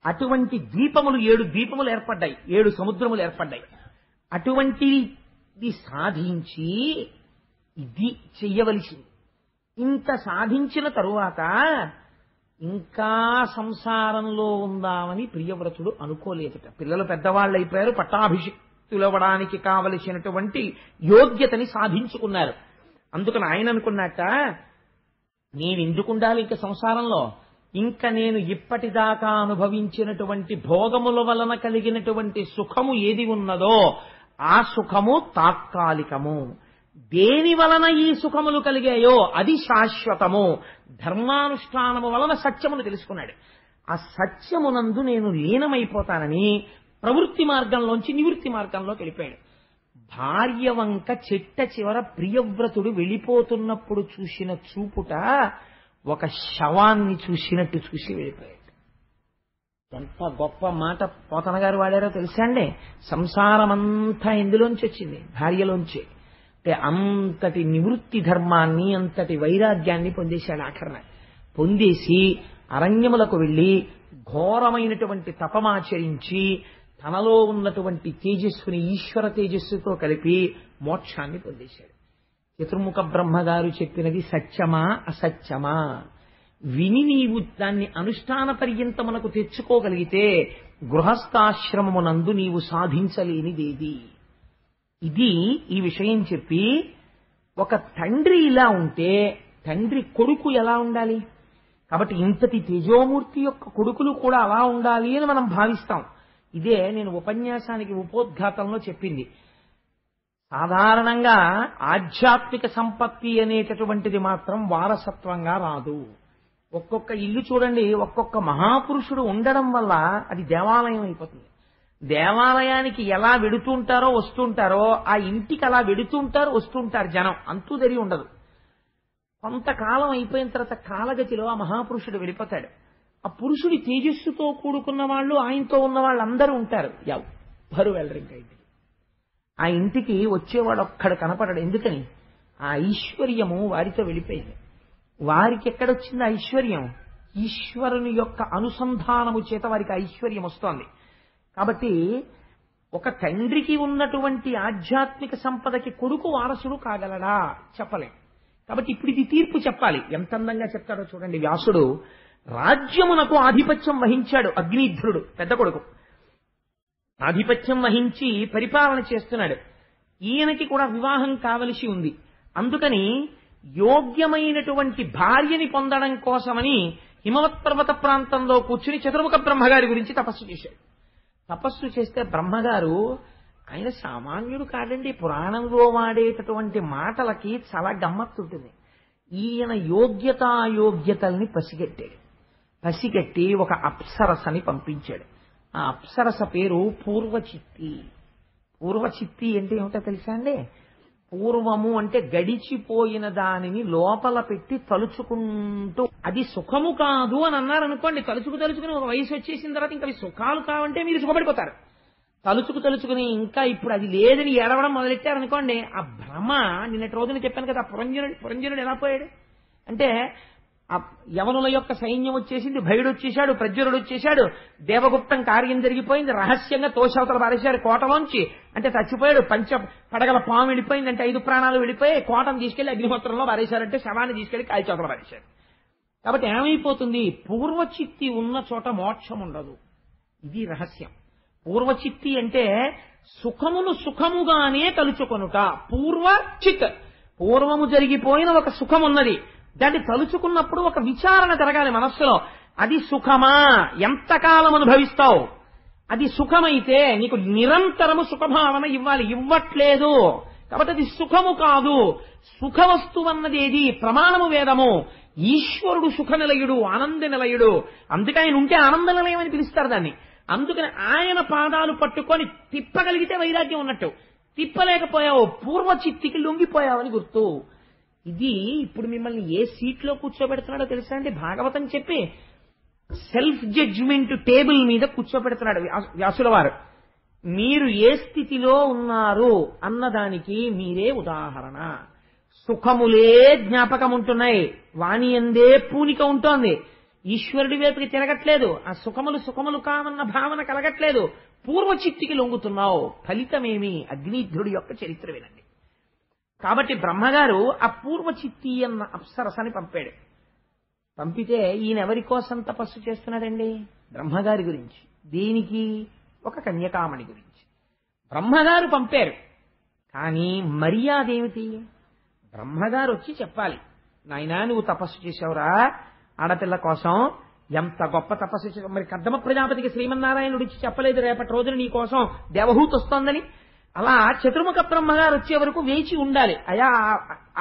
Speaker 1: అటువంటి ద్వీపములు 7 ద్వీపములు ఏర్పడ్డాయి, 7 సముద్రములు ఏర్పడ్డాయి. అటువంటిది సాధించి ఇది చెయ్యవలసింది. ఇంత సాధించిన తరువాత ఇంకా సంసారంలో ఉందామని ప్రియవ్రతుడు అనుకోలేదట. పిల్లలు పెద్దవాళ్ళు అయిపోయారు, పట్టాభిషిక్తులవ్వడానికి కావలసినటువంటి యోగ్యతని సాధించుకున్నారు. అందుకని ఆయన అనుకున్నట్ట, నేను ఎందుకు ఉండాలి ఇంక సంసారంలో, ఇంకా నేను ఇప్పటిదాకా అనుభవించినటువంటి భోగముల వలన కలిగినటువంటి సుఖము ఏది ఉన్నదో ఆ సుఖము తాత్కాలికము, దేని వలన ఈ సుఖములు కలిగాయో అది శాశ్వతము. ధర్మానుష్ఠానము వలన సత్యమును తెలుసుకున్నాడు. ఆ సత్యమునందు నేను లీనమైపోతానని ప్రవృత్తి మార్గంలోంచి నివృత్తి మార్గంలోకి వెళ్ళిపోయాడు. భార్య వంక చెట్ట చివర ప్రియవ్రతుడు వెళ్ళిపోతున్నప్పుడు చూసిన చూపుట ఒక శవాన్ని చూసినట్టు చూసి వెళ్ళిపోయాడు. ఎంత గొప్ప మాట పోతన గారు వాడారో తెలుసా అండి? సంసారమంతా ఎందులోంచి వచ్చింది? భార్యలోంచి. అంటే అంతటి నివృత్తి ధర్మాన్ని, అంతటి వైరాగ్యాన్ని పొందేశాడు. ఆఖరణ పొందేసి అరణ్యములకు వెళ్లి ఘోరమైనటువంటి తపమాచరించి తనలో ఉన్నటువంటి తేజస్సుని ఈశ్వర తేజస్సుతో కలిపి మోక్షాన్ని పొందేశాడు. చతుర్ముఖ బ్రహ్మగారు చెప్పినది సత్యమా అసత్యమా విని నీవు దాన్ని అనుష్ఠాన పర్యంతమునకు తెచ్చుకోగలిగితే గృహస్థాశ్రమమునందు నీవు సాధించలేనిదేది. ఇది ఈ విషయం చెప్పి, ఒక తండ్రి ఇలా ఉంటే తండ్రి కొడుకు ఎలా ఉండాలి? కాబట్టి ఇంతటి తేజోమూర్తి యొక్క కొడుకులు కూడా అలా ఉండాలి అని మనం భావిస్తాం. ఇదే నేను ఉపన్యాసానికి ఉపోద్ఘాతంలో చెప్పింది. సాధారణంగా ఆధ్యాత్మిక సంపత్తి అనేటటువంటిది మాత్రం వారసత్వంగా రాదు. ఒక్కొక్క ఇల్లు చూడండి, ఒక్కొక్క మహాపురుషుడు ఉండడం వల్ల అది దేవాలయం అయిపోతుంది. దేవాలయానికి ఎలా వెడుతుంటారో వస్తుంటారో ఆ ఇంటికి అలా వెడుతుంటారు వస్తుంటారు జనం, అంతూ జరిగి ఉండదు. కొంతకాలం అయిపోయిన తర్వాత కాలగతిలో ఆ మహాపురుషుడు వెళ్ళిపోతాడు. ఆ పురుషుడి తేజస్సుతో కూడుకున్న వాళ్ళు, ఆయనతో ఉన్న వాళ్ళందరూ ఉంటారు, ఎవ్వరు వెళ్ళరు ఇంకా ఇంటికి. ఆ ఇంటికి వచ్చేవాడు ఒక్కడు కనపడడు. ఎందుకని? ఆ ఐశ్వర్యము వారితో వెళ్ళిపోయింది. వారికి ఎక్కడొచ్చింది ఐశ్వర్యం? ఈశ్వరుని యొక్క అనుసంధానము చేత వారికి ఐశ్వర్యం వస్తోంది. కాబట్టి ఒక తండ్రికి ఉన్నటువంటి ఆధ్యాత్మిక సంపదకి కొడుకు వారసుడు కాగలడా? చెప్పలేం. కాబట్టి ఇప్పుడు ఇది తీర్పు చెప్పాలి. ఎంత అందంగా చెప్తాడో చూడండి. వ్యాసుడు రాజ్యమునకు ఆధిపత్యం వహించాడు. అగ్నిధ్రుడు పెద్ద కొడుకు ఆధిపత్యం వహించి పరిపాలన చేస్తున్నాడు. ఈయనకి కూడా వివాహం కావలసి ఉంది. అందుకని యోగ్యమైనటువంటి భార్యని పొందడం కోసమని హిమవత్ పర్వత ప్రాంతంలో కూర్చుని చతుర్ముఖ బ్రహ్మగారి గురించి తపస్సు చేశాడు. తపస్సు చేస్తే బ్రహ్మగారు, ఆయన సామాన్యుడు కాదండి, పురాణంలో వాడేటటువంటి మాటలకి చాలా గమ్మత్తు ఉంటుంది. ఈయన యోగ్యతాయోగ్యతల్ని పసిగట్టాడు. పసిగట్టి ఒక అప్సరసని పంపించాడు. ఆ అప్సరస పేరు పూర్వచిత్తి. పూర్వచిత్తి అంటే ఏమిటో తెలుసా అండి? పూర్వము అంటే గడిచిపోయిన దానిని లోపల పెట్టి తలుచుకుంటూ, అది సుఖము కాదు అని అన్నారనుకోండి, తలుచుకుని ఒక వయసు వచ్చేసిన తర్వాత ఇంకా అవి సుఖాలు కావంటే మీరు సుఖపడిపోతారు. తలుచుకుని ఇంకా ఇప్పుడు అది లేదని ఏడవడం మొదలెట్టారనుకోండి, ఆ భ్రమ. నిన్నటి రోజున చెప్పాను కదా, పురంజనుడు ఎలా పోయాడు అంటే, ఆ యవనుల యొక్క సైన్యం వచ్చేసింది, భయుడు వచ్చేశాడు, ప్రజ్వరుడు వచ్చేశాడు, దేవగుప్తం కార్యం జరిగిపోయింది, రహస్యంగా తోషవతలు పారేశాడు కోటలోంచి, అంటే చచ్చిపోయాడు. పడగల పాము వెళ్ళిపోయింది, అంటే 5 ప్రాణాలు వెళ్ళిపోయి కోటను తీసుకెళ్లి అగ్నిహోత్రంలో పారేశారంటే శవాన్ని తీసుకెళ్లి కాల్చవతలు పారేశాడు. కాబట్టి ఏమైపోతుంది? పూర్వచిత్తి ఉన్న చోట మోక్షం ఉండదు. ఇది రహస్యం. పూర్వచిత్తి అంటే సుఖమును సుఖముగానే తలుచుకొనుట. పూర్వచిత్, పూర్వము జరిగిపోయిన ఒక సుఖం ఉన్నది, దాన్ని తలుచుకున్నప్పుడు ఒక విచారణ జరగాలి మనస్సులో. అది సుఖమా? ఎంతకాలం అనుభవిస్తావు? అది సుఖమైతే నీకు నిరంతరము సుఖభావన ఇవ్వాలి. ఇవ్వట్లేదు కాబట్టి అది సుఖము కాదు. సుఖ వస్తువు అన్నది ఏది? ప్రమాణము వేదము. ఈశ్వరుడు సుఖ నిలయుడు, ఆనంద నిలయుడు. అందుకే ఆయన ఉంటే ఆనంద నిలయం అని పిలుస్తారు దాన్ని. అందుకని ఆయన పాదాలు పట్టుకొని తిప్పగలిగితే వైరాగ్యం ఉన్నట్టు. తిప్పలేకపోయావు, పూర్వచిత్తికి లొంగిపోయావని గుర్తు. ఇది ఇప్పుడు మిమ్మల్ని ఏ సీట్లో కూర్చోబెడుతున్నాడో తెలుసా అండి? భాగవతం చెప్పి సెల్ఫ్ జడ్జిమెంట్ టేబుల్ మీద కూర్చోబెడుతున్నాడు వ్యాసుల వారు. మీరు ఏ స్థితిలో ఉన్నారు అన్నదానికి మీరే ఉదాహరణ. సుఖములే జ్ఞాపకం ఉంటున్నాయి, వాణి అందే పూనిక ఉంటోంది, ఈశ్వరుడి వైపుకి తిరగట్లేదు, ఆ సుఖములు కావన్న భావన కలగట్లేదు, పూర్వచిత్తికి లొంగుతున్నావు. ఫలితమేమి? అగ్నిధ్రుడి యొక్క చరిత్ర వినండి. కాబట్టి బ్రహ్మగారు ఆ పూర్వచిత్తి అన్న అప్సరసని పంపాడు. పంపితే ఈయన ఎవరి కోసం తపస్సు చేస్తున్నాడండి? బ్రహ్మగారి గురించి. దేనికి? ఒక కన్యకామణి గురించి బ్రహ్మగారు పంపారు. కానీ మర్యాద ఏమిటి? బ్రహ్మగారు వచ్చి చెప్పాలి, నాయనా నువ్వు తపస్సు చేసావురా ఆడపిల్ల కోసం, ఎంత గొప్ప తపస్సు చేసావు. మరి కద్దమ ప్రజాపతికి శ్రీమన్నారాయణుడు ఇచ్చి చెప్పలేదు రేపటి రోజున నీ కోసం దేవహూతి వస్తోందని? అలా చతుర్ముఖ బ్రహ్మగారు వచ్చే వరకు వేచి ఉండాలి. అయా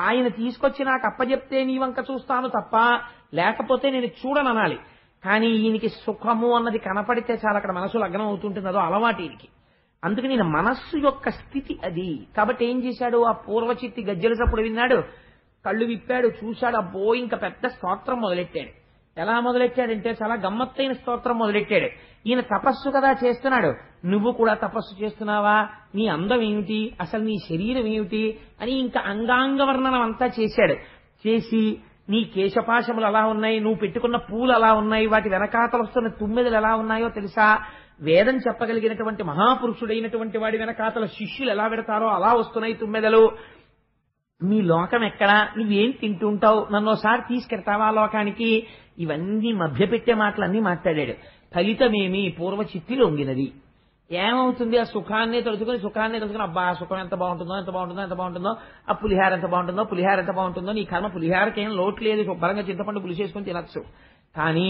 Speaker 1: ఆయన తీసుకొచ్చి నాకు అప్పచెప్తే నీ వంక చూస్తాను తప్ప లేకపోతే నేను చూడననాలి. కానీ ఈయనకి సుఖము అన్నది కనపడితే చాలా అక్కడ మనసు లగ్నం అవుతుంటుంది, అదో అలవాటు ఈయనకి. అందుకని నేను మనస్సు యొక్క స్థితి అది. కాబట్టి ఏం చేశాడు, ఆ పూర్వచిత్తి గజ్జల చప్పుడు విన్నాడు, కళ్ళు విప్పాడు, చూశాడు, అబ్బో ఇంకా పెద్ద స్తోత్రం మొదలెట్టాడు. ఎలా మొదలెట్టాడంటే చాలా గమ్మత్తైన స్తోత్రం మొదలెట్టాడు. ఈయన తపస్సు కదా చేస్తున్నాడు, నువ్వు కూడా తపస్సు చేస్తున్నావా, నీ అందం ఏమిటి, అసలు నీ శరీరం ఏమిటి అని ఇంకా అంగాంగ వర్ణనం అంతా చేశాడు. చేసి నీ కేశపాశములు ఎలా ఉన్నాయి, నువ్వు పెట్టుకున్న పూలు ఎలా ఉన్నాయి, వాటి వెనకాతలు వస్తున్న తుమ్మెదలు ఎలా ఉన్నాయో తెలుసా, వేదం చెప్పగలిగినటువంటి మహాపురుషుడైనటువంటి వాడి వెనకాతల శిష్యులు ఎలా పెడతారో అలా వస్తున్నాయి తుమ్మెదలు. నీ లోకం ఎక్కడా, నువ్వేం తింటుంటావు, నన్ను ఒకసారి తీసుకెళ్తావా లోకానికి, ఇవన్నీ మభ్యపెట్టే మాటలన్నీ మాట్లాడాడు. ఫలితమేమి, పూర్వచిత్తి లొంగినది. ఏమవుతుంది, ఆ సుఖాన్ని తలుచుకుని అబ్బా సుఖం ఎంత బాగుంటుందో, ఆ పులిహార ఎంత బాగుంటుందో, నీ కర్మ పులిహారకి ఏం లోటు లేదు, శుభ్రంగా చింతపండు పులిసేసుకుని తినచ్చు. కానీ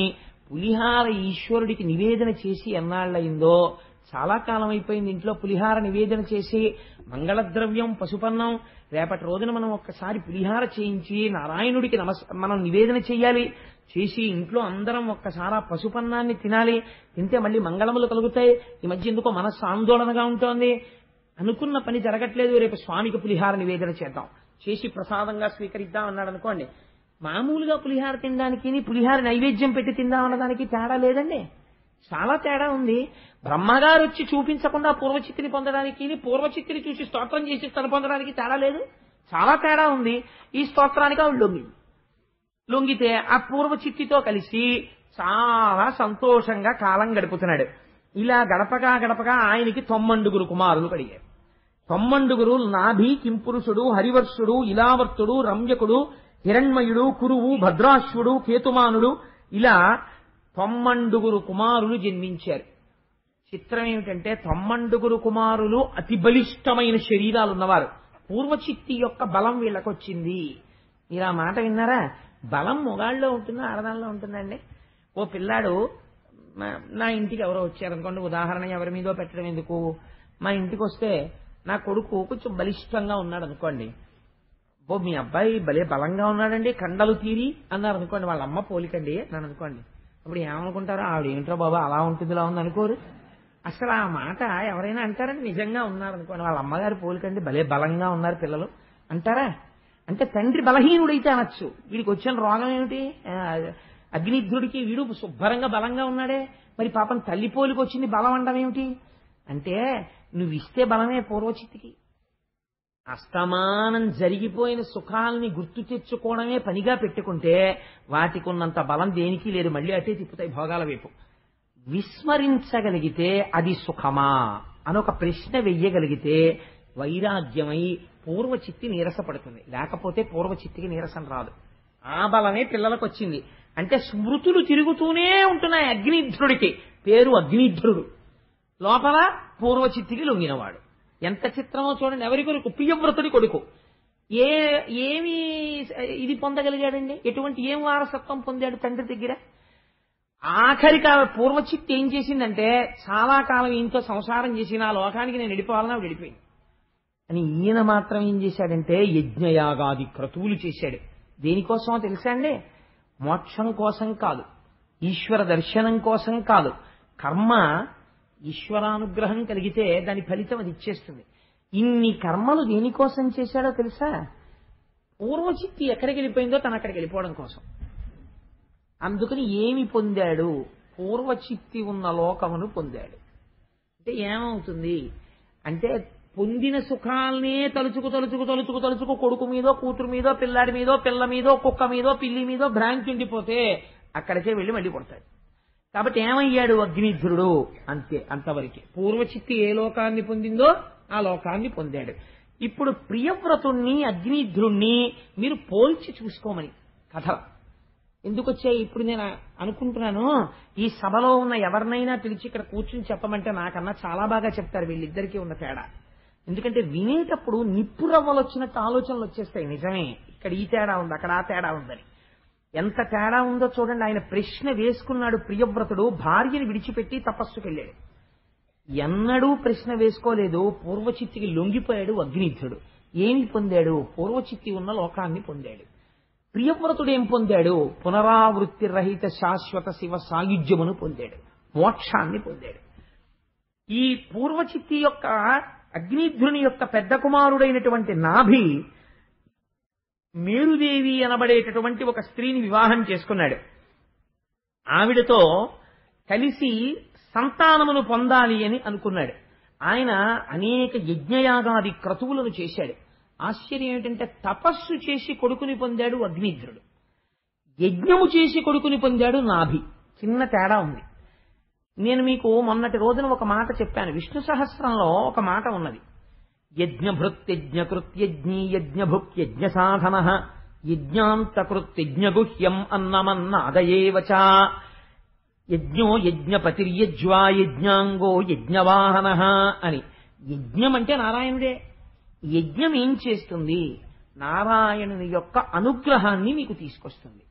Speaker 1: పులిహార ఈశ్వరుడికి నివేదన చేసి ఎన్నాళ్ళయిందో, చాలా కాలం అయిపోయింది ఇంట్లో పులిహార నివేదన చేసి, మంగళద్రవ్యం పశుపన్నం, రేపటి రోజున మనం ఒక్కసారి పులిహార చేయించి నారాయణుడికి మనం నివేదన చెయ్యాలి, చేసి ఇంట్లో అందరం ఒక్కసారి ఆ పశుపన్నాన్ని తినాలి, తింటే మళ్ళీ మంగళములు కలుగుతాయి. ఈ మధ్య ఎందుకో మనస్సు ఆందోళనగా ఉంటోంది, అనుకున్న పని జరగట్లేదు, రేపు స్వామికి పులిహార నివేదన చేద్దాం, చేసి ప్రసాదంగా స్వీకరిద్దాం అన్నాడు అనుకోండి. మామూలుగా పులిహార తినడానికి పులిహార నైవేద్యం పెట్టి తిందాం అన్నదానికి తేడా లేదండి, చాలా తేడా ఉంది. బ్రహ్మగారు వచ్చి చూపించకుండా పూర్వచిత్తిని పొందడానికి, పూర్వచిత్తిని చూసి స్తోత్రం చేసి తను పొందడానికి తేడా లేదు, చాలా తేడా ఉంది. ఈ స్తోత్రానికి ఆవిడ లొంగితే ఆ పూర్వచిత్తితో కలిసి చాలా సంతోషంగా కాలం గడుపుతున్నాడు. ఇలా గడపగా ఆయనకి 90 కుమారులు కలిగారు. 90 నాభి, కింపురుషుడు, హరివర్షుడు, ఇలావర్తుడు, రమ్యకుడు, హిరణ్మయుడు, కురువు, భద్రాశ్వుడు, కేతుమానుడు, ఇలా 90 కుమారులు జన్మించారు. చిత్రం ఏమిటంటే 90 కుమారులు అతి బలిష్టమైన శరీరాలు ఉన్నవారు. పూర్వచిత్తి యొక్క బలం వీళ్ళకొచ్చింది. మీరు ఆ మాట విన్నారా? బలం మొగాళ్ళలో ఉంటుందా ఆడదానిలో ఉంటుందండి? ఓ పిల్లాడు నా ఇంటికి ఎవరో వచ్చారనుకోండి, ఉదాహరణ ఎవరి మీదో పెట్టడం ఎందుకు, మా ఇంటికి వస్తే నా కొడుకు కొంచెం బలిష్టంగా ఉన్నాడు అనుకోండి, ఓ మీ అబ్బాయి భలే బలంగా ఉన్నాడండి కండలు తీరి అన్నారు అనుకోండి, వాళ్ళ అమ్మ పోలికండి నన్ను అనుకోండి, అప్పుడు ఏమనుకుంటారో, ఆవిడ ఏంట్రో బాబా అలా ఉంటుంది ఇలా ఉంది అనుకోరు. అసలు ఆ మాట ఎవరైనా అంటారండి? నిజంగా ఉన్నారనుకోండి, వాళ్ళ అమ్మగారు పోలికండి భలే బలంగా ఉన్నారు పిల్లలు అంటారా? అంటే తండ్రి బలహీనుడైతే అనొచ్చు, వీడికి వచ్చిన రోగం ఏమిటి, అగ్నిధ్రుడికి వీడు శుభ్రంగా బలంగా ఉన్నాడే, మరి పాపం తల్లి పోలికి వచ్చింది బలం అనడం ఏమిటి అంటే, నువ్వు ఇస్తే బలమే పూర్వచిత్తికి. అస్తమానం జరిగిపోయిన సుఖాలని గుర్తు తెచ్చుకోవడమే పనిగా పెట్టుకుంటే వాటికి ఉన్నంత బలం దేనికి లేదు, మళ్ళీ అటే తిప్పుతాయి భోగాల వైపు. విస్మరించగలిగితే అది సుఖమా అని ఒక ప్రశ్న వెయ్యగలిగితే వైరాగ్యమై పూర్వచిత్తి నీరసపడుతుంది, లేకపోతే పూర్వచిత్తికి నీరసం రాదు. ఆ బలమే పిల్లలకు వచ్చింది. అంటే స్మృతులు తిరుగుతూనే ఉంటున్నాయి. అగ్నిధ్రుడికి పేరు అగ్నిధ్రుడు, లోపల పూర్వచిత్తికి లొంగినవాడు. ఎంత చిత్రమో చూడండి. ఎవరి కొడుకు? ప్రియవ్రతుడి కొడుకు. ఏమి ఇది పొందగలిగాడండి? ఏం వారసత్వం పొందాడు తండ్రి దగ్గర? ఆఖరికి పూర్వచిత్తి ఏం చేసిందంటే, చాలా కాలం ఈయనతో సంసారం చేసి నా లోకానికి నేను వెళ్ళిపోవాలని ఆవిడ వెళ్ళిపోయింది. అని ఈయన మాత్రం ఏం చేశాడంటే యజ్ఞయాగాది క్రతువులు చేశాడు. దేనికోసమో తెలుసా అండి? మోక్షం కోసం కాదు, ఈశ్వర దర్శనం కోసం కాదు. కర్మ ఈశ్వరానుగ్రహం కలిగితే దాని ఫలితం అది ఇచ్చేస్తుంది. ఇన్ని కర్మలు దేనికోసం చేశాడో తెలుసా? పూర్వచిత్తి ఎక్కడికి వెళ్ళిపోయిందో తను అక్కడికి వెళ్ళిపోవడం కోసం. అందుకని ఏమి పొందాడు? పూర్వచిత్తి ఉన్న లోకమును పొందాడు. అంటే ఏమవుతుంది అంటే, పొందిన సుఖాలనే తలుచుకు కొడుకు మీదో కూతురు మీదో పిల్లాడి మీదో పిల్ల మీదో కుక్క మీదో పిల్లి మీదో భ్రాంతి ఉండిపోతే అక్కడికే వెళ్ళి మళ్ళీ పడతాడు. కాబట్టి ఏమయ్యాడు? అగ్నిధ్రుడు. అంతే, అంతవరకే. పూర్వచిత్తి ఏ లోకాన్ని పొందిందో ఆ లోకాన్ని పొందాడు. ఇప్పుడు ప్రియవ్రతుణ్ణి అగ్నిధ్రుణ్ణి మీరు పోల్చి చూసుకోమని కథ ఎందుకు వచ్చాయి ఇప్పుడు నేను అనుకుంటున్నాను. ఈ సభలో ఉన్న ఎవరినైనా పిలిచి ఇక్కడ కూర్చుని చెప్పమంటే నాకన్నా చాలా బాగా చెప్తారు వీళ్ళిద్దరికీ ఉన్న తేడా. ఎందుకంటే వినేటప్పుడు నిప్పు రవ్వలు వచ్చినట్టు ఆలోచనలు వచ్చేస్తాయి. నిజమే, ఇక్కడ ఈ తేడా ఉంది, అక్కడ ఆ తేడా ఉందని. ఎంత తేడా ఉందో చూడండి. ఆయన ప్రశ్న వేసుకున్నాడు ప్రియవ్రతుడు, భార్యని విడిచిపెట్టి తపస్సుకి వెళ్ళాడు. ఎన్నడూ ప్రశ్న వేసుకోలేదు. పూర్వచిత్తికి లొంగిపోయాడు అగ్నిధ్రుడు. ఏమి పొందాడు? పూర్వచిత్తి ఉన్న లోకాన్ని పొందాడు. ప్రియవ్రతుడు ఏం పొందాడు? పునరావృత్తి రహిత శాశ్వత శివ సాయుధ్యమును పొందాడు, మోక్షాన్ని పొందాడు. ఈ పూర్వచిత్తి యొక్క అగ్నిధ్రుని యొక్క పెద్ద కుమారుడైనటువంటి నాభి మేరుదేవి అనబడేటటువంటి ఒక స్త్రీని వివాహం చేసుకున్నాడు. ఆవిడతో కలిసి సంతానమును పొందాలి అని అనుకున్నాడు. ఆయన అనేక యజ్ఞయాగాది క్రతువులను చేశాడు. ఆశ్చర్యం ఏమిటంటే తపస్సు చేసి కొడుకుని పొందాడు అగ్నిధ్రుడు, యజ్ఞము చేసి కొడుకుని పొందాడు నాభి. చిన్న తేడా ఉంది. నేను మీకు మొన్నటి రోజున ఒక మాట చెప్పాను. విష్ణు సహస్రంలో ఒక మాట ఉన్నది. యజ్ఞభృత్యజ్ఞకృత్యజ్ఞీ యజ్ఞభుక్యజ్ఞ సాధన యజ్ఞాంతకృత్యజ్ఞగుహ్యం అన్నమన్నాదయేవచ యజ్ఞో యజ్ఞపతిర్యజ్వా యజ్ఞాంగో యజ్ఞవాహన అని. యజ్ఞం అంటే నారాయణుడే. యజ్ఞం ఏం చేస్తుంది? నారాయణుని యొక్క అనుగ్రహాన్ని మీకు తీసుకొస్తుంది.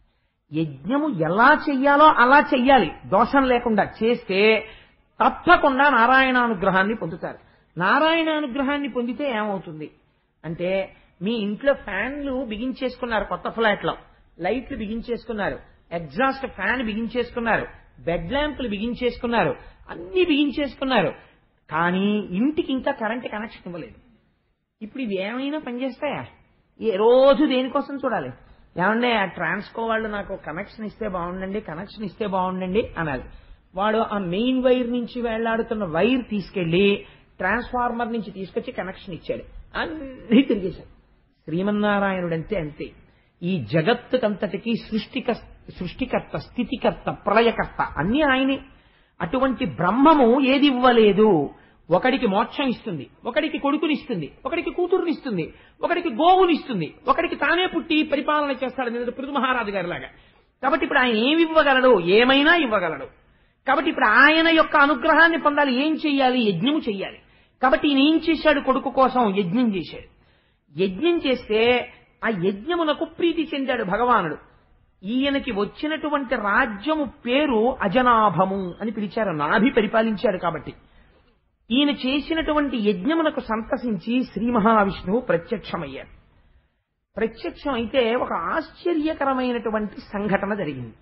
Speaker 1: యజ్ఞము ఎలా చెయ్యాలో అలా చెయ్యాలి, దోషం లేకుండా చేస్తే తప్పకుండా నారాయణానుగ్రహాన్ని పొందుతారు. నారాయణానుగ్రహాన్ని పొందితే ఏమవుతుంది అంటే, మీ ఇంట్లో ఫ్యాన్లు బిగించేసుకున్నారు, కొత్త ఫ్లాట్లో లైట్లు బిగించేసుకున్నారు, ఎగ్జాస్ట్ ఫ్యాన్ బిగించేసుకున్నారు, బెడ్ ల్యాంపులు బిగించేసుకున్నారు, అన్ని బిగించేసుకున్నారు, కానీ ఇంటికి ఇంకా కరెంట్ కనెక్షన్ ఇవ్వలేదు. ఇప్పుడు ఇవి ఏమైనా పనిచేస్తాయా? ఏ రోజు దేనికోసం చూడాలి? ఏమంటే ఆ ట్రాన్స్కో వాళ్ళు నాకు కనెక్షన్ ఇస్తే బాగుండండి, కనెక్షన్ ఇస్తే బాగుండండి అనాలి. వాడు ఆ మెయిన్ వైర్ నుంచి వెళ్లాడుతున్న వైర్ తీసుకెళ్లి ట్రాన్స్ఫార్మర్ నుంచి తీసుకొచ్చి కనెక్షన్ ఇచ్చాడు. అన్నీ తిరిగేశాడు. శ్రీమన్నారాయణుడంతే అంతే. ఈ జగత్తుకంతటికి సృష్టికర్త, స్థితికర్త, ప్రళయకర్త అన్నీ ఆయనే. అటువంటి బ్రహ్మము ఏది ఇవ్వలేదు. ఒకడికి మోక్షం ఇస్తుంది, ఒకడికి కొడుకునిస్తుంది, ఒకడికి కూతురునిస్తుంది, ఒకడికి గోవునిస్తుంది, ఒకడికి తానే పుట్టి పరిపాలన చేస్తాడు పృథు మహారాజు గారి లాగా. కాబట్టి ఇప్పుడు ఆయన ఏమి ఇవ్వగలడు? ఏమైనా ఇవ్వగలడు. కాబట్టి ఇప్పుడు ఆయన యొక్క అనుగ్రహాన్ని పొందాలి. ఏం చెయ్యాలి? యజ్ఞము చెయ్యాలి. కాబట్టి ఈయన ఏం చేశాడు? కొడుకు కోసం యజ్ఞం చేశాడు. యజ్ఞం చేస్తే ఆ యజ్ఞమునకు ప్రీతి చెందాడు భగవానుడు. ఈయనకి వచ్చినటువంటి రాజ్యము పేరు అజనాభము అని పిలిచారు. నాభి పరిపాలించాడు కాబట్టి. ఈయన చేసినటువంటి యజ్ఞమునకు సంతసించి శ్రీ మహావిష్ణువు ప్రత్యక్షమయ్యారు. ప్రత్యక్షం అయితే ఒక ఆశ్చర్యకరమైనటువంటి సంఘటన జరిగింది.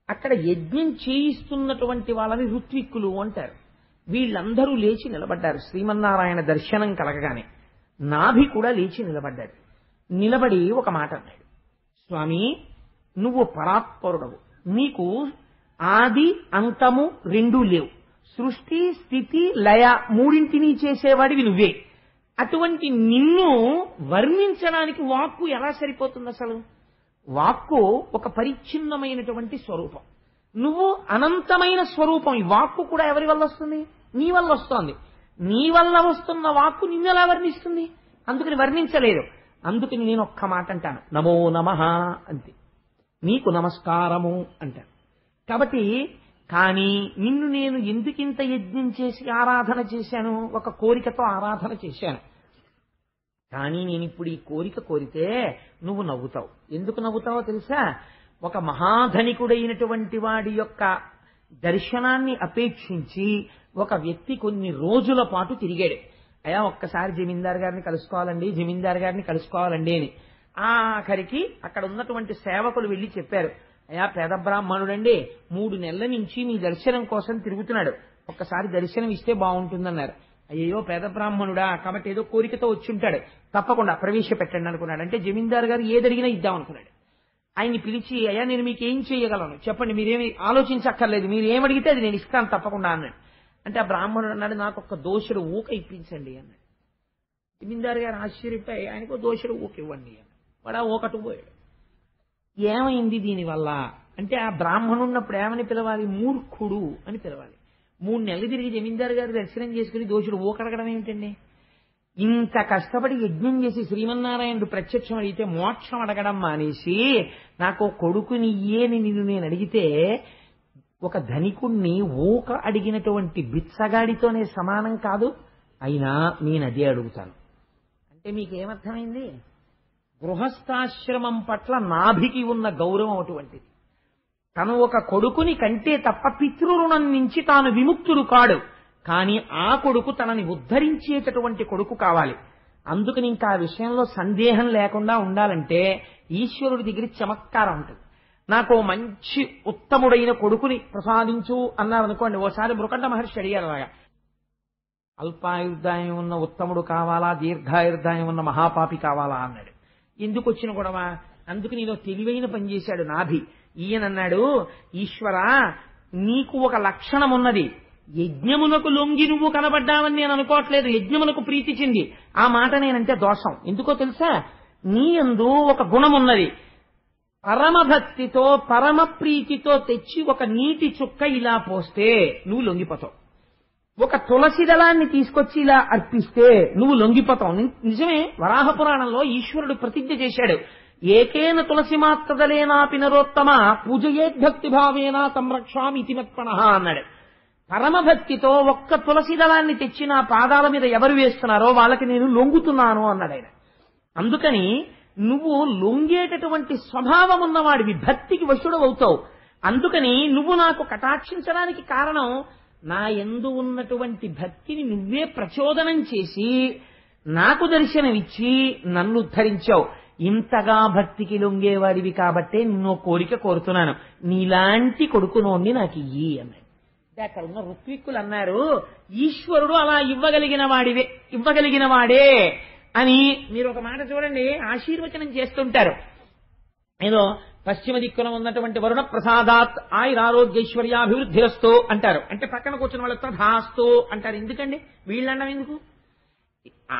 Speaker 1: అక్కడ యజ్ఞం చేయిస్తున్నటువంటి వాళ్ళని ఋత్విక్కులు అంటారు. వీళ్ళందరూ లేచి నిలబడ్డారు. శ్రీమన్నారాయణ దర్శనం కలగగానే నాభి కూడా లేచి నిలబడ్డాడు. నిలబడి ఒక మాట అన్నాడు. స్వామి, నువ్వు పరాత్పరుడవు. నీకు ఆది అంతము రెండూ లేవు. సృష్టి, స్థితి, లయ మూడింటిని చేసేవాడివి నువ్వే. అటువంటి నిన్ను వర్ణించడానికి వాక్కు ఎలా సరిపోతుంది? అసలు వాక్కు ఒక పరిచ్ఛిన్నమైనటువంటి స్వరూపం. నువ్వు అనంతమైన స్వరూపం. ఈ వాక్కు కూడా ఎవరి వల్ల వస్తుంది? నీ వల్ల వస్తోంది. నీ వల్ల వస్తున్న వాక్కు నిన్నెలా వర్ణిస్తుంది? అందుకని వర్ణించలేదు. అందుకని నేను ఒక్క మాట అంటాను, నమో నమః అంతే. నీకు నమస్కారము అంటాను. కాబట్టి కానీ నిన్ను నేను ఎందుకింత యజ్ఞం చేసి ఆరాధన చేశాను? ఒక కోరికతో ఆరాధన చేశాను. కానీ నేను ఇప్పుడు ఈ కోరిక కోరితే నువ్వు నవ్వుతావు. ఎందుకు నవ్వుతావో తెలుసా? ఒక మహాధనికుడైనటువంటి వాడి యొక్క దర్శనాన్ని అపేక్షించి ఒక వ్యక్తి కొన్ని రోజుల పాటు తిరిగాడు. అయ్యా ఒక్కసారి జమీందార్ గారిని కలుసుకోవాలండి, జమీందార్ గారిని కలుసుకోవాలండి అని. ఆఖరికి అక్కడ ఉన్నటువంటి సేవకులు వెళ్లి చెప్పారు, అయ్యా పేద బ్రాహ్మణుడండి, 3 నెలల నుంచి మీ దర్శనం కోసం తిరుగుతున్నాడు, ఒక్కసారి దర్శనం ఇస్తే బాగుంటుందన్నారు. అయ్యో పేద బ్రాహ్మణుడా, కాబట్టి ఏదో కోరికతో వచ్చి ఉంటాడు, తప్పకుండా ప్రవేశపెట్టండి అనుకున్నాడు. అంటే జమీందార్ గారు ఏదడిగినా ఇద్దాం అనుకున్నాడు. ఆయన్ని పిలిచి, అయ్యా నేను మీకు ఏం చేయగలను చెప్పండి, మీరేమి ఆలోచించక్కర్లేదు, మీరు ఏమడిగితే అది నేను ఇస్తాను తప్పకుండా అన్నాడు. అంటే ఆ బ్రాహ్మణుడు అన్నాడు, నాకు ఒక్క దోషుడు ఊక ఇప్పించండి అన్నాడు. జమీందార్ గారు ఆశ్చర్యపోయి ఆయనకు దోషుడు ఊక ఇవ్వండి అన్నాడు. వాడు ఆ ఊకటు పోయాడు. ఏమైంది దీనివల్ల అంటే, ఆ బ్రాహ్మణున్నప్పుడు ఏమని పిలవాలి? మూర్ఖుడు అని పిలవాలి. 3 నెలలు తిరిగి జమీందారు గారు దర్శనం చేసుకుని దోషుడు ఊకడగడం ఏమిటండి? ఇంత కష్టపడి యజ్ఞం చేసి శ్రీమన్నారాయణుడు ప్రత్యక్షం అడిగితే మోక్షం అడగడం మానేసి నాకు కొడుకుని అని నిన్ను నేను అడిగితే ఒక ధనికుణ్ణి ఊక అడిగినటువంటి బిచ్చగాడితోనే సమానం కాదు అయినా నేను అదే అడుగుతాను. అంటే మీకేమర్థమైంది? గృహస్థాశ్రమం పట్ల నాభికి ఉన్న గౌరవం అటువంటిది. తను ఒక కొడుకుని కంటే తప్ప పితృరుణం నుంచి తాను విముక్తుడు కాడు. కానీ ఆ కొడుకు తనని ఉద్ధరించేటటువంటి కొడుకు కావాలి. అందుకని ఇంకా ఆ విషయంలో సందేహం లేకుండా ఉండాలంటే ఈశ్వరుడి దగ్గర చమత్కారం ఉంటుంది. నాకు మంచి ఉత్తముడైన కొడుకుని ప్రసాదించు అన్నారనుకోండి. ఓసారి మృకండ మహర్షి అడిగారు అలాగా, అల్పాయుర్దాయం ఉన్న ఉత్తముడు కావాలా, దీర్ఘాయుర్దాయం ఉన్న మహాపాపి కావాలా అన్నాడు. ఎందుకు వచ్చిన గొడవ? అందుకు నేను తెలివైన పని చేశాడు నాభి. ఈయనన్నాడు, ఈశ్వరా నీకు ఒక లక్షణం ఉన్నది, యజ్ఞమునకు లొంగి నువ్వు కనబడ్డావని నేను అనుకోవట్లేదు, యజ్ఞమునకు ప్రీతి చెంది. ఆ మాట నేనంటే దోషం. ఎందుకో తెలుసా? నీ యందు ఒక గుణం ఉన్నది. పరమభక్తితో పరమ ప్రీతితో తెచ్చి ఒక నీటి చుక్క ఇలా పోస్తే నువ్వు లొంగిపోతావు. ఒక తులసి దళాన్ని తీసుకొచ్చి ఇలా అర్పిస్తే నువ్వు లొంగిపోతావు. నిజమే, వరాహ పురాణంలో ఈశ్వరుడు ప్రతిజ్ఞ చేశాడు, ఏకేన తులసి మాత్రదలేనాపి నరోత్తమ పూజయేద్భక్తి భావేనా సంరక్షామి ఇతి మత్పణః అన్నాడు. పరమభక్తితో ఒక్క తులసి దళాన్ని తెచ్చి నా పాదాల మీద ఎవరు వేస్తున్నారో వాళ్ళకి నేను లొంగుతున్నాను అన్నాడు ఆయన. అందుకని నువ్వు లొంగేటటువంటి స్వభావం ఉన్నవాడివి, భక్తికి వశుడు అవుతావు. అందుకని నువ్వు నాకు కటాక్షించడానికి కారణం నా యందు ఉన్నటువంటి భక్తిని నువ్వే ప్రచోదనం చేసి నాకు దర్శనమిచ్చి నన్ను ఉద్ధరించావు. ఇంతగా భక్తికి లొంగేవాడివి కాబట్టే నిన్నో కోరిక కోరుతున్నాను, నీలాంటి కొడుకునోణ్ణి నాకు ఇయ్యి అన్నాడు. అక్కడ ఉన్న ఋత్విక్కులు అన్నారు, ఈశ్వరుడు అలా ఇవ్వగలిగిన వాడే అని. మీరు ఒక మాట చూడండి, ఆశీర్వచనం చేస్తుంటారు. ఏదో పశ్చిమ దిక్కున ఉన్నటువంటి వరుణ ప్రసాదాత్ ఆయురారోగ్యైశ్వర్యాభివృద్ధిరస్తు అంటారు. అంటే పక్కన కూర్చున్న వాళ్ళు తథాస్తు అంటారు. ఎందుకండి వీళ్ళండం ఎందుకు?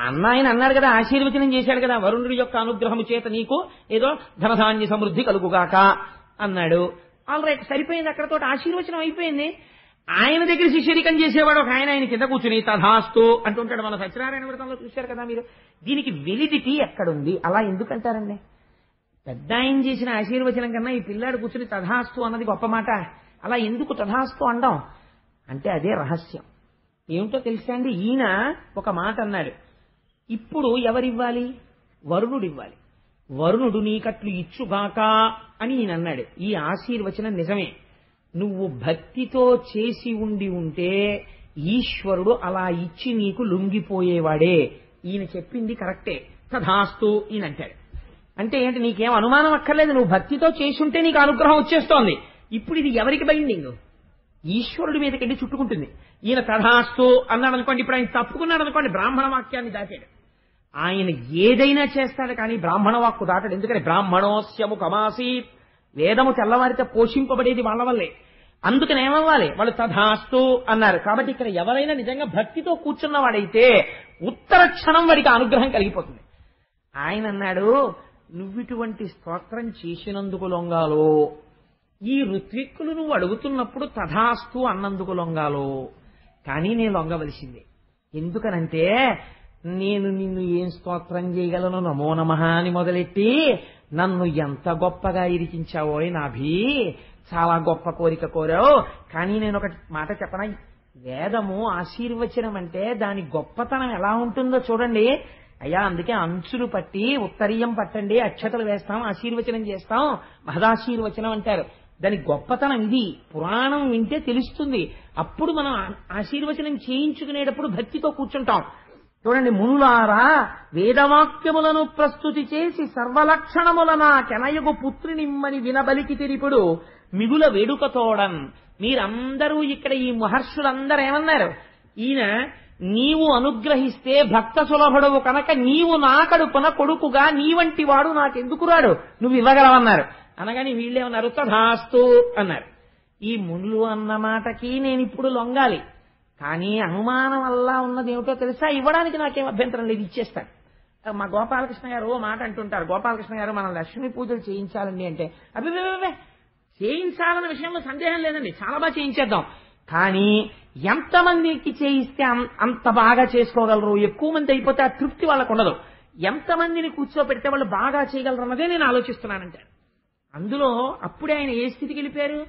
Speaker 1: అన్న ఆయన అన్నాడు కదా, ఆశీర్వచనం చేశాడు కదా, వరుణుడి యొక్క అనుగ్రహము చేత నీకు ఏదో ధనధాన్య సమృద్ధి కలుగుగాక అన్నాడు. ఆల్ రైట్, సరిపోయింది, అక్కడతో ఆశీర్వచనం అయిపోయింది. ఆయన దగ్గర శిష్యరికం చేసేవాడు ఒక ఆయన కింద కూర్చుని తథాస్తు అంటుంటాడు. మన సత్యనారాయణ వ్రతంలో చూశారు కదా మీరు. దీనికి వెలిడిటీ ఎక్కడుంది? అలా ఎందుకంటారండి? పెద్ద ఆయన చేసిన ఆశీర్వచనం కన్నా ఈ పిల్లాడు కూర్చుని తథాస్తు అన్నది గొప్ప మాట. అలా ఎందుకు తథాస్తు అండం? అంటే అదే రహస్యం. ఏమిటో తెలుసా అండి? ఈయన ఒక మాట అన్నాడు, ఇప్పుడు ఎవరివ్వాలి? వరుణుడు ఇవ్వాలి. వరుణుడు నీకట్లు ఇచ్చుగాక అని ఈయన అన్నాడు. ఈ ఆశీర్వచనం నిజమే. నువ్వు భక్తితో చేసి ఉంటే ఈశ్వరుడు అలా ఇచ్చి నీకు లొంగిపోయేవాడే. ఈయన చెప్పింది కరెక్టే, తథాస్తు ఈయన అంటాడు. అంటే ఏంటి? నీకేం అనుమానం అక్కర్లేదు, నువ్వు భక్తితో చేసుంటే నీకు అనుగ్రహం వచ్చేస్తోంది. ఇప్పుడు ఇది ఎవరికి బైండింగ్? ఈశ్వరుడి మీదకెళ్ళి చుట్టుకుంటుంది. ఈయన తథాస్తు అన్నాడు అనుకోండి, ఇప్పుడు ఆయన తప్పుకున్నాడు అనుకోండి, బ్రాహ్మణ వాక్యాన్ని దాటాడు. ఆయన ఏదైనా చేస్తాడు కానీ బ్రాహ్మణ వాక్కు దాటాడు. ఎందుకని? బ్రాహ్మణోస్యము కమాసీత్, వేదము తెల్లవారితే పోషింపబడేది వాళ్ళ వల్లే. అందుకని ఏమవ్వాలి? వాళ్ళు తథాస్తు అన్నారు. కాబట్టి ఇక్కడ ఎవరైనా నిజంగా భక్తితో కూర్చున్నవాడైతే ఉత్తర క్షణం వాడికి అనుగ్రహం కలిగిపోతుంది. ఆయన అన్నాడు, నువ్విటువంటి స్తోత్రం చేసినందుకు లొంగాలో, ఈ ఋత్విక్కులు నువ్వు అడుగుతున్నప్పుడు తథాస్తు అన్నందుకు లొంగాలో, కానీ నేను లొంగవలసిందే. ఎందుకనంటే నేను నిన్ను ఏం స్తోత్రం చేయగలను, నమో నమః అని మొదలెట్టి నన్ను ఎంత గొప్పగా ఇరికించావో నాభి, చాలా గొప్ప కోరిక కోరావు. కానీ నేను ఒక మాట చెప్పనా? వేదము ఆశీర్వచనం అంటే దాని గొప్పతనం ఎలా ఉంటుందో చూడండి అయ్యా. అందుకే అంచులు పట్టి ఉత్తరీయం పట్టండి, అక్షతలు వేస్తాం, ఆశీర్వచనం చేస్తాం, మహదాశీర్వచనం అంటారు. దాని గొప్పతనం ఇది. పురాణం వింటే తెలుస్తుంది. అప్పుడు మనం ఆశీర్వచనం చేయించుకునేటప్పుడు భక్తితో కూర్చుంటాం. చూడండి, మునులారా వేదవాక్యములను ప్రస్తుతి చేసి సర్వలక్షణములన కెనయగు పుత్రినిమ్మని వినబలికి తిరిపుడు మిగుల వేడుకతోడన్. మీరందరూ ఇక్కడ ఈ మహర్షులందరూ ఏమన్నారు? ఈయన నీవు అనుగ్రహిస్తే భక్త సులభుడవు కనుక నీవు నా కడుపున కొడుకుగా నీ వంటి వాడు నాకెందుకు రాడు, నువ్వు ఇవ్వగలవన్నారు. అనగాని వీళ్ళేమన్నారు? తథాస్తు అన్నారు. ఈ మునులు అన్న మాటకి నేను ఇప్పుడు లొంగాలి. కానీ అనుమానం వల్ల ఉన్నది ఏమిటో తెలుసా? ఇవ్వడానికి నాకేం అభ్యంతరం లేదు, ఇచ్చేస్తాను. మా గోపాలకృష్ణ గారు ఓ మాట అంటుంటారు, గోపాలకృష్ణ గారు మనం లక్ష్మీ పూజలు చేయించాలండి అంటే, అభివే చేయించాలన్న విషయంలో సందేహం లేదండి, చాలా బాగా చేయించేద్దాం. కానీ ఎంతమందికి చేయిస్తే అంత బాగా చేసుకోగలరు? ఎక్కువ మంది అయిపోతే ఆ తృప్తి వాళ్ళకు ఉండదు. ఎంతమందిని కూర్చోపెడితే వాళ్ళు బాగా చేయగలరు అన్నదే నేను ఆలోచిస్తున్నానంటే. అందులో అప్పుడే ఆయన ఏ స్థితికి వెళ్ళిపోయారు?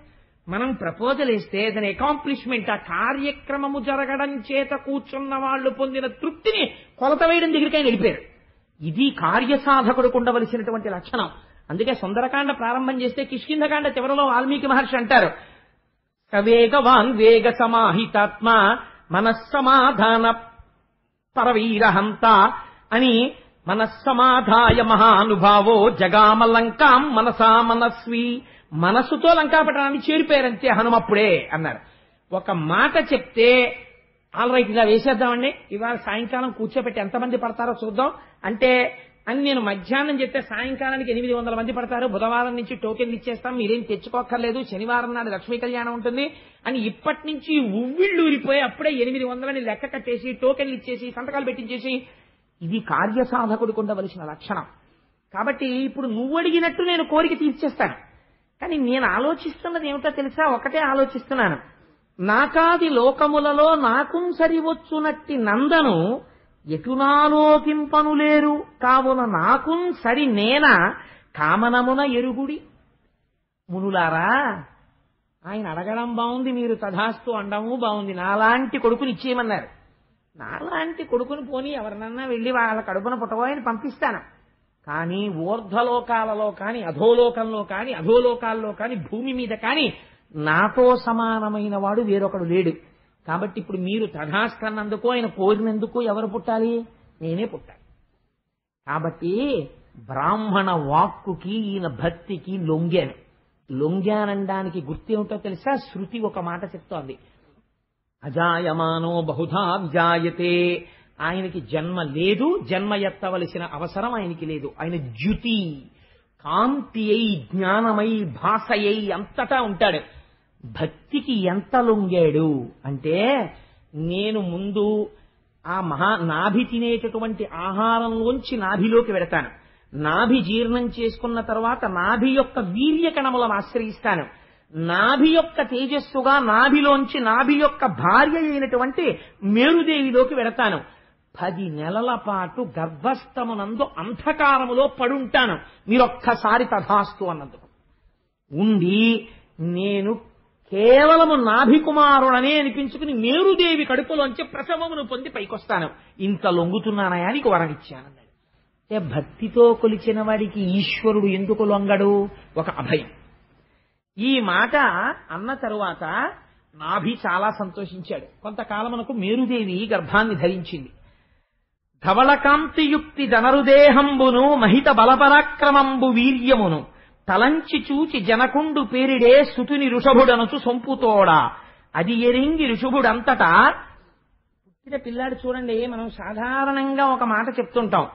Speaker 1: మనం ప్రపోజల్ వేస్తే దాని అకాంప్లిష్మెంట్, ఆ కార్యక్రమము జరగడం చేత కూర్చున్న వాళ్ళు పొందిన తృప్తిని కొలత వేయడం దగ్గరికి ఆయన వెళ్ళిపోయారు. ఇది కార్యసాధకుడికి ఉండవలసినటువంటి లక్షణం. అందుకే సుందరకాండ ప్రారంభం చేస్తే కిష్కింధకాండ చివరలో వాల్మీకి మహర్షి అంటారు, సవేగవాన్ వేగ సమాహితాత్మ మనస్సమాధాన పరవీరహంత అని, మనస్సమాధాయ మహానుభావో జగామలంకాం మనసా మనస్వి, మనస్సుతో లంకాపట్టణాన్ని చేరిపోయారంతే హనుమప్పుడే అన్నారు. ఒక మాట చెప్తే ఆల్రైట్ ఇలా వేసేద్దామండి, ఇవాళ సాయంకాలం కూర్చోబెట్టి ఎంతమంది పడతారో చూద్దాం అంటే అని నేను మధ్యాహ్నం చెప్తే సాయంకాలానికి 800 మంది పడతారు, బుధవారం నుంచి టోకెన్లు ఇచ్చేస్తాం, మీరేం తెచ్చుకోక్కర్లేదు, శనివారం నాడు లక్ష్మీ కళ్యాణం ఉంటుంది అని ఇప్పటి నుంచి ఉవ్విళ్ళూరిపోయి అప్పుడే 800 లెక్క కట్టేసి టోకెన్లు ఇచ్చేసి సంతకాలు పెట్టించేసి, ఇది కార్యసాధకుడికి ఉండవలసిన లక్షణం. కాబట్టి ఇప్పుడు నువ్వు అడిగినట్టు నేను కోరిక తీర్చేస్తాను, కానీ నేను ఆలోచిస్తున్నది ఏమిటో తెలుసా? ఒకటే ఆలోచిస్తున్నాను, నాకాది లోకములలో నాకు సరివచ్చునట్టి నందను ఎటునాలోకింపనులేరు, కావున నాకుం సరి నేన కామనమున ఎరుగుడి. మునులారా, ఆయన అడగడం బాగుంది, మీరు తథాస్తు అండము బాగుంది, నాలాంటి కొడుకుని ఇచ్చేయమన్నారు. నాలాంటి కొడుకుని పోని ఎవరినన్నా వెళ్ళి వాళ్ళ కడుపున పుట్టబోయని పంపిస్తాను, కానీ ఊర్ధ్వలోకాలలో కానీ అధోలోకంలో కానీ అధోలోకాల్లో కానీ భూమి మీద కానీ నాతో సమానమైన వాడు వేరొకడు లేడు. కాబట్టి ఇప్పుడు మీరు తథాస్తన్నందుకు ఆయన కోరినందుకు ఎవరు పుట్టాలి? నేనే పుట్టాలి. కాబట్టి బ్రాహ్మణ వాక్కుకి ఈయన భక్తికి లొంగానడానికి గుర్తేమిటో తెలుసా? శృతి ఒక మాట చెప్తోంది, అజాయమానో బహుధా విజాయతే. ఆయనకి జన్మ లేదు, జన్మ ఎత్తవలసిన అవసరం ఆయనకి లేదు. ఆయన ద్యుతి, కాంతి అయి, జ్ఞానమై, భాషయై అంతటా ఉంటాడు. భక్తికి ఎంత లొంగాడు అంటే, నేను ముందు ఆ నాభి తినేటటువంటి ఆహారంలోంచి నాభిలోకి వెడతాను, నాభి జీర్ణం చేసుకున్న తర్వాత నాభి యొక్క వీర్య కణములను ఆశ్రయిస్తాను, నాభి యొక్క తేజస్సుగా నాభిలోంచి నాభి యొక్క భార్య అయినటువంటి మేరుదేవిలోకి వెడతాను. 10 నెలల పాటు గర్భస్థమునందు అంధకారములో పడుంటాను. మీరొక్కసారి తథాస్తు అన్నందుకు ఉండి, నేను కేవలము నాభికుమారుడనే అనిపించుకుని మేరుదేవి కడుపులోంచి ప్రసవమును పొంది పైకొస్తాను. ఇంత లొంగుతున్నానయా నీకు వరమిచ్చానన్నాడు. అంటే భక్తితో కొలిచిన వాడికి ఈశ్వరుడు ఎందుకు లొంగడు? ఒక అభయం. ఈ మాట అన్న తరువాత నాభి చాలా సంతోషించాడు. కొంతకాలమునకు మేరుదేవి గర్భాన్ని ధరించింది. ధవళకాంతియుక్తి ధనరుదేహంబును మహిత బలపరాక్రమంబు వీర్యమును తలంచి చూచి జనకుండు పేరిడే సుతుని ఋషభుడనుచు సొంపుతోడా. అది ఎరింగి ఋషభుడంతటా పుట్టిన పిల్లాడు చూడండి, మనం సాధారణంగా ఒక మాట చెప్తుంటాం,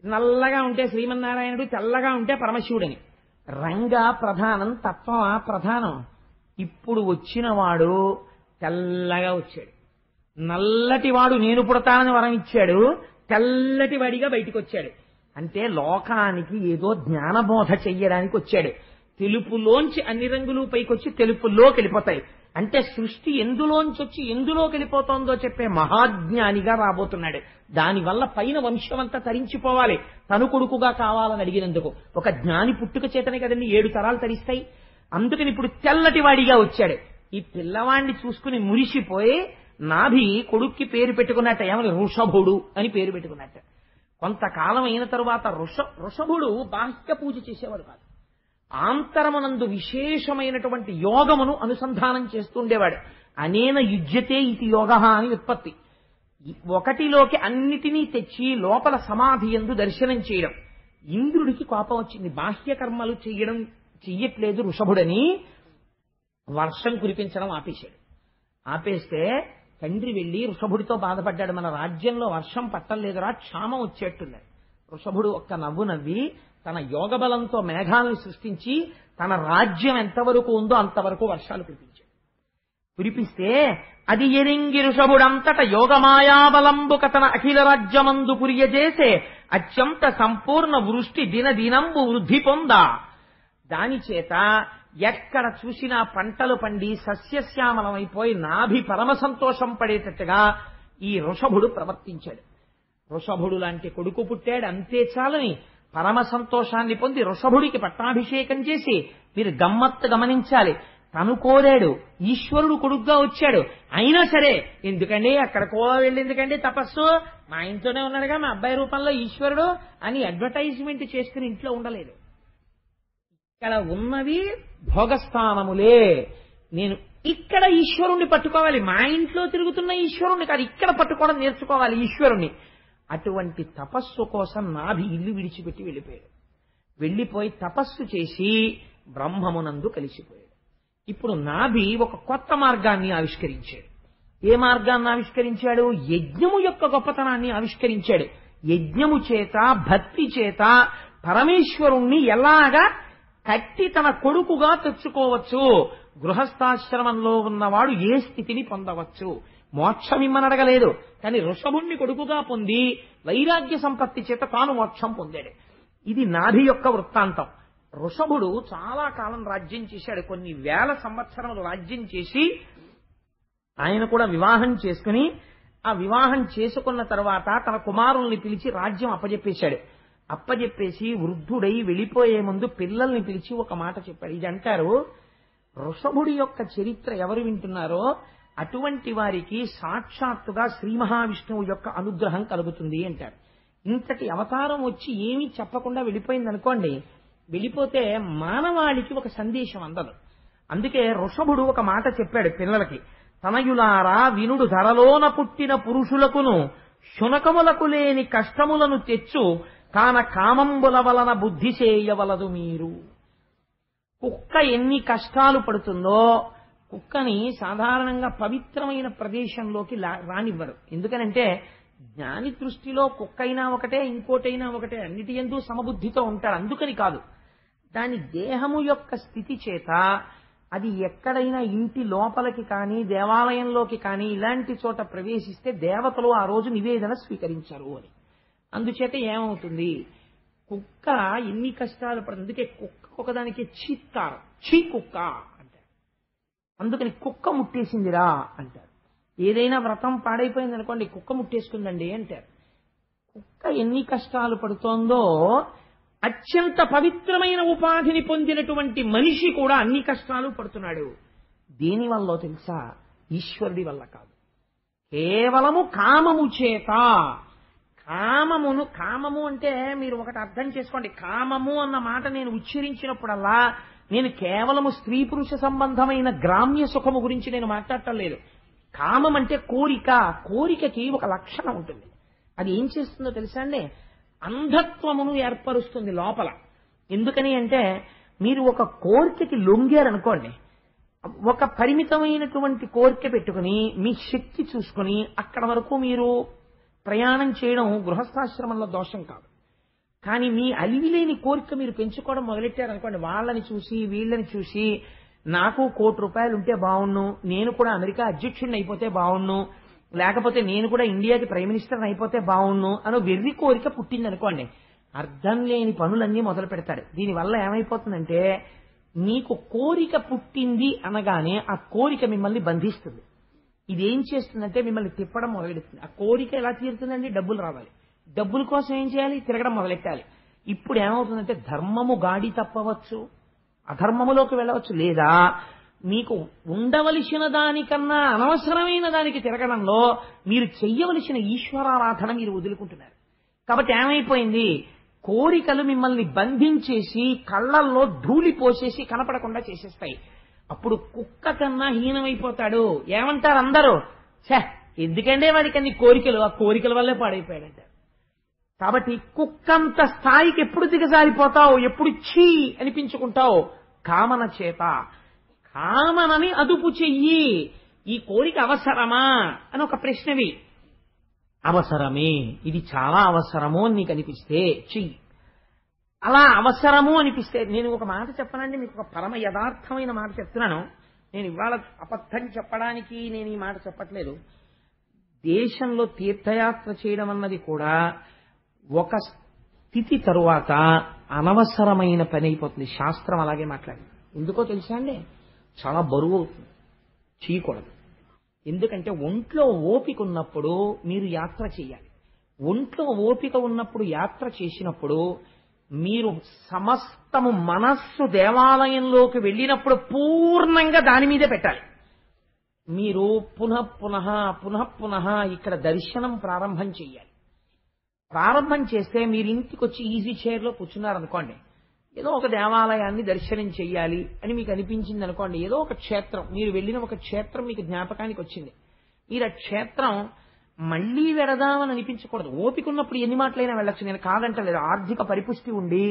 Speaker 1: నల్లగా ఉంటే శ్రీమన్నారాయణుడు, తెల్లగా ఉంటే పరమశివుడని. రంగ ప్రధానం, తత్వమా ప్రధానం? ఇప్పుడు వచ్చినవాడు తెల్లగా వచ్చాడు, నల్లటివాడు నేను పుడతానని వరం ఇచ్చాడు, తెల్లటి వాడిగా బయటికి వచ్చాడు. అంటే లోకానికి ఏదో జ్ఞానబోధ చెయ్యడానికి వచ్చాడు. తెలుపులోంచి అన్ని రంగులు పైకొచ్చి తెలుపులోకి వెళ్ళిపోతాయి. అంటే సృష్టి ఎందులోంచి వచ్చి ఎందులోకి వెళ్ళిపోతుందో చెప్పే మహాజ్ఞానిగా రాబోతున్నాడు. దానివల్ల పైన వంశమంతా తరించిపోవాలి, తను కొడుకుగా కావాలని అడిగినందుకు. ఒక జ్ఞాని పుట్టుక చేతనే కదండి 7 తరాలు తరిస్తాయి. అందుకని ఇప్పుడు తెల్లటి వాడిగా వచ్చాడు. ఈ పిల్లవాడిని చూసుకుని మురిసిపోయి నాభి కొడుక్కి పేరు పెట్టుకున్నట్ట, ఏమని ఋషభుడు అని పేరు పెట్టుకున్నట్ట. కొంతకాలం అయిన తరువాత ఋషభుడు బాహ్య పూజ చేసేవాడు కాదు, ఆంతరమునందు విశేషమైనటువంటి యోగమును అనుసంధానం చేస్తుండేవాడు. అనేన యుజ్యతే ఇది యోగ అని ఉత్పత్తి. ఒకటిలోకి అన్నిటినీ తెచ్చి లోపల సమాధి యందు దర్శనం చేయడం. ఇంద్రుడికి కోపం వచ్చింది, బాహ్య కర్మలు చెయ్యట్లేదు ఋషభుడని వర్షం కురిపించడం ఆపేశాడు. ఆపేస్తే తండ్రి వెళ్లి ఋషభుడితో బాధపడ్డాడు, మన రాజ్యంలో వర్షం పట్టలేదురా, క్షామం వచ్చేట్టున్నాడు. ఋషభుడు ఒక్క నవ్వు నవ్వి తన యోగ బలంతో మేఘాలను సృష్టించి తన రాజ్యం ఎంతవరకు ఉందో అంతవరకు వర్షాలు కురిపించాడు. కురిపిస్తే అది ఎరింగి ఋషభుడంతట యోగమాయాబలంబు కథన అఖిల రాజ్యమందు కురియజేసే అత్యంత సంపూర్ణ వృష్టి దినదినంబు వృద్ధి పొందా. దాని చేత ఎక్కడ చూసినా పంటలు పండి సస్యశ్యామలమైపోయి నాభి పరమ సంతోషం పడేటట్టుగా ఈ ఋషభుడు ప్రవర్తించాడు. ఋషభుడు లాంటి కొడుకు పుట్టాడు, అంతే చాలని పరమ సంతోషాన్ని పొంది ఋషభుడికి పట్టాభిషేకం చేసి, మీరు గమ్మత్తు గమనించాలి, తను కోరాడు, ఈశ్వరుడు కొడుకుగా వచ్చాడు. అయినా సరే ఎందుకండి అక్కడికో వెళ్ళేందుకండి తపస్సు, మా ఇంట్లోనే ఉన్నాడుగా మా అబ్బాయి రూపంలో ఈశ్వరుడు అని అడ్వర్టైజ్మెంట్ చేసుకుని ఇంట్లో ఉండలేదు. ఇక్కడ ఉన్నవి భోగస్థానములే. నేను ఇక్కడ ఈశ్వరుణ్ణి పట్టుకోవాలి, మా ఇంట్లో తిరుగుతున్న ఈశ్వరుణ్ణి కాదు, ఇక్కడ పట్టుకోవడం నేర్చుకోవాలి ఈశ్వరుణ్ణి. అటువంటి తపస్సు కోసం నాభి ఇల్లు విడిచిపెట్టి వెళ్ళిపోయాడు. వెళ్ళిపోయి తపస్సు చేసి బ్రహ్మమునందు కలిసిపోయాడు. ఇప్పుడు నాభి ఒక కొత్త మార్గాన్ని ఆవిష్కరించాడు. ఏ మార్గాన్ని ఆవిష్కరించాడు? యజ్ఞము యొక్క గొప్పతనాన్ని ఆవిష్కరించాడు. యజ్ఞము చేత భక్తి చేత పరమేశ్వరుణ్ణి ఎలాగా కట్టి తన కొడుకుగా తెచ్చుకోవచ్చు, గృహస్థాశ్రమంలో ఉన్నవాడు ఏ స్థితిని పొందవచ్చు. మోక్షం ఇమ్మని అడగలేదు, కానీ ఋషభుణ్ణి కొడుకుగా పొంది వైరాగ్య సంపత్తి చేత తాను మోక్షం పొందాడు. ఇది నాభి యొక్క వృత్తాంతం. ఋషభుడు చాలా కాలం రాజ్యం చేశాడు, కొన్ని వేల సంవత్సరములు రాజ్యం చేసి ఆయన కూడా వివాహం చేసుకుని, ఆ వివాహం చేసుకున్న తర్వాత తన కుమారుల్ని పిలిచి రాజ్యం అప్పజెప్పేశాడు. అప్పజెప్పేసి వృద్ధుడై వెళ్ళిపోయే ముందు పిల్లల్ని పిలిచి ఒక మాట చెప్పాడు. ఇది అంటారు, ఋషభుడి యొక్క చరిత్ర ఎవరు వింటున్నారో అటువంటి వారికి సాక్షాత్తుగా శ్రీ మహావిష్ణువు యొక్క అనుగ్రహం కలుగుతుంది అంటారు. ఇంతటి అవతారం వచ్చి ఏమీ చెప్పకుండా వెళ్ళిపోయింది అనుకోండి, వెళ్ళిపోతే మానవాళికి ఒక సందేశం అందదు. అందుకే ఋషభుడు ఒక మాట చెప్పాడు పిల్లలకి, తనయులారా వినుడు ధరలోన పుట్టిన పురుషులకును శునకములకు లేని కష్టములను తెచ్చు కాన కామంబుల వలన బుద్ధి చేయవలదు మీరు. కుక్క ఎన్ని కష్టాలు పడుతుందో కుక్కని సాధారణంగా పవిత్రమైన ప్రదేశంలోకి రానివ్వరు. ఎందుకనంటే జ్ఞాని దృష్టిలో కుక్కైనా ఒకటే, ఇంకోటైనా ఒకటే, అన్నిటి యందు సమబుద్ధితో ఉంటాడు. అందుకని కాదు, దాని దేహము యొక్క స్థితి చేత అది ఎక్కడైనా ఇంటి లోపలికి కానీ దేవాలయంలోకి కానీ ఇలాంటి చోట ప్రవేశిస్తే దేవతలు ఆ రోజు నివేదన స్వీకరించరు అని. అందుచేత ఏమవుతుంది, కుక్క ఎన్ని కష్టాలు పడుతుంది. అందుకే కుక్క ఒకదానికి చీత్తారు, చీ కుక్క అంటారు. అందుకని కుక్క ముట్టేసిందిరా అంటారు. ఏదైనా వ్రతం పాడైపోయింది అనుకోండి, కుక్క ముట్టేసుకుందండి అంటారు. కుక్క ఎన్ని కష్టాలు పడుతోందో అత్యంత పవిత్రమైన ఉపాధిని పొందినటువంటి మనిషి కూడా అన్ని కష్టాలు పడుతున్నాడు. దేనివల్ల తెలుసా? ఈశ్వరుడి వల్ల కాదు, కేవలము కామము చేత. కామము అంటే మీరు ఒకటి అర్థం చేసుకోండి, కామము అన్న మాట నేను ఉచ్చరించినప్పుడల్లా నేను కేవలము స్త్రీ పురుష సంబంధమైన గ్రామ్య సుఖము గురించి నేను మాట్లాడటం లేదు. కామం అంటే కోరిక. కోరికకి ఒక లక్షణం ఉంటుంది. అది ఏం చేస్తుందో తెలుసా అండి? అంధత్వమును ఏర్పరుస్తుంది లోపల. ఎందుకని అంటే మీరు ఒక కోరికకి లొంగారనుకోండి, ఒక పరిమితమైనటువంటి కోరిక పెట్టుకుని మీ శక్తి చూసుకుని అక్కడ వరకు మీరు ప్రయాణం చేయడం గృహస్థాశ్రమంలో దోషం కాదు. కానీ మీ అలివిలేని కోరిక మీరు పెంచుకోవడం మొదలెట్టారనుకోండి, వాళ్ళని చూసి వీళ్ళని చూసి నాకు ₹1,00,00,000 ఉంటే బాగుండు, నేను కూడా అమెరికా అధ్యక్షుడిని అయిపోతే బాగుండు, లేకపోతే నేను కూడా ఇండియాకి ప్రైమ్ మినిస్టర్ అయిపోతే బాగుండు అని వెర్రి కోరిక పుట్టింది అనుకోండి, అర్థం లేని పనులన్నీ మొదలు పెడతాడు. దీనివల్ల ఏమైపోతుందంటే మీకు కోరిక పుట్టింది అనగానే ఆ కోరిక మిమ్మల్ని బంధిస్తుంది. ఇదేం చేస్తుందంటే మిమ్మల్ని తిప్పడం మొదలెడుతుంది. ఆ కోరిక ఎలా తీరుతుందండి? డబ్బులు రావాలి. డబ్బుల కోసం ఏం చేయాలి? తిరగడం మొదలెట్టాలి. ఇప్పుడు ఏమవుతుందంటే ధర్మము గాడి తప్పవచ్చు, అధర్మములోకి వెళ్ళవచ్చు, లేదా మీకు ఉండవలసిన దానికన్నా అనవసరమైన దానికి తిరగడంలో మీరు చెయ్యవలసిన ఈశ్వరారాధన మీరు వదులుకుంటున్నారు. కాబట్టి ఏమైపోయింది? కోరికలు మిమ్మల్ని బంధించేసి కళ్ళల్లో ధూళి పోసేసి కనపడకుండా చేసేస్తాయి. అప్పుడు కుక్క కన్నా హీనమైపోతాడు. ఏమంటారు అందరూ? ఎందుకంటే వాడికి అన్ని కోరికలు, ఆ కోరికల వల్లే పాడైపోయాడంటారు. కాబట్టి కుక్కంత స్థాయికి ఎప్పుడు దిగజారిపోతావు, ఎప్పుడు ఛీ అనిపించుకుంటావు? కామన చేత. కామనని అదుపు చెయ్యి. ఈ కోరిక అవసరమా అని ఒక ప్రశ్నవి. అవసరమే, ఇది చాలా అవసరము అని నీకు అనిపిస్తే చెయ్యి. అలా అవసరము అనిపిస్తే, నేను ఒక మాట చెప్పనండి, మీకు ఒక పరమ యథార్థమైన మాట చెప్తున్నాను. నేను ఇవాళ అబద్ధం చెప్పడానికి నేను ఈ మాట చెప్పట్లేదు. దేశంలో తీర్థయాత్ర చేయడం అన్నది కూడా ఒక స్థితి తరువాత అనవసరమైన పని అయిపోతుంది. శాస్త్రం అలాగే మాట్లాడింది. ఎందుకో తెలుసా అండి? చాలా బరువు అవుతుంది, చేయకూడదు. ఎందుకంటే ఒంట్లో ఓపిక ఉన్నప్పుడు మీరు యాత్ర చేయాలి. ఒంట్లో ఓపిక ఉన్నప్పుడు యాత్ర చేసినప్పుడు మీరు సమస్తము మనస్సు దేవాలయంలోకి వెళ్ళినప్పుడు పూర్ణంగా దాని మీదే పెట్టాలి. మీరు పునః ఇక్కడ దర్శనం ప్రారంభం చెయ్యాలి. ప్రారంభం చేస్తే మీరు ఇంటికి వచ్చి ఈజీ చైర్లో కూర్చున్నారనుకోండి, ఏదో ఒక దేవాలయాన్ని దర్శనం చెయ్యాలి అని మీకు అనిపించింది అనుకోండి, ఏదో ఒక క్షేత్రం, మీరు వెళ్ళిన ఒక క్షేత్రం మీకు జ్ఞాపకానికి వచ్చింది. మీరు ఆ క్షేత్రం మళ్లీ వెడదామని అనిపించకూడదు. ఓపిక ఉన్నప్పుడు ఎన్ని మాటలైనా వెళ్ళచ్చు, నేను కాదంటలేదు. ఆర్థిక పరిపుష్టి ఉండి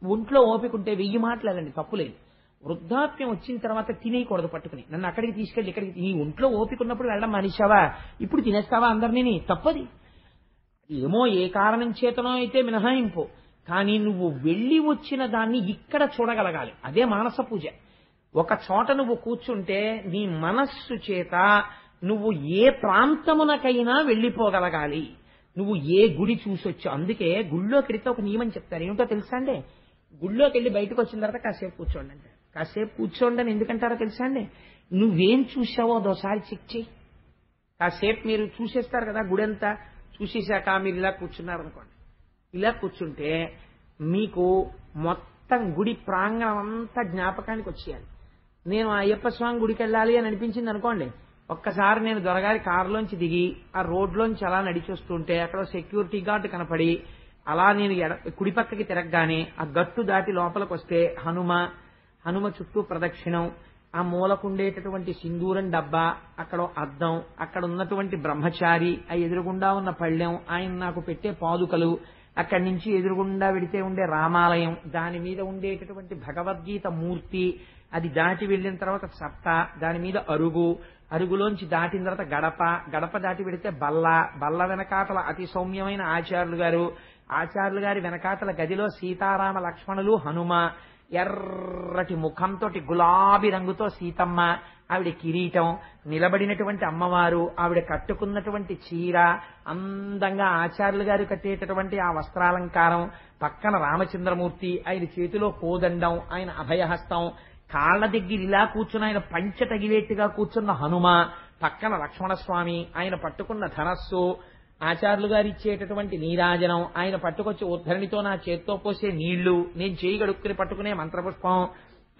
Speaker 1: ఒంట్లో ఓపిక ఉంటే 1000 మాటలు వెళ్ళండి, తప్పులేదు. వృద్ధాప్యం వచ్చిన తర్వాత తినేయకూడదు పట్టుకుని, నన్ను అక్కడికి తీసుకెళ్ళి ఇక్కడికి. నీ ఒంట్లో ఓపిక ఉన్నప్పుడు వెళ్ళడం మానేశావా, ఇప్పుడు తినేస్తావా అందరినీ, తప్పది. ఏమో ఏ కారణం చేతనో అయితే మినహాయింపు, కానీ నువ్వు వెళ్ళి వచ్చిన దాన్ని ఇక్కడ చూడగలగాలి. అదే మానస పూజ. ఒక చోట నువ్వు కూర్చుంటే నీ మనస్సు చేత నువ్వు ఏ ప్రాంతమునకైనా వెళ్ళిపోగలగాలి. నువ్వు ఏ గుడి చూసొచ్చు. అందుకే గుళ్ళోకి వెళితే ఒక నియమం చెప్తారు, ఏమిటో తెలుసా అండి? గుళ్ళోకి వెళ్ళి బయటకు వచ్చిన తర్వాత కాసేపు కూర్చోండి అంటారు. కాసేపు కూర్చోండి అని ఎందుకంటారో తెలుసా అండి? నువ్వేం చూసావో అదోసారి చెక్ చేయి. కాసేపు మీరు చూసేస్తారు కదా, గుడి అంతా చూసేశాక మీరు ఇలా కూర్చున్నారనుకోండి, ఇలా కూర్చుంటే మీకు మొత్తం గుడి ప్రాంగణం అంతా జ్ఞాపకానికి వచ్చేయాలి. నేను అయ్యప్ప స్వామి గుడికి వెళ్ళాలి అని అనిపించింది అనుకోండి, ఒక్కసారి నేను దొరగారి కారులోంచి దిగి ఆ రోడ్లోంచి అలా నడిచొస్తుంటే అక్కడ సెక్యూరిటీ గార్డు కనపడి అలా నేను కుడి పక్కకి తిరగగానే ఆ గట్టు దాటి లోపలికి వస్తే హనుమ చుట్టూ ప్రదక్షిణం, ఆ మూలకుండేటటువంటి సింధూరం డబ్బా, అక్కడ అద్దం, అక్కడ ఉన్నటువంటి బ్రహ్మచారి, ఆ ఎదురుగుండా ఉన్న పళ్ళెం, ఆయన నాకు పెట్టే పాదుకలు, అక్కడి నుంచి ఎదురుగుండా వెడితే ఉండే రామాలయం, దాని మీద ఉండేటటువంటి భగవద్గీత మూర్తి, అది దాటి వెళ్ళిన తర్వాత సప్త, దాని మీద అరుగులోంచి దాటిన తర్వాత గడప దాటి వెడితే బల్ల వెనకాతల అతి సౌమ్యమైన ఆచార్యులు గారి వెనకాతల గదిలో సీతారామ లక్ష్మణులు, హనుమ, ఎర్రటి ముఖంతో గులాబీ రంగుతో సీతమ్మ, ఆవిడ కిరీటం, నిలబడినటువంటి అమ్మవారు, ఆవిడ కట్టుకున్నటువంటి చీర, అందంగా ఆచార్యులు గారు కట్టేటటువంటి ఆ వస్త్రాలంకారం, పక్కన రామచంద్రమూర్తి, ఆయన చేతిలో కోదండం, ఆయన అభయహస్తం, కాళ్ల దగ్గర ఇలా కూర్చుని ఆయన పంచ తగిలేట్టుగా కూర్చున్న హనుమ, పక్కన లక్ష్మణస్వామి, ఆయన పట్టుకున్న ధనస్సు, ఆచార్యులు గారు ఇచ్చేటటువంటి నీరాజనం, ఆయన పట్టుకొచ్చి ఉద్ధరణితో నా చేత్తో పోసే నీళ్లు, నేను చేయి గడుక్కుని పట్టుకునే మంత్రపుష్పం,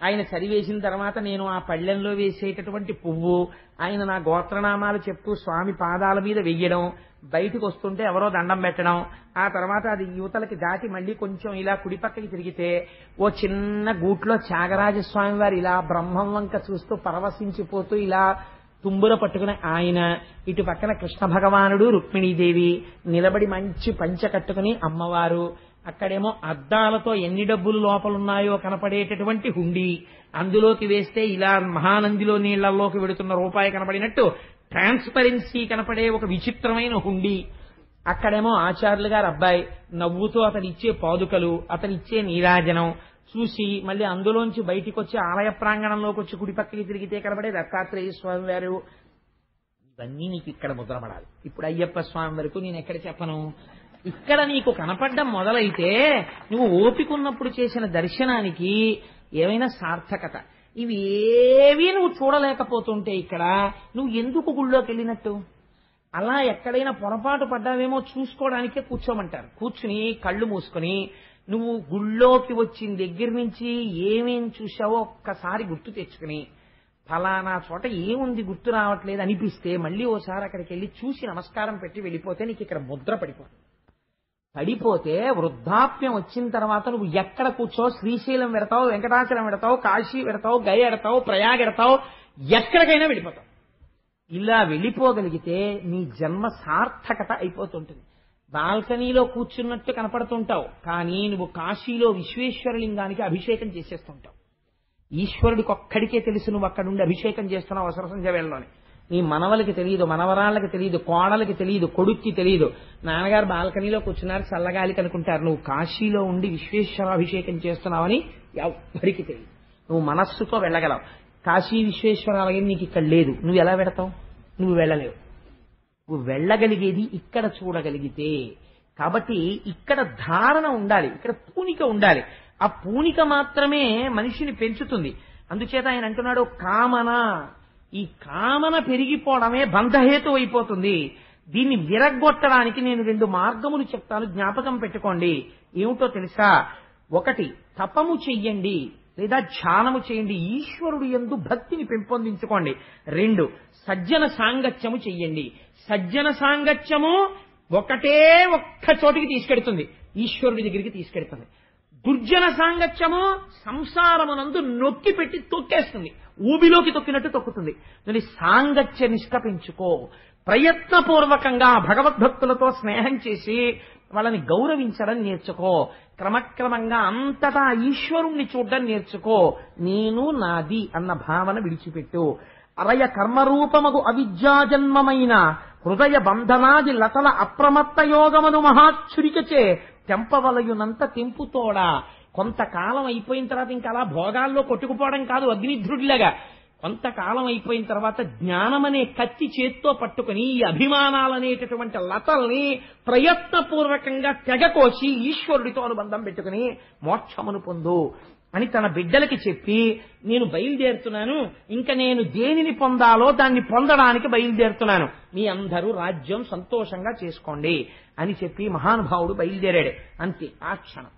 Speaker 1: ఆయన చదివేసిన తర్వాత నేను ఆ పళ్ళెంలో వేసేటటువంటి పువ్వు, ఆయన నా గోత్రనామాలు చెప్తూ స్వామి పాదాల మీద వెయ్యడం, బయటకు వస్తుంటే ఎవరో దండం పెట్టడం, ఆ తర్వాత అది యువతలకి దాటి మళ్ళీ కొంచెం ఇలా కుడిపక్కకి తిరిగితే ఓ చిన్న గూట్లో త్యాగరాజస్వామి వారు ఇలా బ్రహ్మం వంక చూస్తూ పరవశించిపోతూ ఇలా తుంబుర పట్టుకుని ఆయన, ఇటు పక్కన కృష్ణ భగవానుడు, రుక్మిణీదేవి నిలబడి మంచి పంచ కట్టుకుని అమ్మవారు, అక్కడేమో అద్దాలతో ఎన్ని డబ్బులు లోపలున్నాయో కనపడేటటువంటి హుండీ, అందులోకి వేస్తే ఇలా మహానందిలో నీళ్లలోకి వెడుతున్న రూపాయి కనపడినట్టు ట్రాన్స్పరెన్సీ కనపడే ఒక విచిత్రమైన హుండీ, అక్కడేమో ఆచార్యులు గారు అబ్బాయి నవ్వుతూ అతనిచ్చే పాదుకలు, అతనిచ్చే నీరాజనం చూసి మళ్ళీ అందులోంచి బయటికి వచ్చి ఆలయ ప్రాంగణంలోకి వచ్చి కుడిపక్కకి తిరిగితే కనబడే దత్తాత్రేయ స్వామి వారు. ఇవన్నీ నీకు ఇక్కడ ముద్రపడాలి. ఇప్పుడు అయ్యప్ప స్వామి వరకు నేను ఎక్కడ చెప్పను, ఇక్కడ నీకు కనపడ్డం మొదలైతే నువ్వు ఓపికన్నప్పుడు చేసిన దర్శనానికి ఏమైనా సార్థకత. ఇవి ఏవీ నువ్వు చూడలేకపోతుంటే ఇక్కడ నువ్వు ఎందుకు గుళ్ళోకి వెళ్ళినట్టు? అలా ఎక్కడైనా పొరపాటు పడ్డావేమో చూసుకోవడానికే కూర్చోమంటారు. కూర్చుని కళ్ళు మూసుకొని నువ్వు గుళ్ళోకి వచ్చిన దగ్గర నుంచి ఏమేం చూసావో ఒక్కసారి గుర్తు తెచ్చుకుని, ఫలానా చోట ఏముంది గుర్తు రావట్లేదు అనిపిస్తే మళ్ళీ ఓసారి అక్కడికి వెళ్ళి చూసి నమస్కారం పెట్టి వెళ్ళిపోతే నీకు ఇక్కడ ముద్ర పడిపోతే వృద్ధాప్యం వచ్చిన తర్వాత నువ్వు ఎక్కడ కూర్చో, శ్రీశైలం పెడతావు, వెంకటాచలం పెడతావు, కాశీ పెడతావు, గయ ఎడతావు, ప్రయాగ ఎడతావు, ఎక్కడికైనా వెళ్ళిపోతావు. ఇలా వెళ్ళిపోగలిగితే నీ జన్మ సార్థకత అయిపోతుంటుంది. బాల్కనీలో కూర్చున్నట్టు కనపడుతుంటావు, కానీ నువ్వు కాశీలో విశ్వేశ్వరలింగానికి అభిషేకం చేసేస్తుంటావు. ఈశ్వరుడికి ఒక్కడికే తెలుసు నువ్వు అక్కడ నుండి అభిషేకం చేస్తున్నావు అవసర సంధ్య వేళలోనే. నీ మనవలకి తెలియదు, మనవరాళ్ళకి తెలియదు, కోడలకి తెలియదు, కొడుక్కి తెలియదు. నాన్నగారు బాల్కనీలో కూర్చున్నారు చల్లగాలికి అనుకుంటారు. నువ్వు కాశీలో ఉండి విశ్వేశ్వర అభిషేకం చేస్తున్నావని ఎవ్వరికి తెలియదు. నువ్వు మనస్సుతో వెళ్ళగలవు. కాశీ విశ్వేశ్వరాలయం నీకు ఇక్కడ లేదు, నువ్వు ఎలా వెడతావు? నువ్వు వెళ్ళలేవు. నువ్వు వెళ్ళగలిగేది ఇక్కడ చూడగలిగితే. కాబట్టి ఇక్కడ ధారణ ఉండాలి, ఇక్కడ పూనిక ఉండాలి. ఆ పూనిక మాత్రమే మనిషిని పెంచుతుంది. అందుచేత ఆయన అంటున్నాడు కామన. ఈ కామన పెరిగిపోవడమే బంధహేతు అయిపోతుంది. దీన్ని విరగ్గొట్టడానికి నేను 2 మార్గములు చెప్తాను, జ్ఞాపకం పెట్టుకోండి. ఏమిటో తెలుసా? ఒకటి తపము చెయ్యండి లేదా ధ్యానము చేయండి, ఈశ్వరుడు యందు భక్తిని పెంపొందించుకోండి. 2 సజ్జన సాంగత్యము చెయ్యండి. సజ్జన సాంగత్యము ఒక్క చోటికి తీసుకెడుతుంది, ఈశ్వరుడి దగ్గరికి తీసుకెడుతుంది. దుర్జన సాంగత్యము సంసారమునందు నొక్కి పెట్టి తొక్కేస్తుంది, ఊబిలోకి తొక్కినట్టు తొక్కుతుంది. దాని సాంగత్య నిష్ట పెంచుకో. ప్రయత్నపూర్వకంగా భగవద్భక్తులతో స్నేహం చేసి వాళ్ళని గౌరవించడం నేర్చుకో. క్రమక్రమంగా అంతటా ఈశ్వరుణ్ణి చూడడం నేర్చుకో. నేను నాది అన్న భావన విడిచిపెట్టు. అరయ కర్మరూపమగు అవిద్యాజన్మమైన హృదయ బంధనాది లతల అప్రమత్త యోగమును మహాచురికచే తెంపవలయునంత తెంపుతోడా. కొంతకాలం అయిపోయిన తర్వాత ఇంకా అలా భోగాల్లో కొట్టుకుపోవడం కాదు, అగ్నిధ్రుడిలాగా కొంతకాలం అయిపోయిన తర్వాత జ్ఞానమనే కత్తి చేత్తో పట్టుకుని ఈ అభిమానాలనేటటువంటి లతల్ని ప్రయత్నపూర్వకంగా తెగకోసి ఈశ్వరుడితో అనుబంధం పెట్టుకుని మోక్షమును పొందు అని తన బిడ్డలకి చెప్పి, నేను బయలుదేరుతున్నాను, ఇంకా నేను దేనిని పొందాలో దాన్ని పొందడానికి బయలుదేరుతున్నాను, మీ అందరూ రాజ్యం సంతోషంగా చేసుకోండి అని చెప్పి మహానుభావుడు బయలుదేరాడు. అంతే, ఆ క్షణం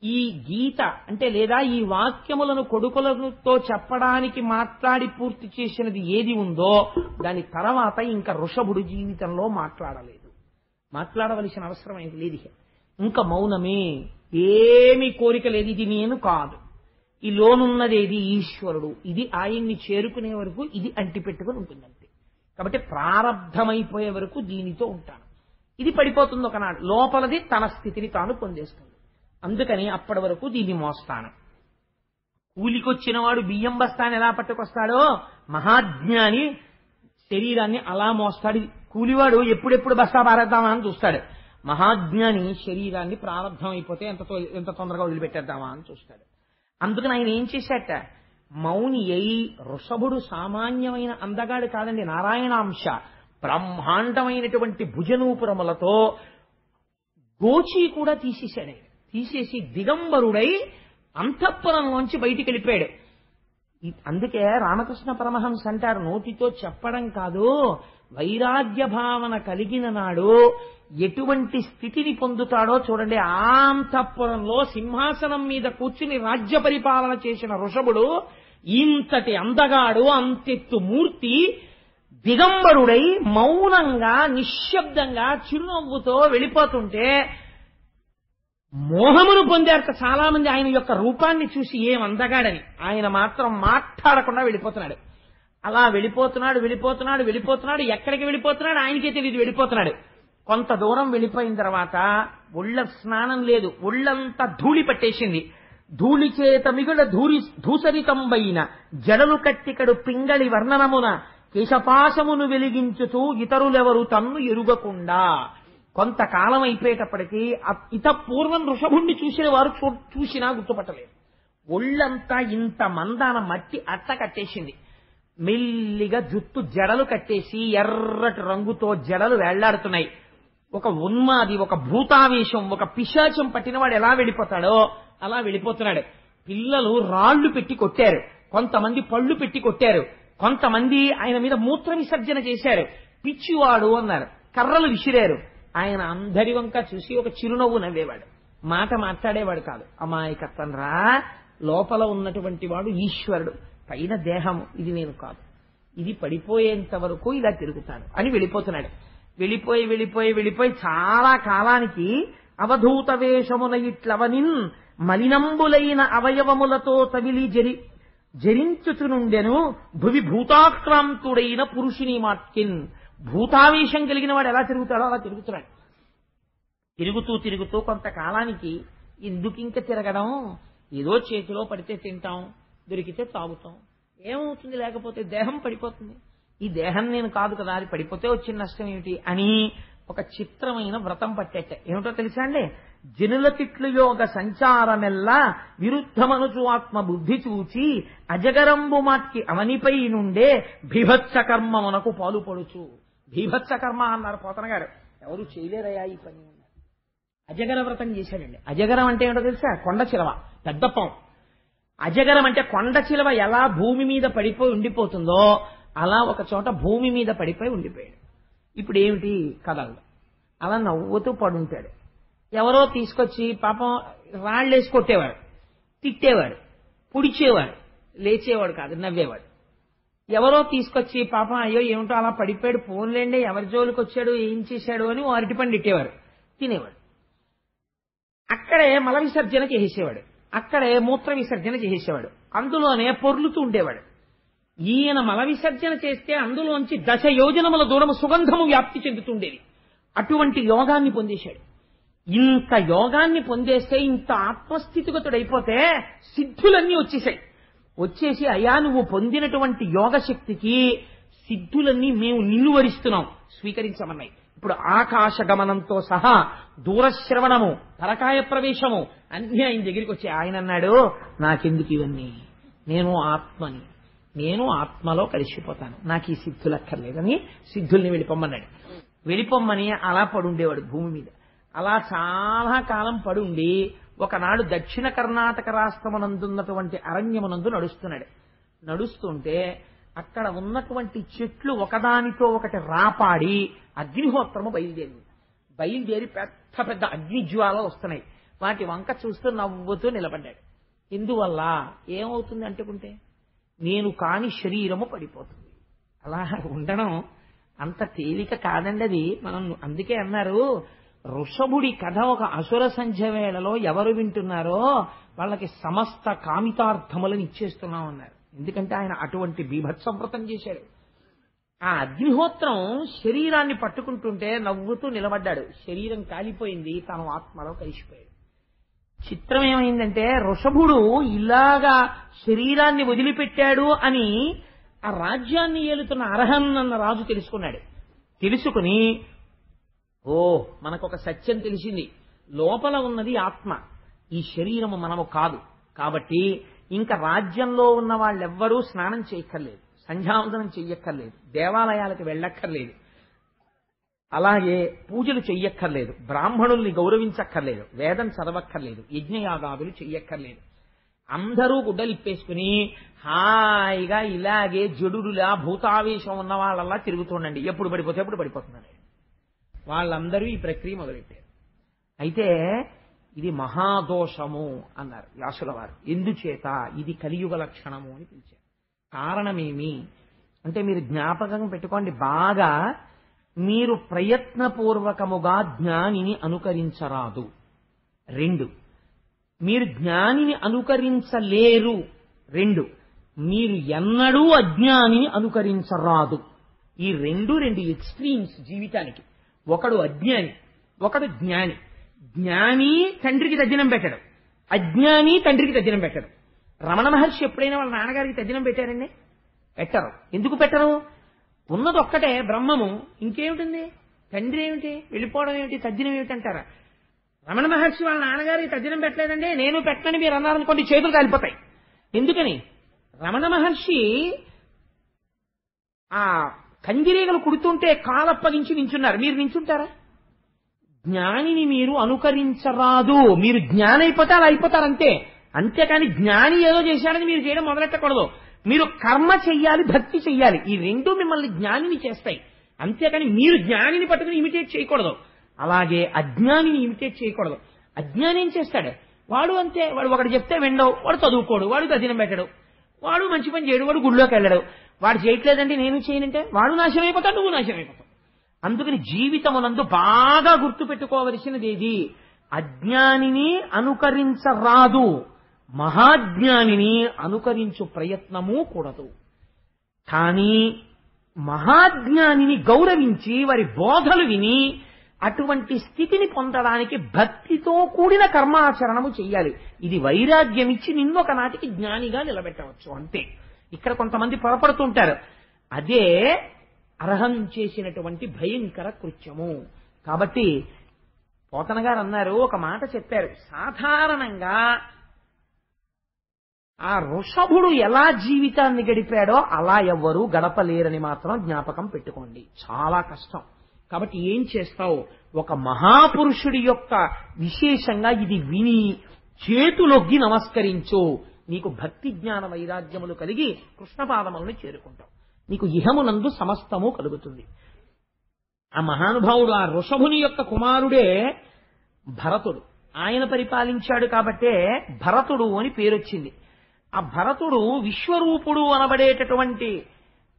Speaker 1: ఈ గీత అంటే లేదా ఈ వాక్యములను కొడుకులతో చెప్పడానికి మాట్లాడి పూర్తి చేసినది ఏది ఉందో దాని తర్వాత ఇంకా వృషభుడు జీవితంలో మాట్లాడవలసిన అవసరం ఏంటి లేదు. ఇంకా మౌనమే, ఏమీ కోరిక లేదు, ఇది నేను కాదు, ఈ లోనున్నదేది ఈశ్వరుడు, ఇది ఆయన్ని చేరుకునే వరకు ఇది అంటిపెట్టుకుని ఉంటుందంతే. కాబట్టి ప్రారంధమైపోయే వరకు దీనితో ఉంటాను. ఇది పడిపోతుంది ఒకనాడు, లోపలది తన స్థితిని తాను పొందేస్తుంది. అందుకని అప్పటి వరకు దీన్ని మోస్తాను. కూలికొచ్చిన వాడు బియ్యం బస్తాన్ని ఎలా పట్టుకొస్తాడో మహాజ్ఞాని శరీరాన్ని అలా మోస్తాడు. కూలివాడు ఎప్పుడెప్పుడు బస్తా పారేద్దామా అని చూస్తాడు, మహాజ్ఞాని శరీరాన్ని ప్రారంధం అయిపోతే ఎంత తొందరగా వదిలిపెట్టేద్దామా అని చూస్తాడు. అందుకని ఆయన ఏం చేశాట, మౌని అయి వృషభుడు సామాన్యమైన అందగాడు కాదండి, నారాయణాంశ బ్రహ్మాండమైనటువంటి భుజనూపురములతో గోచి కూడా తీసేసి దిగంబరుడై అంతఃపురంలోంచి బయటికి వెళ్ళిపోయాడు. అందుకే రామకృష్ణ పరమహంస అంటారు, నోటితో చెప్పడం కాదు, వైరాగ్య భావన కలిగిన నాడు ఎటువంటి స్థితిని పొందుతాడో చూడండి. అంతఃపురంలో సింహాసనం మీద కూర్చుని రాజ్య పరిపాలన చేసిన వృషభుడు ఇంతటి అందగాడు, అంతెత్తు మూర్తి దిగంబరుడై మౌనంగా నిశ్శబ్దంగా చిరునవ్వుతో వెళ్ళిపోతుంటే మోహమును పొందారు చాలా మంది. ఆయన యొక్క రూపాన్ని చూసి ఏం అందగాడని, ఆయన మాత్రం మాట్లాడకుండా వెళ్ళిపోతున్నాడు. అలా వెళ్ళిపోతున్నాడు. ఎక్కడికి వెళ్ళిపోతున్నాడు ఆయనకే తెలియదు, వెళ్ళిపోతున్నాడు. కొంత దూరం వెళ్ళిపోయిన తర్వాత ఒళ్ళ స్నానం లేదు, ఒళ్ళంతా ధూళి పట్టేసింది. ధూళి చేత మిగుల ధూసరితంబైన జడలు కట్టికడు పింగళి వర్ణనమున కేశపాశమును వెలిగించుతూ ఇతరులెవరు తన్ను ఎరుగకుండా. కొంతకాలం అయిపోయేటప్పటికీ పూర్వం వృషభుణ్ణి చూసిన వారు చూసినా గుర్తుపట్టలేదు. ఒళ్ళంతా ఇంత మందాన మట్టి అట్ట కట్టేసింది. మెల్లిగా జుట్టు జడలు కట్టేసి ఎర్రటి రంగుతో జడలు వేళ్లాడుతున్నాయి. ఒక ఉన్మాది, ఒక భూతావేశం, ఒక పిశాచం పట్టినవాడు ఎలా వెళ్ళిపోతాడో అలా వెళ్ళిపోతున్నాడు. పిల్లలు రాళ్లు పెట్టి కొట్టారు, కొంతమంది పళ్ళు పెట్టి కొట్టారు, కొంతమంది ఆయన మీద మూత్ర విసర్జన చేశారు. పిచ్చివాడు అన్నారు, కర్రలు విసిరారు. ఆయన అందరి వంక చూసి ఒక చిరునవ్వు నవ్వేవాడు, మాట మాట్లాడేవాడు కాదు. అమాయకత్వం రా, లోపల ఉన్నటువంటి వాడు ఈశ్వరుడు, పైన దేహము, ఇది నేను కాదు, ఇది పడిపోయేంత వరకు ఇలా తిరుగుతాడు అని వెళ్ళిపోతున్నాడు. వెళ్ళిపోయి చాలా కాలానికి అవధూత వేషమున ఇట్లవనిన్ మలినంబులైన అవయవములతో తవిలి జరించుచునుండెను భువి భూతాక్రాంతుడైన పురుషుని మాట్కిన్. భూతావేశం కలిగిన వాడు ఎలా తిరుగుతాడో అలా తిరుగుతున్నాడు. తిరుగుతూ కొంతకాలానికి ఎందుకింక తిరగడం, ఏదో చేతిలో పడితే తింటాం, దొరికితే తాగుతాం, ఏమవుతుంది, లేకపోతే దేహం పడిపోతుంది, ఈ దేహం నేను కాదు కదా, అది పడిపోతే వచ్చిన నష్టం ఏమిటి అని ఒక చిత్రమైన వ్రతం పట్టేట. ఏమిటో తెలుసా అండి, జనుల తిట్లు యోగ సంచారమెల్లా విరుద్ధమనుచు ఆత్మ బుద్ధి చూచి అజగరంబు మాట్కి అవనిపై నుండే భీభత్స కర్మమునకు పాలుపడుచు. భీభత్స కర్మ అన్నారు పోతన గారు, ఎవరు చేయలేరయా ఈ పని. అజగర వ్రతం చేశాడండి. అజగరం అంటే ఏంటో తెలుసా, కొండ చిలవ, పెద్ద పాము. అజగరం అంటే కొండ చిలవ ఎలా భూమి మీద పడిపోయి ఉండిపోతుందో అలా ఒక చోట భూమి మీద పడిపోయి ఉండిపోయాడు. ఇప్పుడు ఏమిటి కథలు, అలా నవ్వుతూ పడుంటాడు. ఎవరో తీసుకొచ్చి పాపం రాళ్ళేసి కొట్టేవాడు, తిట్టేవాడు, పుడిచేవాడు, లేచేవాడు కాదు, నవ్వేవాడు. ఎవరో తీసుకొచ్చి పాపం అయ్యో ఏమిటో అలా పడిపోయాడు, పోన్లేండి ఎవరి జోలికి వచ్చాడు, ఏం చేశాడు అని అరటిపండు ఇట్టేవాడు, తినేవాడు. అక్కడే మల విసర్జన చేసేవాడు, అక్కడే మూత్ర విసర్జన చేసేవాడు, అందులోనే పొర్లుతూ ఉండేవాడు. ఈయన మల విసర్జన చేస్తే అందులోంచి 10 యోజనముల దూరము సుగంధము వ్యాప్తి చెందుతుండేది. అటువంటి యోగాన్ని పొందేశాడు. ఇంత యోగాన్ని పొందేస్తే, ఇంత ఆత్మస్థితిగతుడైపోతే సిద్ధులన్నీ వచ్చేసి అయ్యా నువ్వు పొందినటువంటి యోగ శక్తికి సిద్ధులన్నీ మేము నిన్ను వరిస్తున్నాం, స్వీకరించమన్నాయి. ఇప్పుడు ఆకాశ గమనంతో సహా దూరశ్రవణము, పరకాయ ప్రవేశము అన్నీ ఆయన దగ్గరికి వచ్చాయి. ఆయన అన్నాడు, నాకెందుకు ఇవన్నీ, నేను ఆత్మని, నేను ఆత్మలో కలిసిపోతాను, నాకు ఈ సిద్ధులక్కర్లేదని సిద్ధుల్ని వెళ్ళిపోమ్మన్నాడు. వెళ్ళిపోమ్మని అలా పడుండేవాడు భూమి మీద. అలా చాలా కాలం పడుండి ఒకనాడు దక్షిణ కర్ణాటక రాష్ట్రమునందున్నటువంటి అరణ్యమునందు నడుస్తుంటే అక్కడ ఉన్నటువంటి చెట్లు ఒకదానితో ఒకటి రాపాడి అగ్నిహోత్రము బయలుదేరి పెద్ద పెద్ద అగ్నిజ్వాలలు వస్తున్నాయి. వాటి వంక చూస్తూ నవ్వుతూ నిలబడ్డాడు. ఎందువల్ల ఏమవుతుంది అంటుకుంటే, నేను కాని శరీరము పడిపోతుంది. అలా ఉండడం అంత తేలిక కాదండి అది. మనం అందుకే అన్నారు, ఋషభుడి కథ ఒక అసుర సంధ్య వేళలో ఎవరు వింటున్నారో వాళ్ళకి సమస్త కామితార్థములను ఇచ్చేస్తున్నాం అన్నారు. ఎందుకంటే ఆయన అటువంటి బీభత్సవ్రతం చేశాడు. ఆ అగ్నిహోత్రం శరీరాన్ని పట్టుకుంటుంటే నవ్వుతూ నిలబడ్డాడు. శరీరం కాలిపోయింది, తాను ఆత్మలో కలిసిపోయాడు. చిత్రం ఏమైందంటే, ఋషభుడు ఇలాగా శరీరాన్ని వదిలిపెట్టాడు అని ఆ రాజ్యాన్ని ఏలుతున్న అర్హన్ అన్న రాజు తెలుసుకుని మనకొక సత్యం తెలిసింది, లోపల ఉన్నది ఆత్మ, ఈ శరీరము మనము కాదు. కాబట్టి ఇంకా రాజ్యంలో ఉన్న వాళ్ళెవ్వరూ స్నానం చేయక్కర్లేదు, సంధ్యావందనం చెయ్యక్కర్లేదు, దేవాలయాలకు వెళ్ళక్కర్లేదు, అలాగే పూజలు చెయ్యక్కర్లేదు, బ్రాహ్మణుల్ని గౌరవించక్కర్లేదు, వేదం చదవక్కర్లేదు, యజ్ఞయాగాదులు చెయ్యక్కర్లేదు. అందరూ గుడ్డలిప్పేసుకుని హాయిగా ఇలాగే జడుడులా భూతావేశం ఉన్న వాళ్ళలా తిరుగుతుండండి, ఎప్పుడు పడిపోతే ఎప్పుడు పడిపోతున్నాడు. వాళ్ళందరూ ఈ ప్రక్రియ మొదలెట్టారు. అయితే ఇది మహాదోషము అన్నారు వ్యాసుల వారు. ఎందుచేత? ఇది కలియుగ లక్షణము అని పిలిచారు. కారణమేమి అంటే, మీరు జ్ఞాపకం పెట్టుకోండి బాగా, మీరు ప్రయత్నపూర్వకముగా జ్ఞానిని అనుకరించరాదు. 2, మీరు జ్ఞానిని అనుకరించలేరు. 2, మీరు ఎన్నడూ అజ్ఞానిని అనుకరించరాదు. ఈ రెండు ఎక్స్ట్రీమ్స్ జీవితానికి. ఒకడు అజ్ఞాని, ఒకడు జ్ఞాని. జ్ఞాని తండ్రికి తద్దినం పెట్టడు, అజ్ఞాని తండ్రికి తద్దినం పెట్టడు. రమణ మహర్షి ఎప్పుడైనా వాళ్ళ నాన్నగారికి తద్దినం పెట్టారండి? పెట్టరు. ఎందుకు పెట్టరు? ఉన్నది ఒక్కటే బ్రహ్మము, ఇంకేమిటింది? తండ్రి ఏమిటి, వెళ్ళిపోవడం ఏమిటి, తద్దినం ఏమిటి అంటారా? రమణ మహర్షి వాళ్ళ నాన్నగారికి తద్దినం పెట్టలేదండి, నేను పెట్టనని మీరు అన్నారనుకోండి, చేతులు కాలిపోతాయి. ఎందుకని? రమణ మహర్షి ఆ కందిరీగలు కుడుతుంటే కాలప్పగించి నించున్నారు, మీరు నించుంటారా? జ్ఞానిని మీరు అనుకరించరాదు. మీరు జ్ఞాని అయిపోతే అలా అయిపోతారంతే. అంతేకాని జ్ఞాని ఏదో చేశాడని మీరు చేయడం మొదలెట్టకూడదు. మీరు కర్మ చెయ్యాలి, భక్తి చెయ్యాలి. ఈ రెండు మిమ్మల్ని జ్ఞానిని చేస్తాయి. అంతేకాని మీరు జ్ఞానిని పట్టుకుని ఇమిటేట్ చేయకూడదు. అలాగే అజ్ఞానిని ఇమిటేట్ చేయకూడదు. అజ్ఞాని ఏం చేస్తాడు? వాడు అంతే, వాడు ఒకటి చెప్తే వినడు, వాడు చదువుకోడు, వాడు తదినం పెట్టడు, వాడు మంచి పని చేయడు, వాడు గుళ్ళోకి వెళ్ళడు. వాడు చేయట్లేదంటే నేను చేయనంటే వాడు నాశనం అయిపోతాడు, నువ్వు నాశనం అయిపోతావు. అందుకని జీవితమునందు బాగా గుర్తుపెట్టుకోవలసినది ఏది? అజ్ఞానిని అనుకరించరాదు, మహాజ్ఞానిని అనుకరించు ప్రయత్నము కూడదు. కానీ మహాజ్ఞానిని గౌరవించి వారి బోధలు విని అటువంటి స్థితిని పొందడానికి భక్తితో కూడిన కర్మాచరణము చెయ్యాలి. ఇది వైరాగ్యం ఇచ్చి నిన్నొక నాటికి జ్ఞానిగా నిలబెట్టవచ్చు అంతే. ఇక్కడ కొంతమంది పొరపడుతుంటారు. అదే అర్హం చేసినటువంటి భయంకర కృత్యము. కాబట్టి పోతన గారు అన్నారు, ఒక మాట చెప్పారు, సాధారణంగా ఆ ఋషభుడు ఎలా జీవితాన్ని గడిపాడో అలా ఎవ్వరూ గడపలేరని మాత్రం జ్ఞాపకం పెట్టుకోండి. చాలా కష్టం. కాబట్టి ఏం చేస్తావు? ఒక మహాపురుషుడి యొక్క విశేషంగా ఇది విని చేతులొగ్గి నమస్కరించు. నీకు భక్తి జ్ఞాన వైరాగ్యములు కలిగి కృష్ణపాదములను చేరుకుంటావు. నీకు ఇహమునందు సమస్తము కలుగుతుంది. ఆ మహానుభావుడు, ఆ ఋషభుని యొక్క కుమారుడే భరతుడు. ఆయన పరిపాలించాడు కాబట్టే భరతుడు అని పేరొచ్చింది. ఆ భరతుడు విశ్వరూపుడు అనబడేటటువంటి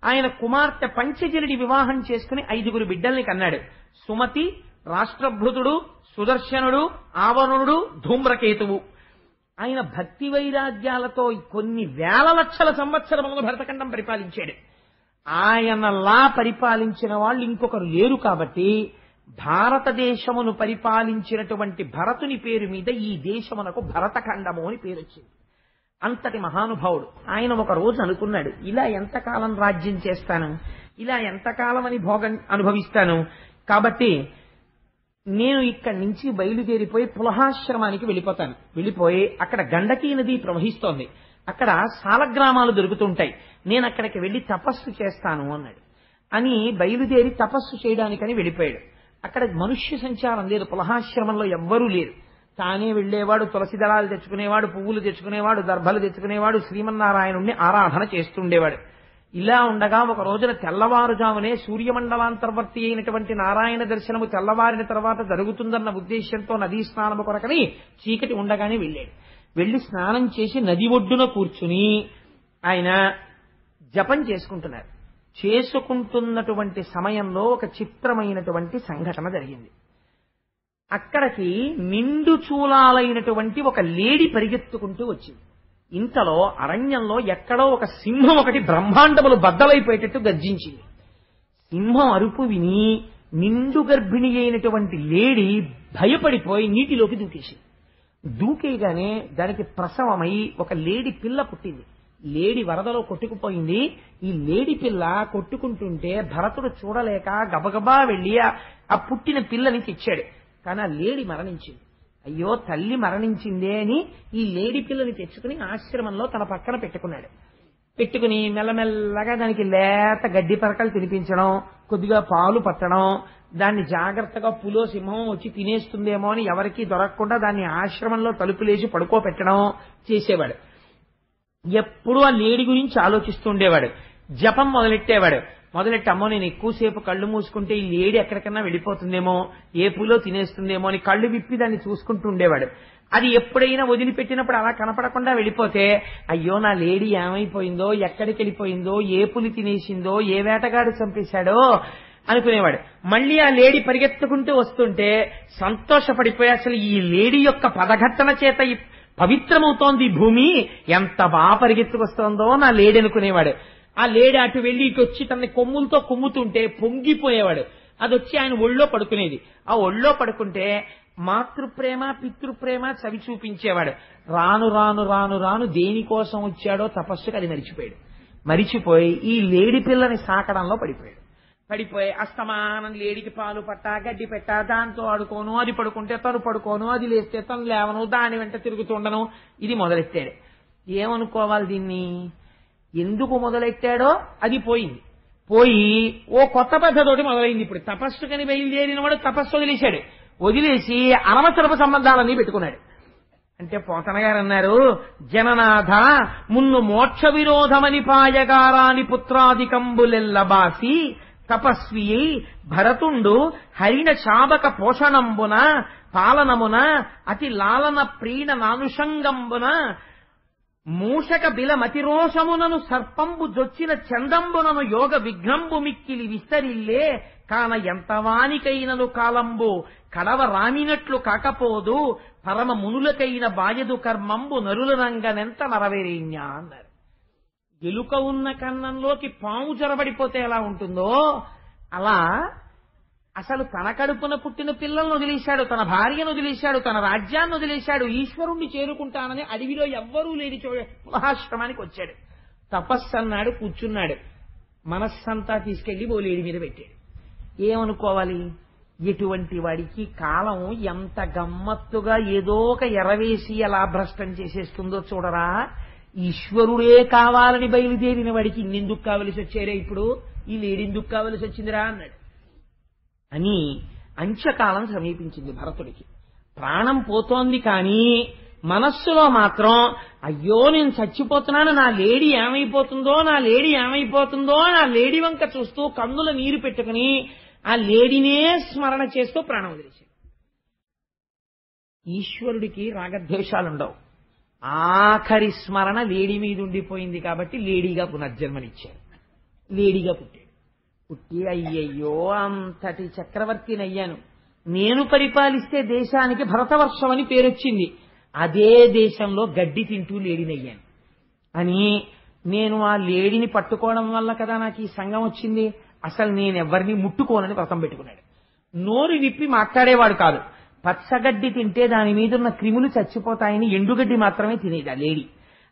Speaker 1: ఆయన కుమార్తె పంచజలిని వివాహం చేసుకుని 5 బిడ్డల్ని కన్నాడు. సుమతి, రాష్ట్రభృతుడు, సుదర్శనుడు, ఆవరుణుడు, ధూమ్రకేతువు. ఆయన భక్తి వైరాగ్యాలతో కొన్ని వేల లక్షల సంవత్సరములు భరతఖండం పరిపాలించాడు. ఆయనలా పరిపాలించిన వాళ్ళు ఇంకొకరు లేరు కాబట్టి భారతదేశమును పరిపాలించినటువంటి భరతుని పేరు మీద ఈ దేశమునకు భరతఖండము అని పేరు వచ్చింది. అంతటి మహానుభావుడు. ఆయన ఒక రోజు అనుకున్నాడు, ఇలా ఎంతకాలం రాజ్యం చేస్తాను, ఇలా ఎంతకాలం అని భోగం అనుభవిస్తాను, కాబట్టి నేను ఇక్కడి నుంచి బయలుదేరిపోయి పులహాశ్రమానికి వెళ్ళిపోతాను. వెళ్ళిపోయి అక్కడ గండకీ నది ప్రవహిస్తోంది, అక్కడ సాలగ్రామాలు దొరుకుతుంటాయి, నేను అక్కడికి వెళ్లి తపస్సు చేస్తాను అన్నాడు. అని బయలుదేరి తపస్సు చేయడానికని వెళ్ళిపోయాడు. అక్కడ మనుష్య సంచారం లేదు, పులహాశ్రమంలో ఎవ్వరూ లేరు. తానే వెళ్లేవాడు, తులసి దళాలు తెచ్చుకునేవాడు, పువ్వులు తెచ్చుకునేవాడు, దర్భలు తెచ్చుకునేవాడు, శ్రీమన్నారాయణుణ్ణి ఆరాధన చేస్తుండేవాడు. ఇలా ఉండగా ఒక రోజున తెల్లవారుజామునే సూర్యమండలాంతర్వర్తి అయినటువంటి నారాయణ దర్శనము తెల్లవారిన తర్వాత జరుగుతుందన్న ఉద్దేశంతో నదీ స్నానము కొరకని చీకటి ఉండగానే వెళ్ళాడు. వెళ్లి స్నానం చేసి నది ఒడ్డున కూర్చుని ఆయన జపం చేసుకుంటున్నారు. చేసుకుంటున్నటువంటి సమయంలో ఒక చిత్రమైనటువంటి సంఘటన జరిగింది. అక్కడికి నిండు చూలాలైనటువంటి ఒక లేడి పరిగెత్తుకుంటూ వచ్చింది. ఇంతలో అరణ్యంలో ఎక్కడో ఒక సింహం ఒకటి బ్రహ్మాండములు బద్దలైపోయేటట్టు గర్జించింది. సింహం అరుపు విని నిండు గర్భిణి అయినటువంటి లేడి భయపడిపోయి నీటిలోకి దూకేసింది. దూకేయగానే దానికి ప్రసవమై ఒక లేడి పిల్ల పుట్టింది. లేడి వరదలో కొట్టుకుపోయింది. ఈ లేడి పిల్ల కొట్టుకుంటుంటే భరతుడు చూడలేక గబగబా వెళ్లి ఆ పుట్టిన పిల్లని తెచ్చాడు. కానీ ఆ లేడి మరణించింది. అయ్యో తల్లి మరణించిందే అని ఈ లేడి పిల్లని తెచ్చుకుని ఆశ్రమంలో తన పక్కన పెట్టుకున్నాడు. పెట్టుకుని మెల్లమెల్లగా దానికి లేత గడ్డి పరకలు తినిపించడం, కొద్దిగా పాలు పట్టడం, దాన్ని జాగ్రత్తగా పులో సింహం వచ్చి తినేస్తుందేమో అని ఎవరికీ దొరకకుండా దాన్ని ఆశ్రమంలో తలుపులేసి పడుకోబెట్టడం చేసేవాడు. ఎప్పుడూ ఆ లేడి గురించి ఆలోచిస్తుండేవాడు. జపం మొదలెట్టేవాడు. మొదలెట్టి అమ్మో నేను ఎక్కువసేపు కళ్ళు మూసుకుంటే ఈ లేడి ఎక్కడికన్నా వెళ్ళిపోతుందేమో, ఏ పూలో తినేస్తుందేమో అని కళ్ళు విప్పి దాన్ని చూసుకుంటూ ఉండేవాడు. అది ఎప్పుడైనా వదిలిపెట్టినప్పుడు అలా కనపడకుండా వెళ్ళిపోతే అయ్యో నా లేడీ ఏమైపోయిందో, ఎక్కడికి వెళ్ళిపోయిందో, ఏ పులి తినేసిందో, ఏ వేటగాడు చంపేశాడో అనుకునేవాడు. మళ్ళీ ఆ లేడీ పరిగెత్తుకుంటూ వస్తుంటే సంతోషపడిపోయి అసలు ఈ లేడీ యొక్క పదఘట్టన చేత పవిత్రమవుతోంది భూమి, ఎంత బాగా పరిగెత్తుకొస్తోందో నా లేడీ అనుకునేవాడు. ఆ లేడి అటు వెళ్లి ఇటు వచ్చి తన కొమ్ములతో కుమ్ముతుంటే పొంగిపోయేవాడు. అది వచ్చి ఆయన ఒళ్ళో పడుకునేది. ఆ ఒళ్ళో పడుకుంటే మాతృప్రేమ పితృప్రేమ చవి చూపించేవాడు. రాను రాను రాను రాను దేనికోసం వచ్చాడో తపస్సుకి అది మరిచిపోయాడు. మరిచిపోయి ఈ లేడి పిల్లని సాకడంలో పడిపోయి అస్తమానం లేడికి పాలు పట్టా, గడ్డి పెట్టా, దాంతో ఆడుకోను, అది పడుకుంటే తను పడుకోను, అది లేస్తే తను లేవను, దాని వెంట తిరుగుతుండను, ఇది మొదలెట్టాడు. ఏమనుకోవాలి దీన్ని? ఎందుకు మొదలెట్టాడో అది పోయింది. పోయి ఓ కొత్త పద్ధతోటి మొదలైంది. ఇప్పుడు తపస్సుకని బయలుదేరిన వాడు తపస్సు వదిలేశాడు. వదిలేసి అనవసరపు సంబంధాలన్నీ పెట్టుకున్నాడు. అంటే పోతన గారు అన్నారు, జననాథ మున్ను మోక్ష విరోధమని పాయగారాని పుత్రాదికంబులెల్లబాసి తపస్వి భరతుండు హరిణ చాబక పోషణంబున పాలనమున అతి లాలన ప్రీణ నానుషంగంబున మూషక బిల మతిరోషమునను సర్పంబు జొచ్చిన చందంబునను యోగ విఘ్నంబు మిక్కిలి విస్తరిల్లే కాన ఎంతవానికైనను కాలంబు కడవ రామినట్లు కాకపోదు పరమ మునులకైన బాయదు కర్మంబు నరులనంగనెంత నరవేరేణ్యా అన్నారు. ఎలుక ఉన్న కన్నంలోకి పాము జొరబడిపోతే ఎలా ఉంటుందో అలా అసలు తన కడుపున పుట్టిన పిల్లలను వదిలేశాడు, తన భార్యను వదిలేశాడు, తన రాజ్యాన్ని వదిలేశాడు, ఈశ్వరుణ్ణి చేరుకుంటానని అడవిలో ఎవ్వరూ లేని పులహాశ్రమానికి వచ్చాడు. తపస్సు అన్నాడు, కూర్చున్నాడు. మనస్సంతా తీసుకెళ్లి ఓ లేడి మీద పెట్టాడు. ఏమనుకోవాలి? ఎటువంటి వాడికి కాలం ఎంత గమ్మత్తుగా ఏదో ఒక ఎరవేసి ఎలా భ్రష్టం చేసేస్తుందో చూడరా. ఈశ్వరుడే కావాలని బయలుదేరిన వాడికి ఇన్నెందుకు కావలసి వచ్చారే, ఇప్పుడు ఈ లేడెందుకు కావలసి వచ్చిందిరా అన్నాడు. అని అంత్యకాలం సమీపించింది భరతుడికి. ప్రాణం పోతోంది కానీ మనస్సులో మాత్రం అయ్యో నేను చచ్చిపోతున్నాను, నా లేడీ ఏమైపోతుందో, నా లేడీ ఏమైపోతుందో, నా లేడీ వంక చూస్తూ కన్నుల నీరు పెట్టుకుని ఆ లేడీనే స్మరణ చేస్తూ ప్రాణం వదిలేశాడు. ఈశ్వరుడికి రాగద్వేషాలుండవు. ఆఖరి స్మరణ లేడీ మీద ఉండిపోయింది కాబట్టి లేడీగా పునర్జన్మనిచ్చాడు. లేడీగా పుట్టి అయ్యయ్యో అంతటి చక్రవర్తినయ్యాను, నేను పరిపాలిస్తే దేశానికి భరతవర్షం అని పేరొచ్చింది, అదే దేశంలో గడ్డి తింటూ లేడీనయ్యాను అని నేను ఆ లేడీని పట్టుకోవడం వల్ల కదా నాకు ఈ సంఘం వచ్చింది, అసలు నేనెవ్వరిని ముట్టుకోనని వ్రతం పెట్టుకున్నాడు. నోరు విప్పి మాట్లాడేవాడు కాదు. పచ్చగడ్డి తింటే దాని మీద ఉన్న క్రిములు చచ్చిపోతాయని ఎండుగడ్డి మాత్రమే తినేది ఆ లేడీ.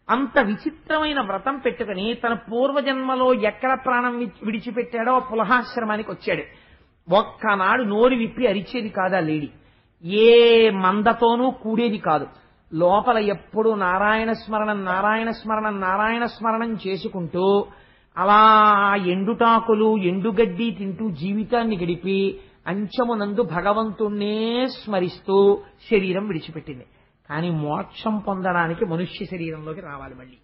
Speaker 1: అంత విచిత్రమైన వ్రతం పెట్టుకుని తన పూర్వజన్మలో ఎక్కడ ప్రాణం విడిచిపెట్టాడో పులహాశ్రమానికి వచ్చాడు. ఒక్కనాడు నోరు విప్పి అరిచేది కాదు ఆ లేడీ, ఏ మందతోనూ కూడేది కాదు. లోపల ఎప్పుడు నారాయణ స్మరణం నారాయణ స్మరణం నారాయణ స్మరణం చేసుకుంటూ అలా ఎండుటాకులు ఎండుగడ్డి తింటూ జీవితాన్ని గడిపి అంచమునందు భగవంతుణ్ణే స్మరిస్తూ శరీరం విడిచిపెట్టింది. కానీ మోక్షం పొందడానికి మనుష్య శరీరంలోకి రావాలి మళ్ళీ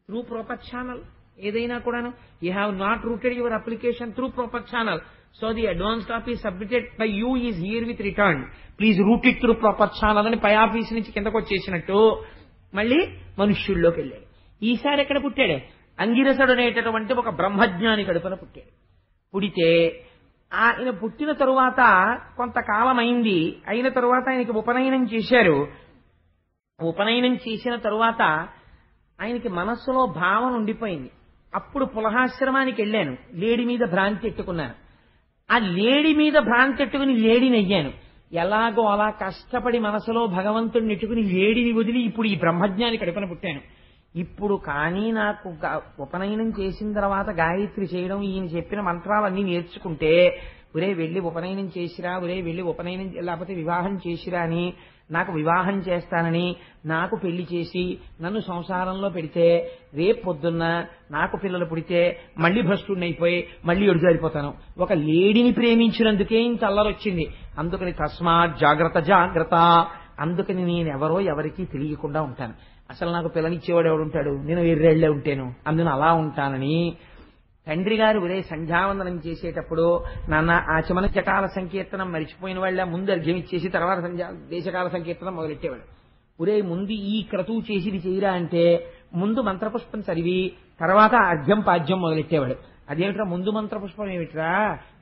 Speaker 1: త్రూ ప్రాపర్ ఛానల్. ఏదైనా కూడాను you have not routed your application through proper channel, so the advance copy submitted by you is herewith return, please route it through proper channel అని పై ఆఫీస్ నుంచి కిందకు వచ్చేసినట్టు మళ్ళీ మనుష్యుల్లోకి వెళ్ళాడు. ఈసారి ఎక్కడ పుట్టాడు? అంగిరసుడు అనేటటువంటి ఒక బ్రహ్మజ్ఞాని కడుపున పుట్టాడు. పుడితే ఆయన పుట్టిన తరువాత కొంతకాలం అయింది. అయిన తరువాత ఆయనకి ఉపనయనం చేశారు. ఉపనయనం చేసిన తరువాత ఆయనకి మనస్సులో భావన ఉండిపోయింది. అప్పుడు పులహాశ్రమానికి వెళ్ళాను, లేడి మీద భ్రాంతి ఎట్టుకున్నాను. ఆ లేడి మీద భ్రాంతి ఎట్టుకుని లేడిని అయ్యాను. ఎలాగో అలా కష్టపడి మనసులో భగవంతుడిని ఎట్టుకుని లేడిని వదిలి ఇప్పుడు ఈ బ్రహ్మజ్ఞాని కడుపున పుట్టాను. ఇప్పుడు కానీ నాకు ఉపనయనం చేసిన తర్వాత గాయత్రి చేయడం, ఈయన చెప్పిన మంత్రాలన్నీ నేర్చుకుంటే ఒరే వెళ్ళి ఉపనయనం చేసిరా, ఒరే వెళ్ళి ఉపనయనం లేకపోతే వివాహం చేసిరా అని నాకు వివాహం చేస్తానని నాకు పెళ్లి చేసి నన్ను సంసారంలో పెడితే రేపు పొద్దున్న నాకు పిల్లలు పుడితే మళ్లీ భ్రష్టుడిని అయిపోయి మళ్లీ ఎడుజారిపోతాను. ఒక లేడిని ప్రేమించినందుకే ఇంత అల్లరొచ్చింది. అందుకని తస్మాత్ జాగ్రత్త జాగ్రత్త, అందుకని నేనెవరో ఎవరికీ తెలియకుండా ఉంటాను. అసలు నాకు పిల్లనిచ్చేవాడు ఎవడుంటాడు, నేను ఎర్రేళ్లే ఉంటాను, అందులో అలా ఉంటానని తండ్రి గారు ఒరే సంధ్యావందనం చేసేటప్పుడు నాన్న ఆచమన జటాల సంకీర్తనం మరిచిపోయిన వాళ్ళ ముందు అర్ఘ్యం ఇచ్చేసి తర్వాత దేశకాల సంకీర్తనం మొదలెట్టేవాడు. ఒరే ముందు ఈ క్రతువు చేసి ఇది చేయరా అంటే ముందు మంత్రపుష్పం చదివి తర్వాత అర్ఘ్యం పాద్యం మొదలెట్టేవాడు. అదేమిట్రా ముందు మంత్రపుష్పం ఏమిట్రా,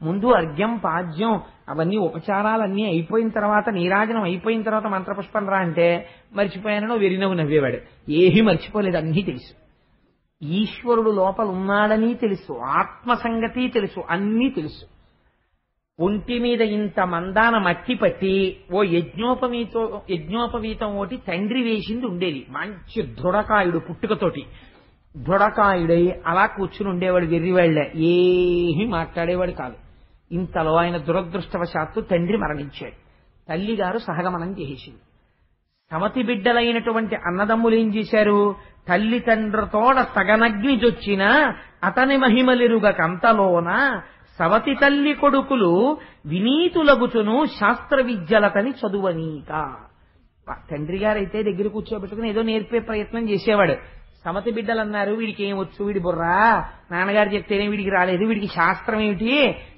Speaker 1: ముందు అర్ఘ్యం పాద్యం అవన్నీ ఉపచారాలన్నీ అయిపోయిన తర్వాత నీరాజనం అయిపోయిన తర్వాత మంత్రపుష్పం రా అంటే మర్చిపోయానో వెరినవు నవ్వేవాడు. ఏమీ మర్చిపోలేదు, అన్నీ తెలుసు. ఈశ్వరుడు లోపల ఉన్నాడని తెలుసు, ఆత్మ సంగతి తెలుసు, అన్నీ తెలుసు. ఒంటి మీద ఇంత మందాన మట్టి పట్టి ఓ యజ్ఞోపవీతం ఒకటి తండ్రి వేసింది ఉండేది. మంచి దృఢకాయుడు, పుట్టుకతోటి దృఢకాయుడై అలా కూర్చుని ఉండేవాడు. వెర్రివాళ్లే ఏమీ మాట్లాడేవాడు కాదు. ఇంతలో ఆయన దురదృష్టవశాత్తు తండ్రి మరణించాడు. తల్లిగారు సహగమనం చేసింది. సమతి బిడ్డలైనటువంటి అన్నదమ్ములు ఏం చేశారు? తల్లి తండ్రితోడ సగనగ్ని జొచ్చిన అతని మహిమలిరుగ కంతలోన సవతి తల్లి కొడుకులు వినీతులగుచును శాస్త్ర విద్యలతని చదువనీక. తండ్రి గారైతే దగ్గర కూర్చోబెట్టుకుని ఏదో నేర్పే ప్రయత్నం చేసేవాడు. సమతి బిడ్డలు అన్నారు వీడికి ఏం వచ్చు, వీడి బుర్రా, నాన్నగారు చెప్తేనే వీడికి రాలేదు, వీడికి శాస్త్రం ఏమిటి,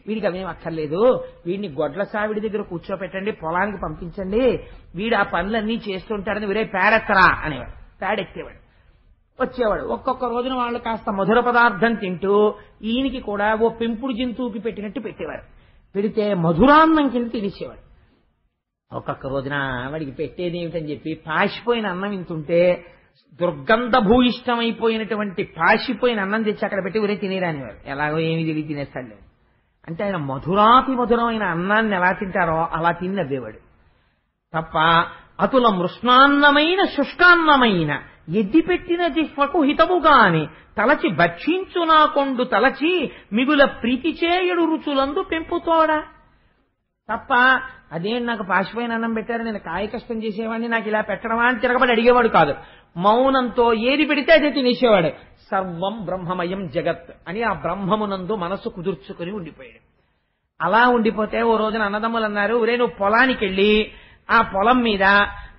Speaker 1: వీడికి అవేం అక్కర్లేదు, వీడిని గొడ్ల సావిడి దగ్గర కూర్చోపెట్టండి, పొలానికి పంపించండి, వీడు ఆ పనులన్నీ చేస్తుంటాడని వీరే పేడెత్తరా అనేవాడు. పేడెత్తేవాడు. వచ్చేవాడు. ఒక్కొక్క రోజున వాళ్ళు కాస్త మధుర పదార్థం తింటూ ఈయనకి కూడా ఓ పెంపుడు జంతువుకి పెట్టినట్టు పెట్టేవాడు. పెడితే మధురాన్నం కింద తినేసేవాడు. ఒక్కొక్క రోజున వాడికి పెట్టేది ఏమిటని చెప్పి పాసిపోయిన అన్నం ఇంతుంటే దుర్గంధ భూయిష్టమైపోయినటువంటి పాసిపోయిన అన్నం తెచ్చి అక్కడ పెట్టి ఒరే తినేరానివారు. ఎలాగో ఏమి తెలియ తినేస్తాడు అంటే ఆయన మధురాతి మధురమైన అన్నాన్ని ఎలా తింటారో అలా తిని నవ్వేవాడు తప్ప అతుల మృష్ణాన్నమైన శుష్కాన్నమైన ఎద్దిపెట్టిన జిహ్వకు హితముగాని తలచి భక్షించునాకొండు తలచి మిగుల ప్రీతి చేయడు రుచులందు పెంపుతోడా. తప్ప అదేం నాకు పాసిపోయిన అన్నం పెట్టారు, నేను కాయ కష్టం చేసేవాడిని, నాకు ఇలా పెట్టడమా అని తిరగబడి అడిగేవాడు కాదు. మౌనంతో ఏది పెడితే అదే తినేసేవాడు. సర్వం బ్రహ్మమయం జగత్ అని ఆ బ్రహ్మమునందు మనసు కుదుర్చుకుని ఉండిపోయాడు. అలా ఉండిపోతే ఓ రోజున అన్నదమ్ములు అన్నారు, ఒరే నువ్వు పొలానికి వెళ్ళి ఆ పొలం మీద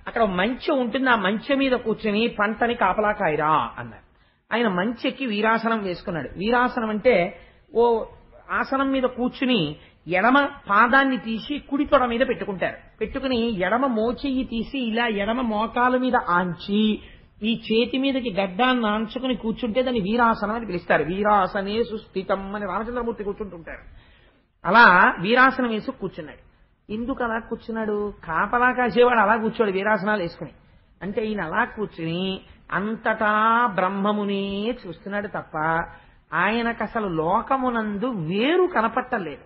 Speaker 1: అక్కడ మంచె ఉంటుంది, ఆ మంచె మీద కూర్చుని పంటని కాపలా కాయరా అన్నారు. ఆయన మంచెక్కి వీరాసనం వేసుకున్నాడు. వీరాసనం అంటే ఓ ఆసనం మీద కూర్చుని ఎడమ పాదాన్ని తీసి కుడి తొడ మీద పెట్టుకుంటారు. పెట్టుకుని ఎడమ మోచెయ్యి తీసి ఇలా ఎడమ మోకాల మీద ఆంచి ఈ చేతి మీదకి గడ్డాన్ని ఆంచుకుని కూర్చుంటే దాన్ని వీరాసనం అని పిలుస్తారు. వీరాసనే సుస్థితం అని రామచంద్రమూర్తి కూర్చుంటుంటారు. అలా వీరాసనం వేసి కూర్చున్నాడు. ఎందుకు అలా కూర్చున్నాడు? కాపలా కాసేవాడు అలా కూర్చోడు వీరాసనాలు వేసుకుని. అంటే ఈయన అలా కూర్చుని అంతటా బ్రహ్మమునే చూస్తున్నాడు తప్ప ఆయనకు అసలు లోకమునందు వేరు కనపట్టలేదు.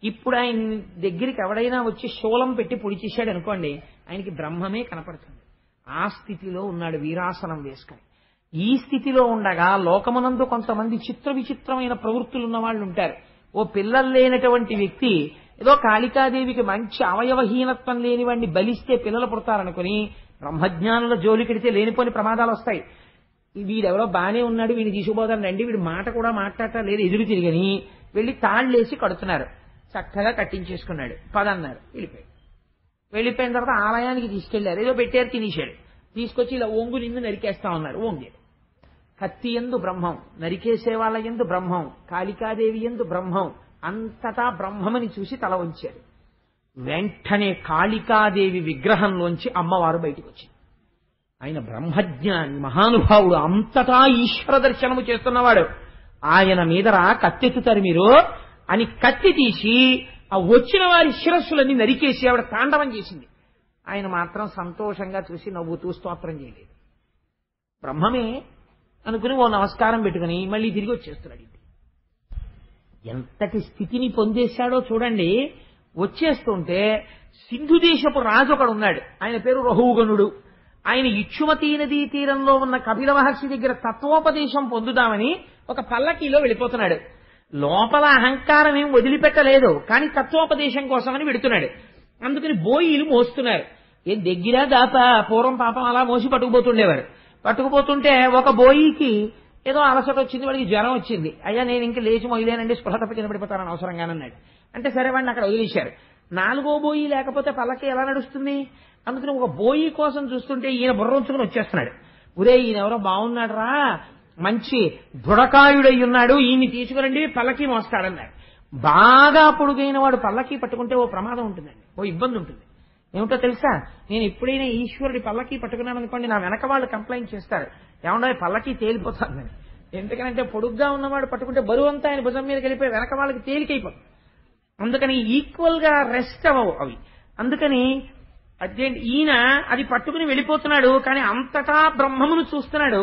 Speaker 1: ఇప్పుడు ఆయన దగ్గరికి ఎవడైనా వచ్చి శూలం పెట్టి పొడి చేశాడు అనుకోండి, ఆయనకి బ్రహ్మమే కనపడుతుంది. ఆ స్థితిలో ఉన్నాడు వీరాసనం వేసుకుని. ఈ స్థితిలో ఉండగా లోకమునందు కొంతమంది చిత్ర విచిత్రమైన ప్రవృత్తులు ఉన్న వాళ్ళు ఉంటారు. ఓ పిల్లలు లేనటువంటి వ్యక్తి ఏదో కాళికాదేవికి మంచి అవయవహీనత్వం లేని వాడిని బలిస్తే పిల్లలు పుడతారనుకుని బ్రహ్మజ్ఞానుల జోలికెడితే లేనిపోని ప్రమాదాలు వస్తాయి. వీడెవరో బానే ఉన్నాడు, వీడిని తీసుకుపోతాను రండి, వీడు మాట కూడా మాట్లాడటం లేదు, ఎదురు తిరిగని వెళ్ళి తాళ్ళేసి కడుతున్నారు. చక్కగా కట్టించేసుకున్నాడు. పదన్నారు, వెళ్ళిపోయిన తర్వాత ఆలయానికి తీసుకెళ్లారు. ఏదో పెట్టారు, తినేశాడు. తీసుకొచ్చి ఇలా ఒంగు నిన్ను నరికేస్తా ఉన్నారు. ఒంగాడు. కత్తి యందు బ్రహ్మం, నరికేసే వాళ్ళ యందు బ్రహ్మం, కాళికాదేవి యందు బ్రహ్మం, అంతటా బ్రహ్మమని చూసి తల వంచాడు. వెంటనే కాళికాదేవి విగ్రహంలోంచి అమ్మవారు బయటకు వచ్చింది. ఆయన బ్రహ్మజ్ఞాని, మహానుభావుడు, అంతటా ఈశ్వర దర్శనము చేస్తున్నవాడు. ఆయన మీదరా కత్తెత్తుతారు మీరు అని కత్తి తీసి ఆ వచ్చిన వారి శిరస్సులన్నీ నరికేసి ఆవిడ తాండవం చేసింది. ఆయన మాత్రం సంతోషంగా చూసి నవ్వుతూ స్తోత్రం చేయలేదు. బ్రహ్మమే అనుకుని ఓ నమస్కారం పెట్టుకుని మళ్ళీ తిరిగి వచ్చేస్తున్నాడు. ఎంతటి స్థితిని పొందేశాడో చూడండి. వచ్చేస్తుంటే సింధు దేశపు రాజు ఒకడు ఉన్నాడు. ఆయన పేరు రహుగణుడు. ఆయన ఇచ్చుమతీ నదీ తీరంలో ఉన్న కపిల మహర్షి దగ్గర తత్వోపదేశం పొందుదామని ఒక పల్లకీలో వెళ్ళిపోతున్నాడు. లోపల అహంకారం ఏం వదిలిపెట్టలేదు, కానీ తత్వోపదేశం కోసమని వెడుతున్నాడు. అందుకని బోయిలు మోస్తున్నారు. ఏం దగ్గర దాప పూర్వం పాపం అలా మోసి పట్టుకుపోతుండేవారు. పట్టుకుపోతుంటే ఒక బోయికి ఏదో అలసట వచ్చింది, వాడికి జ్వరం వచ్చింది. అయ్యా నేను ఇంక లేచి మొయ్యలేనండి, స్పృహ తప్ప కింద పడిపోతానని అవసరంగానన్నాడు. అంటే సరే వాడిని అక్కడ వదిలేశారు. 4వ బోయి లేకపోతే పల్లకి ఎలా నడుస్తుంది? అందుకని ఒక బోయి కోసం చూస్తుంటే ఈయన బుర్ర ఉంచుకుని వచ్చేస్తున్నాడు. ఒరే ఈయన ఎవరో బాగున్నాడు రా, మంచి దృఢకాయుడై ఉన్నాడు, ఈయన్ని తీసుకురండి పల్లకి మోస్తాడన్నాడు. బాగా పొడుగైన వాడు పల్లకి పట్టుకుంటే ఓ ప్రమాదం ఉంటుందండి, ఓ ఇబ్బంది ఉంటుంది. ఏమిటో తెలుసా? నేను ఎప్పుడైనా ఈశ్వరుడి పల్లకి పట్టుకున్నాను అనుకోండి, నా వెనక వాళ్ళు కంప్లైంట్ చేస్తారు, ఏమన్నా పల్లకి తేలిపోతానని. ఎందుకంటే పొడుగ్గా ఉన్నవాడు పట్టుకుంటే బరువు అంతా ఆయన భుజం మీదకి వెళ్ళిపోయి వెనక వాళ్ళకి తేలికైపోతుంది. అందుకని ఈక్వల్ గా రెస్ట్ అవ్వవు అవి. అందుకని అదేంటి ఈయన అది పట్టుకుని వెళ్ళిపోతున్నాడు, కానీ అంతటా బ్రహ్మమును చూస్తున్నాడు.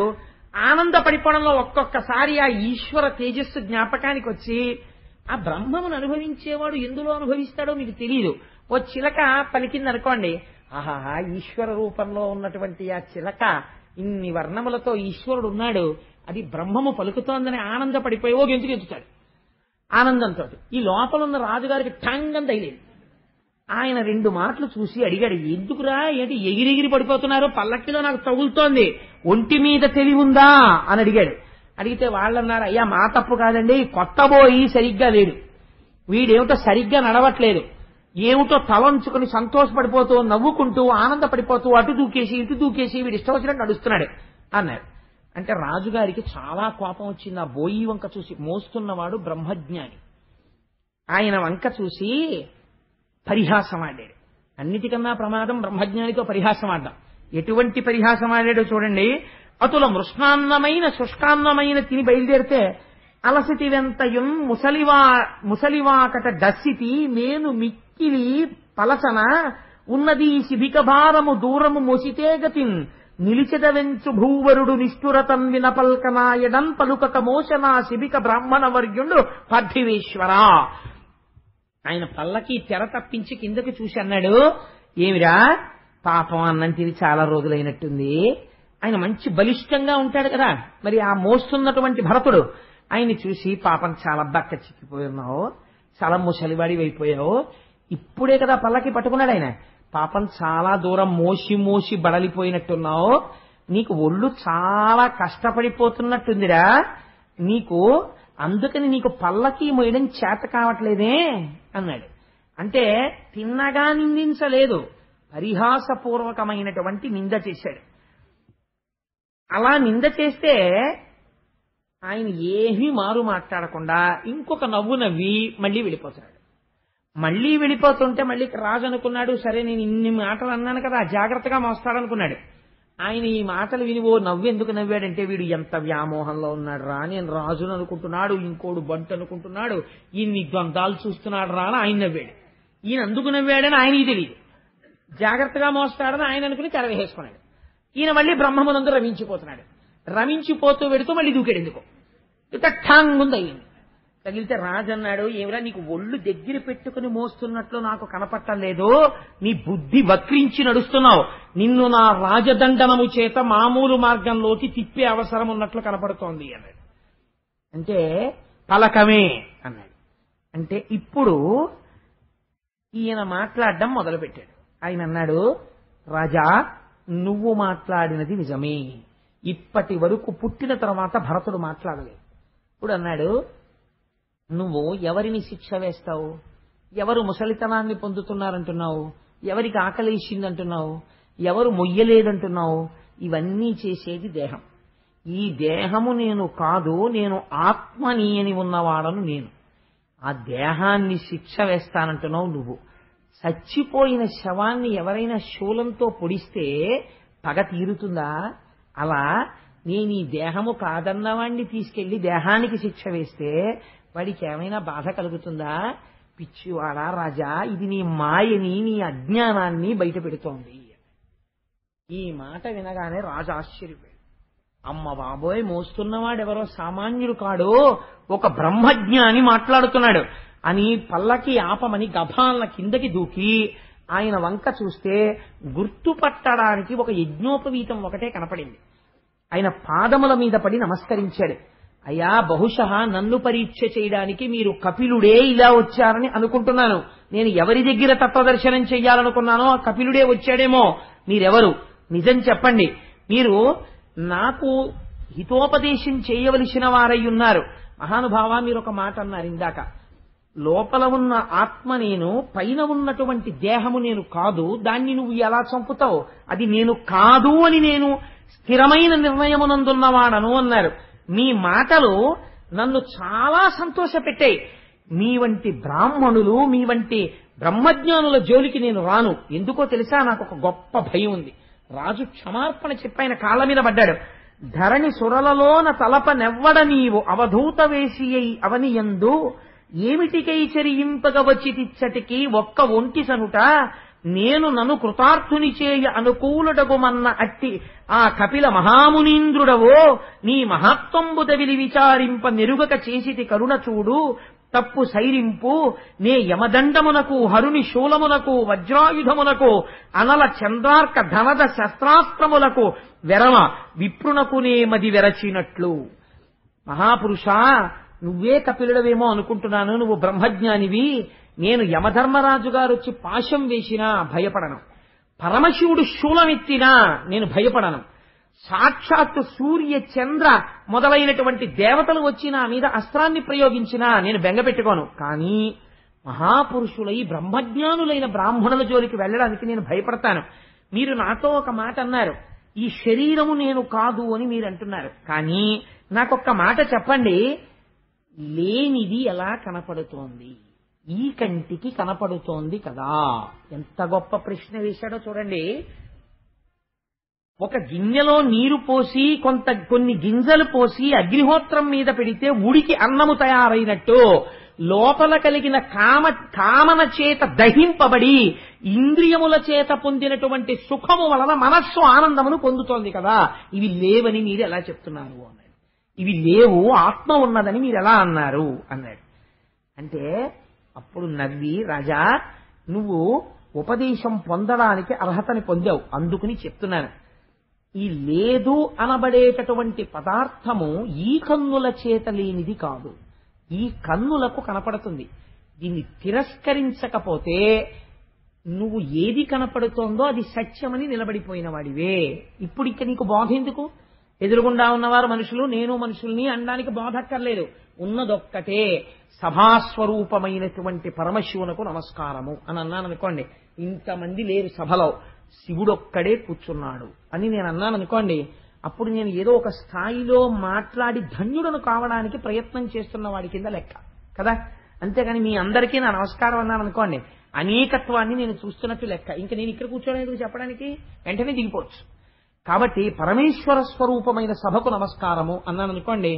Speaker 1: ఆనందపడిపోవడంలో ఒక్కొక్కసారి ఆ ఈశ్వర తేజస్సు జ్ఞాపకానికి వచ్చి ఆ బ్రహ్మమును అనుభవించేవాడు ఎందులో అనుభవిస్తాడో మీకు తెలియదు. ఓ చిలక పలికింది అనుకోండి, ఆహా ఈశ్వర రూపంలో ఉన్నటువంటి ఆ చిలక ఇన్ని వర్ణములతో ఈశ్వరుడు ఉన్నాడు, అది బ్రహ్మము పలుకుతోందని ఆనందపడిపోయి ఓ గెంతుకు ఎత్తుతాడు ఆనందంతో. ఈ లోపల ఉన్న రాజుగారికి ఠంగం తగిలేదు. ఆయన 2 మాటలు చూసి అడిగాడు, ఎందుకురా ఏంటి ఎగిరెగిరి పడిపోతున్నారు, పల్లకిలో నాకు తగులుతోంది, ఒంటి మీద తెలివుందా అని అడిగాడు. అడిగితే వాళ్ళన్నారు, అయ్యా మా తప్పు కాదండి, కొత్త బోయి సరిగ్గా లేడు, వీడేమిటో సరిగ్గా నడవట్లేదు, ఏమిటో తలంచుకుని సంతోషపడిపోతూ నవ్వుకుంటూ ఆనందపడిపోతూ అటు దూకేసి ఇటు దూకేసి వీడు ఇష్టం వచ్చినట్టు నడుస్తున్నాడు అన్నారు. అంటే రాజుగారికి చాలా కోపం వచ్చింది. ఆ బోయి వంక చూసి, మోస్తున్నవాడు బ్రహ్మజ్ఞాని, ఆయన వంక చూసి పరిహాసం ఆడాడు. అన్నిటికన్నా ప్రమాదం బ్రహ్మజ్ఞానితో పరిహాసం ఆడ్డాం. ఎటువంటి పరిహాసం ఆడాడో చూడండి. అతుల మృష్ణాన్నమైన శుష్కాన్నమైన తిని బయలుదేరితే అలసటి వెంతయుం ముసలివాకట డస్సితి మేను మిక్కిలి పలసన ఉన్నది శిబిక భారము దూరము మోసితే గతిన్ నిలిచెద వెంచు భూవరుడు నిష్ఠురతన్ వినపల్కనాయడం పలుకక మోసనా శిబిక బ్రాహ్మణ వర్యుండు పార్థివేశ్వరా. ఆయన పల్లకి తెర తప్పించి కిందకి చూసి అన్నాడు, ఏమిరా పాపం అన్నం తిని చాలా రోజులైనట్టుంది. ఆయన మంచి బలిష్టంగా ఉంటాడు కదా, మరి ఆ మోస్తున్నటువంటి భరతుడు ఆయన్ని చూసి, పాపం చాలా బక్క చిక్కిపోయి ఉన్నావు, చాలా ముసలివాడి అయిపోయావు, ఇప్పుడే కదా పల్లకి పట్టుకున్నాడు ఆయన, పాపం చాలా దూరం మోసి మోసి బడలిపోయినట్టున్నావు, నీకు ఒళ్ళు చాలా కష్టపడిపోతున్నట్టుందిరా నీకు, అందుకని నీకు పల్లకి మోయడం చేత కావట్లేదే అన్నాడు. అంటే తిన్నగా నిందించలేదు, పరిహాసపూర్వకమైనటువంటి నింద చేశాడు. అలా నింద చేస్తే ఆయన ఏమీ మారు మాట్లాడకుండా ఇంకొక నవ్వు నవ్వి మళ్ళీ వెళ్ళిపోతున్నాడు. మళ్ళీ వెళ్ళిపోతుంటే మళ్ళీ రాజు అనుకున్నాడు, సరే నేను ఇన్ని మాటలు అన్నాను కదా జాగ్రత్తగా మోస్తాడనుకున్నాడు. ఆయన ఈ మాటలు విని ఓ నవ్వెందుకు నవ్వాడంటే, వీడు ఎంత వ్యామోహంలో ఉన్నాడు రా, నేను రాజును అనుకుంటున్నాడు, ఇంకోడు బంటు అనుకుంటున్నాడు, ఇన్ని ద్వంద్వాలు చూస్తున్నాడు రా అని ఆయన నవ్వాడు. ఈయన అందుకు నవ్వాడని ఆయనకి తెలియదు. జాగ్రత్తగా మోస్తాడని ఆయన అనుకుని తెరవేసుకున్నాడు. ఈయన మళ్ళీ బ్రహ్మమునందు రమించిపోతున్నాడు. రమించిపోతూ వెడుతూ మళ్ళీ దూకాడు. ఎందుకో ఇక ఠాంగుంది అయ్యింది. తగిలితే రాజు అన్నాడు, ఏమిరా నీకు ఒళ్ళు దగ్గర పెట్టుకుని మోస్తున్నట్లు నాకు కనపట్టలేదు, నీ బుద్ధి వక్రించి నడుస్తున్నావు, నిన్ను నా రాజదండనము చేత మామూలు మార్గంలోకి తిప్పే అవసరం ఉన్నట్లు కనపడుతోంది అన్నాడు. అంటే పలకమే అన్నాడు. అంటే ఇప్పుడు ఈయన మాట్లాడడం మొదలుపెట్టాడు. ఆయన అన్నాడు, రాజా నువ్వు మాట్లాడినది నిజమే, ఇప్పటి వరకు పుట్టిన తర్వాత భరతుడు మాట్లాడలేదు. ఇప్పుడు అన్నాడు, నువ్వు ఎవరిని శిక్ష వేస్తావు, ఎవరు ముసలితనాన్ని పొందుతున్నారంటున్నావు, ఎవరికి ఆకలేసిందంటున్నావు, ఎవరు మొయ్యలేదంటున్నావు, ఇవన్నీ చేసేది దేహం. ఈ దేహము నేను కాదు, నేను ఆత్మని అని ఉన్నవాడను నేను. ఆ దేహాన్ని శిక్ష వేస్తానంటున్నావు నువ్వు. చచ్చిపోయిన శవాన్ని ఎవరైనా శూలంతో పొడిస్తే పగ తీరుతుందా? అలా నేను ఈ దేహము కాదన్నవాణ్ణి తీసుకెళ్లి దేహానికి శిక్ష వేస్తే వాడికి ఏమైనా బాధ కలుగుతుందా? పిచ్చివాడా రాజా, ఇది నీ మాయని, నీ అజ్ఞానాన్ని బయట పెడుతోంది. ఈ మాట వినగానే రాజు ఆశ్చర్యపోయాడు. అమ్మ బాబోయ్, మోస్తున్నవాడెవరో సామాన్యుడు కాడు, ఒక బ్రహ్మజ్ఞాని మాట్లాడుతున్నాడు అని పల్లకి ఆపమని గభాల కిందకి దూకి ఆయన వంక చూస్తే గుర్తుపట్టడానికి ఒక యజ్ఞోపవీతం ఒకటే కనపడింది. ఆయన పాదముల మీద పడి నమస్కరించాడు. అయ్యా, బహుశः నన్ను పరీక్ష చేయడానికి మీరు కపిలుడే ఇలా వచ్చారని అనుకుంటున్నాను. నేను ఎవరి దగ్గర తత్వదర్శనం చెయ్యాలనుకున్నానో ఆ కపిలుడే వచ్చాడేమో. మీరెవరు? నిజం చెప్పండి. మీరు నాకు హితోపదేశం చేయవలసిన వారై ఉన్నారు. మహానుభావ, మీరు ఒక మాట అన్నారు ఇందాక, లోపల ఉన్న ఆత్మ నేను, పైన ఉన్నటువంటి దేహము నేను కాదు, దాన్ని నువ్వు ఎలా చంపుతావు? అది నేను కాదు అని నేను స్థిరమైన నిర్ణయమునందున్నవాడను అన్నారు. మీ మాటలు నన్ను చాలా సంతోషపెట్టాయి. మీ వంటి బ్రాహ్మణులు, మీ వంటి బ్రహ్మజ్ఞానుల జోలికి నేను రాను. ఎందుకో తెలుసా, నాకు ఒక గొప్ప భయం ఉంది. రాజు క్షమార్పణ చెప్పాయన కాళ్ళ మీద పడ్డాడు. ధరణి సురలలోన తలప నెవ్వడ నీవు అవధూత వేసి అవనియందు ఏమిటికై చరింపగ వచ్చి తిచ్చటికి ఒక్క ఒంటి సనుట నేను నన్ను కృతార్థుని చేయ అనుకూలుడగుమన్న అట్టి ఆ కపిల మహామునీంద్రుడవో నీ మహాత్వంబుదవిలి విచారింప నెరుగక చేసితి కరుణ చూడు తప్పు సైరింపు నే యమదండమునకు హరుని శూలమునకు వజ్రాయుధమునకు అనల చంద్రార్క ధనద శస్త్రాస్త్రములకు వెరమ విప్రునకునే మది వెరచినట్లు. మహాపురుషా, నువ్వే కపిలుడవేమో అనుకుంటున్నాను, నువ్వు బ్రహ్మజ్ఞానివి. నేను యమధర్మరాజు గారు వచ్చి పాశం వేసినా భయపడను, పరమశివుడు శూలమెత్తినా నేను భయపడను, సాక్షాత్తు సూర్య చంద్ర మొదలైనటువంటి దేవతలు వచ్చి నా మీద అస్త్రాన్ని ప్రయోగించినా నేను బెంగపెట్టుకోను. కానీ మహాపురుషులై బ్రహ్మజ్ఞానులైన బ్రాహ్మణుల జోలికి వెళ్ళడానికి నేను భయపడతాను. మీరు నాతో ఒక మాట అన్నారు, ఈ శరీరము నేను కాదు అని మీరు అంటున్నారు. కానీ నాకొక్క మాట చెప్పండి, లేనిది ఎలా కనపడుతోంది? ఈ కంటికి కనపడుతోంది కదా. ఎంత గొప్ప ప్రశ్న వేశాడో చూడండి. ఒక గిన్నెలో నీరు పోసి కొన్ని గింజలు పోసి అగ్నిహోత్రం మీద పెడితే ఉడికి అన్నము తయారైనట్టు లోపల కలిగిన కామన చేత దహింపబడి ఇంద్రియముల చేత పొందినటువంటి సుఖము వలన మనస్సు ఆనందమును పొందుతోంది కదా. ఇవి లేవని మీరు ఎలా చెప్తున్నారు అన్నాడు. ఇవి లేవు, ఆత్మ ఉన్నదని మీరు ఎలా అన్నారు అన్నాడు. అంటే అప్పుడు నవ్వి, రాజా, నువ్వు ఉపదేశం పొందడానికి అర్హతని పొందావు, అందుకుని చెప్తున్నాను. ఈ లేదు అనబడేటటువంటి పదార్థము ఈ కన్నుల చేత లేనిది కాదు, ఈ కన్నులకు కనపడుతుంది. దీన్ని తిరస్కరించకపోతే నువ్వు ఏది కనపడుతోందో అది సత్యమని నిలబడిపోయిన వాడివే. ఇప్పుడు ఇక నీకు బోధ ఎందుకు? ఎదురుగుండా ఉన్నవారు మనుషులు, నేను మనుషుల్ని అనడానికి బోధ అక్కర్లేదు. ఉన్నదొక్కటే, సభాస్వరూపమైనటువంటి పరమశివునకు నమస్కారము అని అన్నాను అనుకోండి. ఇంతమంది లేరు సభలో, శివుడొక్కడే కూర్చున్నాడు అని నేను అన్నాను అనుకోండి. అప్పుడు నేను ఏదో ఒక స్థాయిలో మాట్లాడి ధన్యుడను కావడానికి ప్రయత్నం చేస్తున్న వాడి కింద లెక్క కదా. అంతేగాని మీ అందరికీ నా నమస్కారం అన్నాను అనుకోండి, అనేకత్వాన్ని నేను చూస్తున్నట్టు లెక్క. ఇంకా నేను ఇక్కడ కూర్చోలేదు చెప్పడానికి, వెంటనే దిగిపోవచ్చు. కాబట్టి పరమేశ్వర స్వరూపమైన సభకు నమస్కారము అన్నాను అనుకోండి,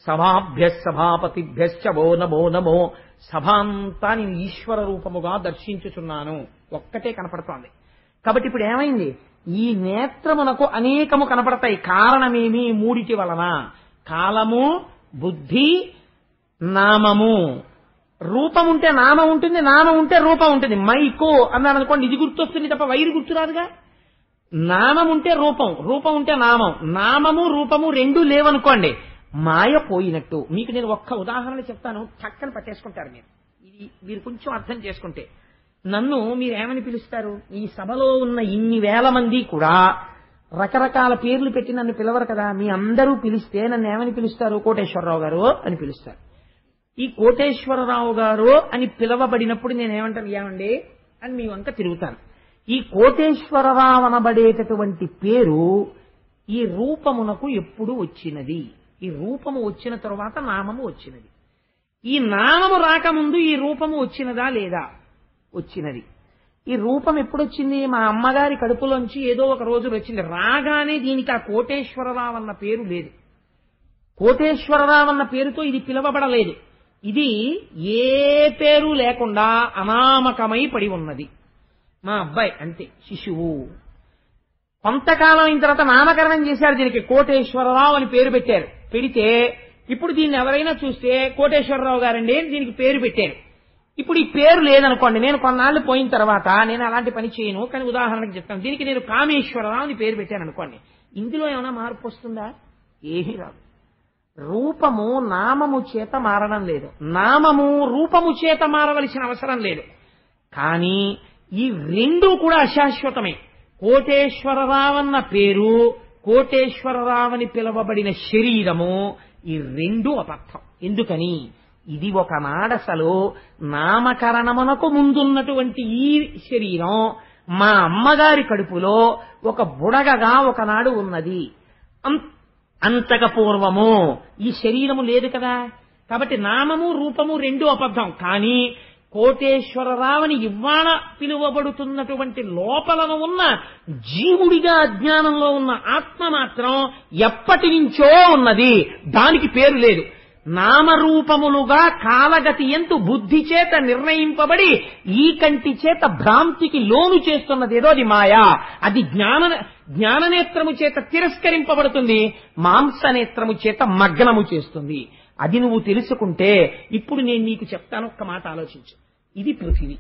Speaker 1: సభాభ్య సభాపతిభ్యశ్చ వో నమో నమో, సభ అంతా నేను ఈశ్వర రూపముగా దర్శించుచున్నాను, ఒక్కటే కనపడుతోంది. కాబట్టి ఇప్పుడు ఏమైంది, ఈ నేత్రమునకు అనేకము కనపడతాయి. కారణమేమి? మూడిటి వలన. కాలము, బుద్ధి, నామము. రూపం ఉంటే నామం ఉంటుంది, నామం ఉంటే రూపం ఉంటుంది. మైకో అన్నాను అనుకోండి, ఇది గుర్తొస్తుంది తప్ప వైరు గుర్తురాదుగా. నామం ఉంటే రూపం, రూపం ఉంటే నామం. నామము రూపము రెండూ లేవనుకోండి, మాయ పోయినట్టు. మీకు నేను ఒక్క ఉదాహరణ చెప్తాను, చక్కని పట్టేసుకుంటారు మీరు. ఇది మీరు కొంచెం అర్థం చేసుకుంటే. నన్ను మీరేమని పిలుస్తారు? ఈ సభలో ఉన్న ఇన్ని వేల మంది కూడా రకరకాల పేర్లు పెట్టి నన్ను పిలవరు కదా. మీ అందరూ పిలిస్తే నన్ను ఏమని పిలుస్తారు? కోటేశ్వరరావు గారు అని పిలుస్తారు. ఈ కోటేశ్వరరావు గారు అని పిలవబడినప్పుడు నేనేమంటాను? ఏమండి అని మీ వంక తిరుగుతాను. ఈ కోటేశ్వరరావు అనబడేటటువంటి పేరు ఈ రూపమునకు ఎప్పుడు వచ్చినది? ఈ రూపము వచ్చిన తరువాత నామము వచ్చినది. ఈ నామము రాకముందు ఈ రూపము వచ్చినదా లేదా? వచ్చినది. ఈ రూపం ఎప్పుడొచ్చింది? మా అమ్మగారి కడుపులోంచి ఏదో ఒక రోజు వచ్చింది. రాగానే దీనికి ఆ కోటేశ్వరరావు అన్న పేరు లేదు. కోటేశ్వరరావు అన్న పేరుతో ఇది పిలవబడలేదు. ఇది ఏ పేరు లేకుండా అనామకమై పడి ఉన్నది. మా అబ్బాయి అంతే, శిశువు. కొంతకాలం అయిన తర్వాత నామకరణం చేశారు, దీనికి కోటేశ్వరరావు అని పేరు పెట్టారు. పెడితే ఇప్పుడు దీన్ని ఎవరైనా చూస్తే కోటేశ్వరరావు గారండి అని దీనికి పేరు పెట్టారు. ఇప్పుడు ఈ పేరు లేదనుకోండి, నేను కొన్నాళ్ళు పోయిన తర్వాత నేను అలాంటి పని చేయను, కానీ ఉదాహరణకు చెప్తాను, దీనికి నేను కామేశ్వరరావు అని పేరు పెట్టాను అనుకోండి, ఇందులో ఏమైనా మార్పు వస్తుందా? ఏమీ రాదు. రూపము నామము చేత మారడం లేదు, నామము రూపము చేత మారవలసిన అవసరం లేదు. కానీ ఈ రెండూ కూడా అశాశ్వతమే. కోటేశ్వరరావన్న పేరు, కోటేశ్వరరావని పిలవబడిన శరీరము, ఈ రెండూ అబద్ధం. ఎందుకని? ఇది ఒకనాడసలు నామకరణమునకు ముందున్నటువంటి ఈ శరీరం మా అమ్మగారి కడుపులో ఒక బుడగగా ఒకనాడు ఉన్నది. అంతక పూర్వము ఈ శరీరము లేదు కదా. కాబట్టి నామము రూపము రెండూ అబద్ధం. కానీ కోటేశ్వరరావని ఇవ్వాళ పిలువబడుతున్నటువంటి లోపలను ఉన్న జీవుడిగా అజ్ఞానంలో ఉన్న ఆత్మ మాత్రం ఎప్పటి నుంచో ఉన్నది, దానికి పేరు లేదు. నామరూపములుగా కాలగతి ఎందు బుద్ధి చేత నిర్ణయింపబడి ఈ కంటి చేత భ్రాంతికి లోను చేస్తున్నదేదో అది మాయా. అది జ్ఞాననేత్రము చేత తిరస్కరింపబడుతుంది, మాంసనేత్రము చేత మగ్నము చేస్తుంది. అది నువ్వు తెలుసుకుంటే, ఇప్పుడు నేను నీకు చెప్తాను, ఒక్క మాట ఆలోచించు. ఇది పృథివీ,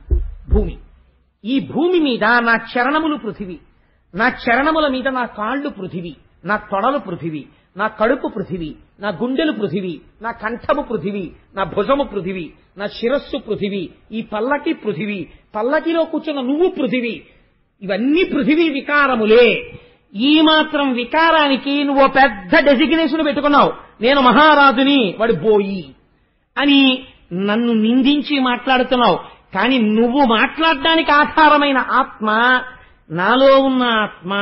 Speaker 1: భూమి. ఈ భూమి మీద నా చరణములు పృథివీ, నా చరణముల మీద నా కాళ్ళు పృథివీ, నా తొడలు పృథివీ, నా కడుపు పృథివీ, నా గుండెలు పృథివీ, నా కంఠము పృథివీ, నా భుజము పృథివీ, నా శిరస్సు పృథివీ, ఈ పల్లకి పృథివీ, పల్లకిలో కూర్చున్న నువ్వు పృథివీ. ఇవన్నీ పృథివీ వికారములే. ఈ మాత్రం వికారానికి నువ్వు పెద్ద డెసిగ్నేషన్ పెట్టుకున్నావు. నేను మహారాజుని, వాడు బోయి అని నన్ను నిందించి మాట్లాడుతున్నావు. కానీ నువ్వు మాట్లాడడానికి ఆధారమైన ఆత్మ, నాలో ఉన్న ఆత్మ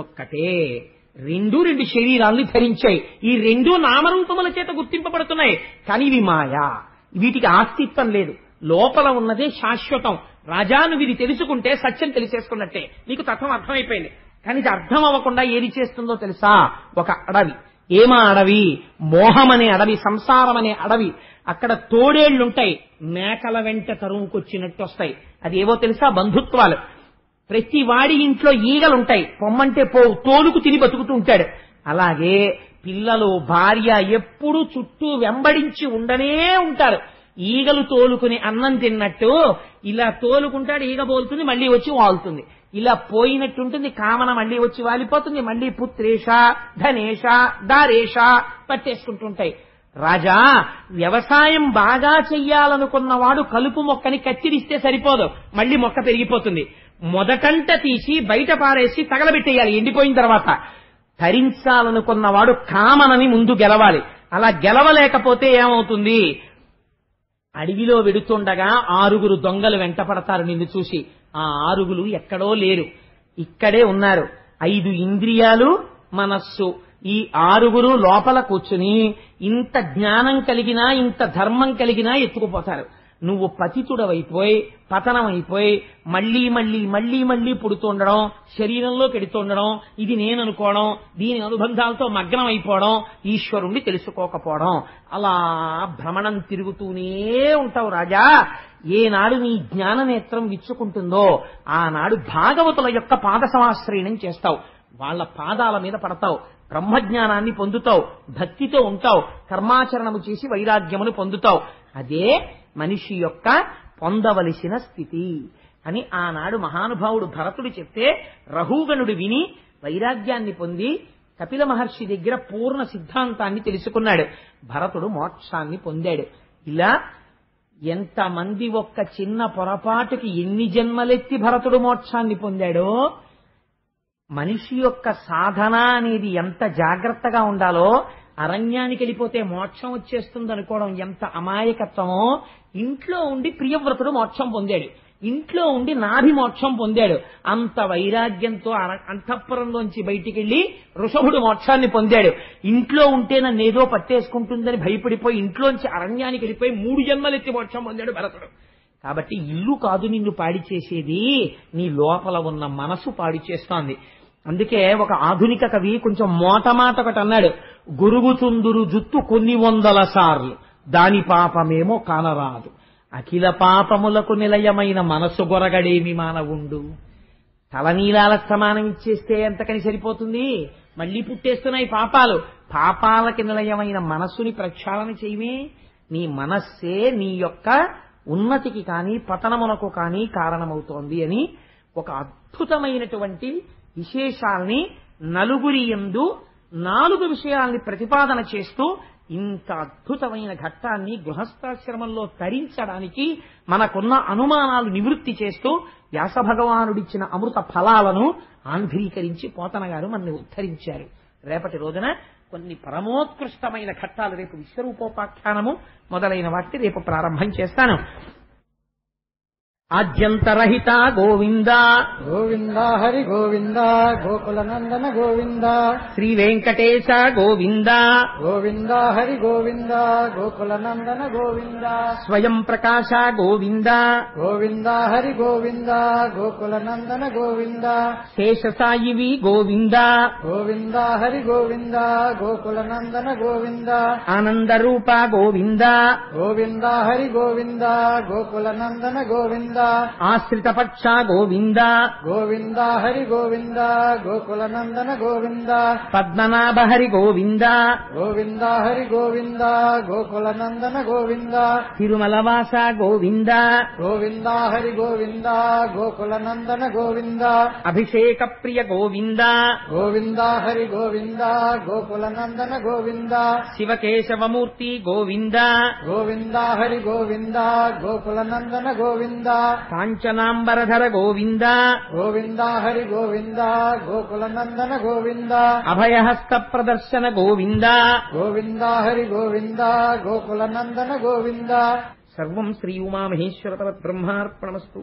Speaker 1: ఒక్కటే. రెండు శరీరాల్ని ధరించాయి. ఈ రెండు నామరూపముల చేత గుర్తింపబడుతున్నాయి. కానీ ఇవి మాయా, వీటికి ఆస్తిత్వం లేదు. లోపల ఉన్నదే శాశ్వతం. రాజా, నువ్వు ఇది తెలుసుకుంటే సత్యం తెలిసేసుకున్నట్టే. నీకు తత్వం అర్థమైపోయింది. కానీ ఇది అర్థం అవ్వకుండా ఏది చేస్తుందో తెలుసా? ఒక అడవి. ఏమా అడవి? మోహం అనే అడవి, సంసారం అనే అడవి. అక్కడ తోడేళ్లుంటాయి, మేకల వెంట తరుముకొచ్చినట్టు వస్తాయి. అది ఏవో తెలుసా? బంధుత్వాలు. ప్రతి వాడి ఇంట్లో ఈగలుంటాయి, పొమ్మంటే పోవు, తోలుకు తిని బతుకుతూ ఉంటాడు. అలాగే పిల్లలు, భార్య ఎప్పుడూ చుట్టూ వెంబడించి ఉండనే ఉంటారు. ఈగలు తోలుకుని అన్నం తిన్నట్టు ఇలా తోలుకుంటాడు, ఈగ బోలుతుంది, మళ్లీ వచ్చి వాలుతుంది. ఇలా పోయినట్టుంటుంది, కామన మళ్లీ వచ్చి వాలిపోతుంది, మళ్లీ పుత్రేష ధనేష దారేష పట్టేసుకుంటుంటాయి. రాజా, వ్యవసాయం బాగా చెయ్యాలనుకున్నవాడు కలుపు మొక్కని కత్తిరిస్తే సరిపోదు, మళ్లీ మొక్క పెరిగిపోతుంది. మొదటంట తీసి బయట పారేసి తగలబెట్టేయాలి ఎండిపోయిన తర్వాత. ధరించాలనుకున్నవాడు కామనని ముందు గెలవాలి. అలా గెలవలేకపోతే ఏమవుతుంది? అడవిలో వెడుతుండగా 6 దొంగలు వెంట పడతారు నిన్ను చూసి. ఆ 6 ఎక్కడో లేరు, ఇక్కడే ఉన్నారు. 5 ఇంద్రియాలు, మనస్సు. ఈ 6 లోపల కూర్చుని ఇంత జ్ఞానం కలిగినా, ఇంత ధర్మం కలిగినా ఎత్తుకుపోతారు. నువ్వు పతితుడవైపోయి పతనమైపోయి మళ్లీ మళ్లీ మళ్లీ మళ్లీ పుడుతుండడం, శరీరంలో కెడుతుండడం, ఇది నేను అనుకోవడం, దీని అనుబంధాలతో మగ్నం అయిపోవడం, ఈశ్వరుణ్ణి తెలుసుకోకపోవడం, అలా భ్రమణం తిరుగుతూనే ఉంటావు రాజా. ఏనాడు నీ జ్ఞాననేత్రం విచ్చుకుంటుందో ఆనాడు భాగవతుల యొక్క పాద సమాశ్రయణం చేస్తావు, వాళ్ల పాదాల మీద పడతావు, బ్రహ్మజ్ఞానాన్ని పొందుతావు, భక్తితో ఉంటావు, కర్మాచరణము చేసి వైరాగ్యమును పొందుతావు. అదే మనిషి యొక్క పొందవలసిన స్థితి అని ఆనాడు మహానుభావుడు భరతుడు చెప్తే రహూగణుడు విని వైరాగ్యాన్ని పొంది కపిల మహర్షి దగ్గర పూర్ణ సిద్ధాంతాన్ని తెలుసుకున్నాడు. భరతుడు మోక్షాన్ని పొందాడు. ఇలా ఎంతమంది ఒక్క చిన్న పొరపాటుకి ఎన్ని జన్మలెత్తి భరతుడు మోక్షాన్ని పొందాడో, మనిషి యొక్క సాధన అనేది ఎంత జాగ్రత్తగా ఉండాలో, అరణ్యానికి వెళ్ళిపోతే మోక్షం వచ్చేస్తుంది అనుకోవడం ఎంత అమాయకత్వమో. ఇంట్లో ఉండి ప్రియవ్రతుడు మోక్షం పొందాడు, ఇంట్లో ఉండి నాభి మోక్షం పొందాడు. అంత వైరాగ్యంతో అంతఃపురంలోంచి బయటికి వెళ్లి ఋషభుడు మోక్షాన్ని పొందాడు. ఇంట్లో ఉంటే నన్ను ఏదో పట్టేసుకుంటుందని భయపడిపోయి ఇంట్లోంచి అరణ్యానికి వెళ్ళిపోయి 3 జన్మలెత్తి మోక్షం పొందాడు భరతుడు. కాబట్టి ఇల్లు కాదు నిన్ను పాడి చేసేది, నీ లోపల ఉన్న మనసు పాడి చేస్తోంది. అందుకే ఒక ఆధునిక కవి కొంచెం మోటమాట ఒకటి అన్నాడు, గురుగుచుందురు జుత్తు కొన్ని 100 సార్లు దాని పాపమేమో కానరాదు, అఖిల పాపములకు నిలయమైన మనసు గొరగడేమి మానవుండు. తలనీలాల సమానం ఇచ్చేస్తే ఎంతకని సరిపోతుంది, మళ్లీ పుట్టేస్తున్నాయి పాపాలు. పాపాలకి నిలయమైన మనస్సుని ప్రక్షాళన చేయమే. నీ మనస్సే నీ యొక్క ఉన్నతికి కానీ పతనమునకు కానీ కారణమవుతోంది అని ఒక అద్భుతమైనటువంటి విశేషాల్ని నలుగురి యందు 4 విషయాల్ని ప్రతిపాదన చేస్తూ ఇంత అద్భుతమైన ఘట్టాన్ని గృహస్థాశ్రమంలో తరించడానికి మనకున్న అనుమానాలు నివృత్తి చేస్తూ వ్యాస భగవానుడిచ్చిన అమృత ఫలాలను ఆంధ్రీకరించి పోతన గారు మనల్ని ఉద్ధరించారు. రేపటి రోజున కొన్ని పరమోత్కృష్టమైన ఘట్టాలు, రేపు విశ్వరూపోపాఖ్యానము మొదలైన వాటిని రేపు ప్రారంభం చేస్తాను. ఆద్యంతరహిత గోవింద
Speaker 3: గోవింద హరి గోవింద గోకుల నందన గోవింద
Speaker 1: శ్రీ వెంకటేశ గోవింద
Speaker 3: గోవింద హరి గోవింద గోకుల నందన గోవింద
Speaker 1: స్వయం ప్రకాశ గోవింద
Speaker 3: గోవింద హరి గోవింద గోకుల నందన గోవింద
Speaker 1: శేషసాయివి గోవింద
Speaker 3: గోవింద హరి గోవింద గోకుల నందన గోవింద
Speaker 1: ఆనందరూప గోవింద
Speaker 3: గోవింద హరి గోవింద గోకుల నందన గోవింద
Speaker 1: ఆశ్రితపక్ష గోవింద
Speaker 3: గోవింద హరి గోవింద గోకుల నందన గోవింద
Speaker 1: పద్మనాభ హరి గోవింద
Speaker 3: గోవింద హరి గోవింద గోకుల నందన గోవింద
Speaker 1: తిరుమలవాస గోవింద
Speaker 3: గోవింద హరి గోవింద గోకుల నందన గోవింద
Speaker 1: అభిషేక ప్రియ గోవింద
Speaker 3: గోవింద హరి గోవింద గోకుల నందన గోవింద
Speaker 1: శివకేశవమూర్తి గోవింద
Speaker 3: గోవింద హరి గోవింద గోకుల నందన గోవింద
Speaker 1: కాంచనాంబరధర గోవింద
Speaker 3: గోవింద హరి గోవింద గోకుల నందన గోవింద
Speaker 1: అభయహస్త ప్రదర్శన గోవింద
Speaker 3: గోవింద హరి గోవింద గోకుల నందన గోవింద
Speaker 1: సర్వం శ్రీ ఉమామహేశ్వర బ్రహ్మార్పణమస్తు.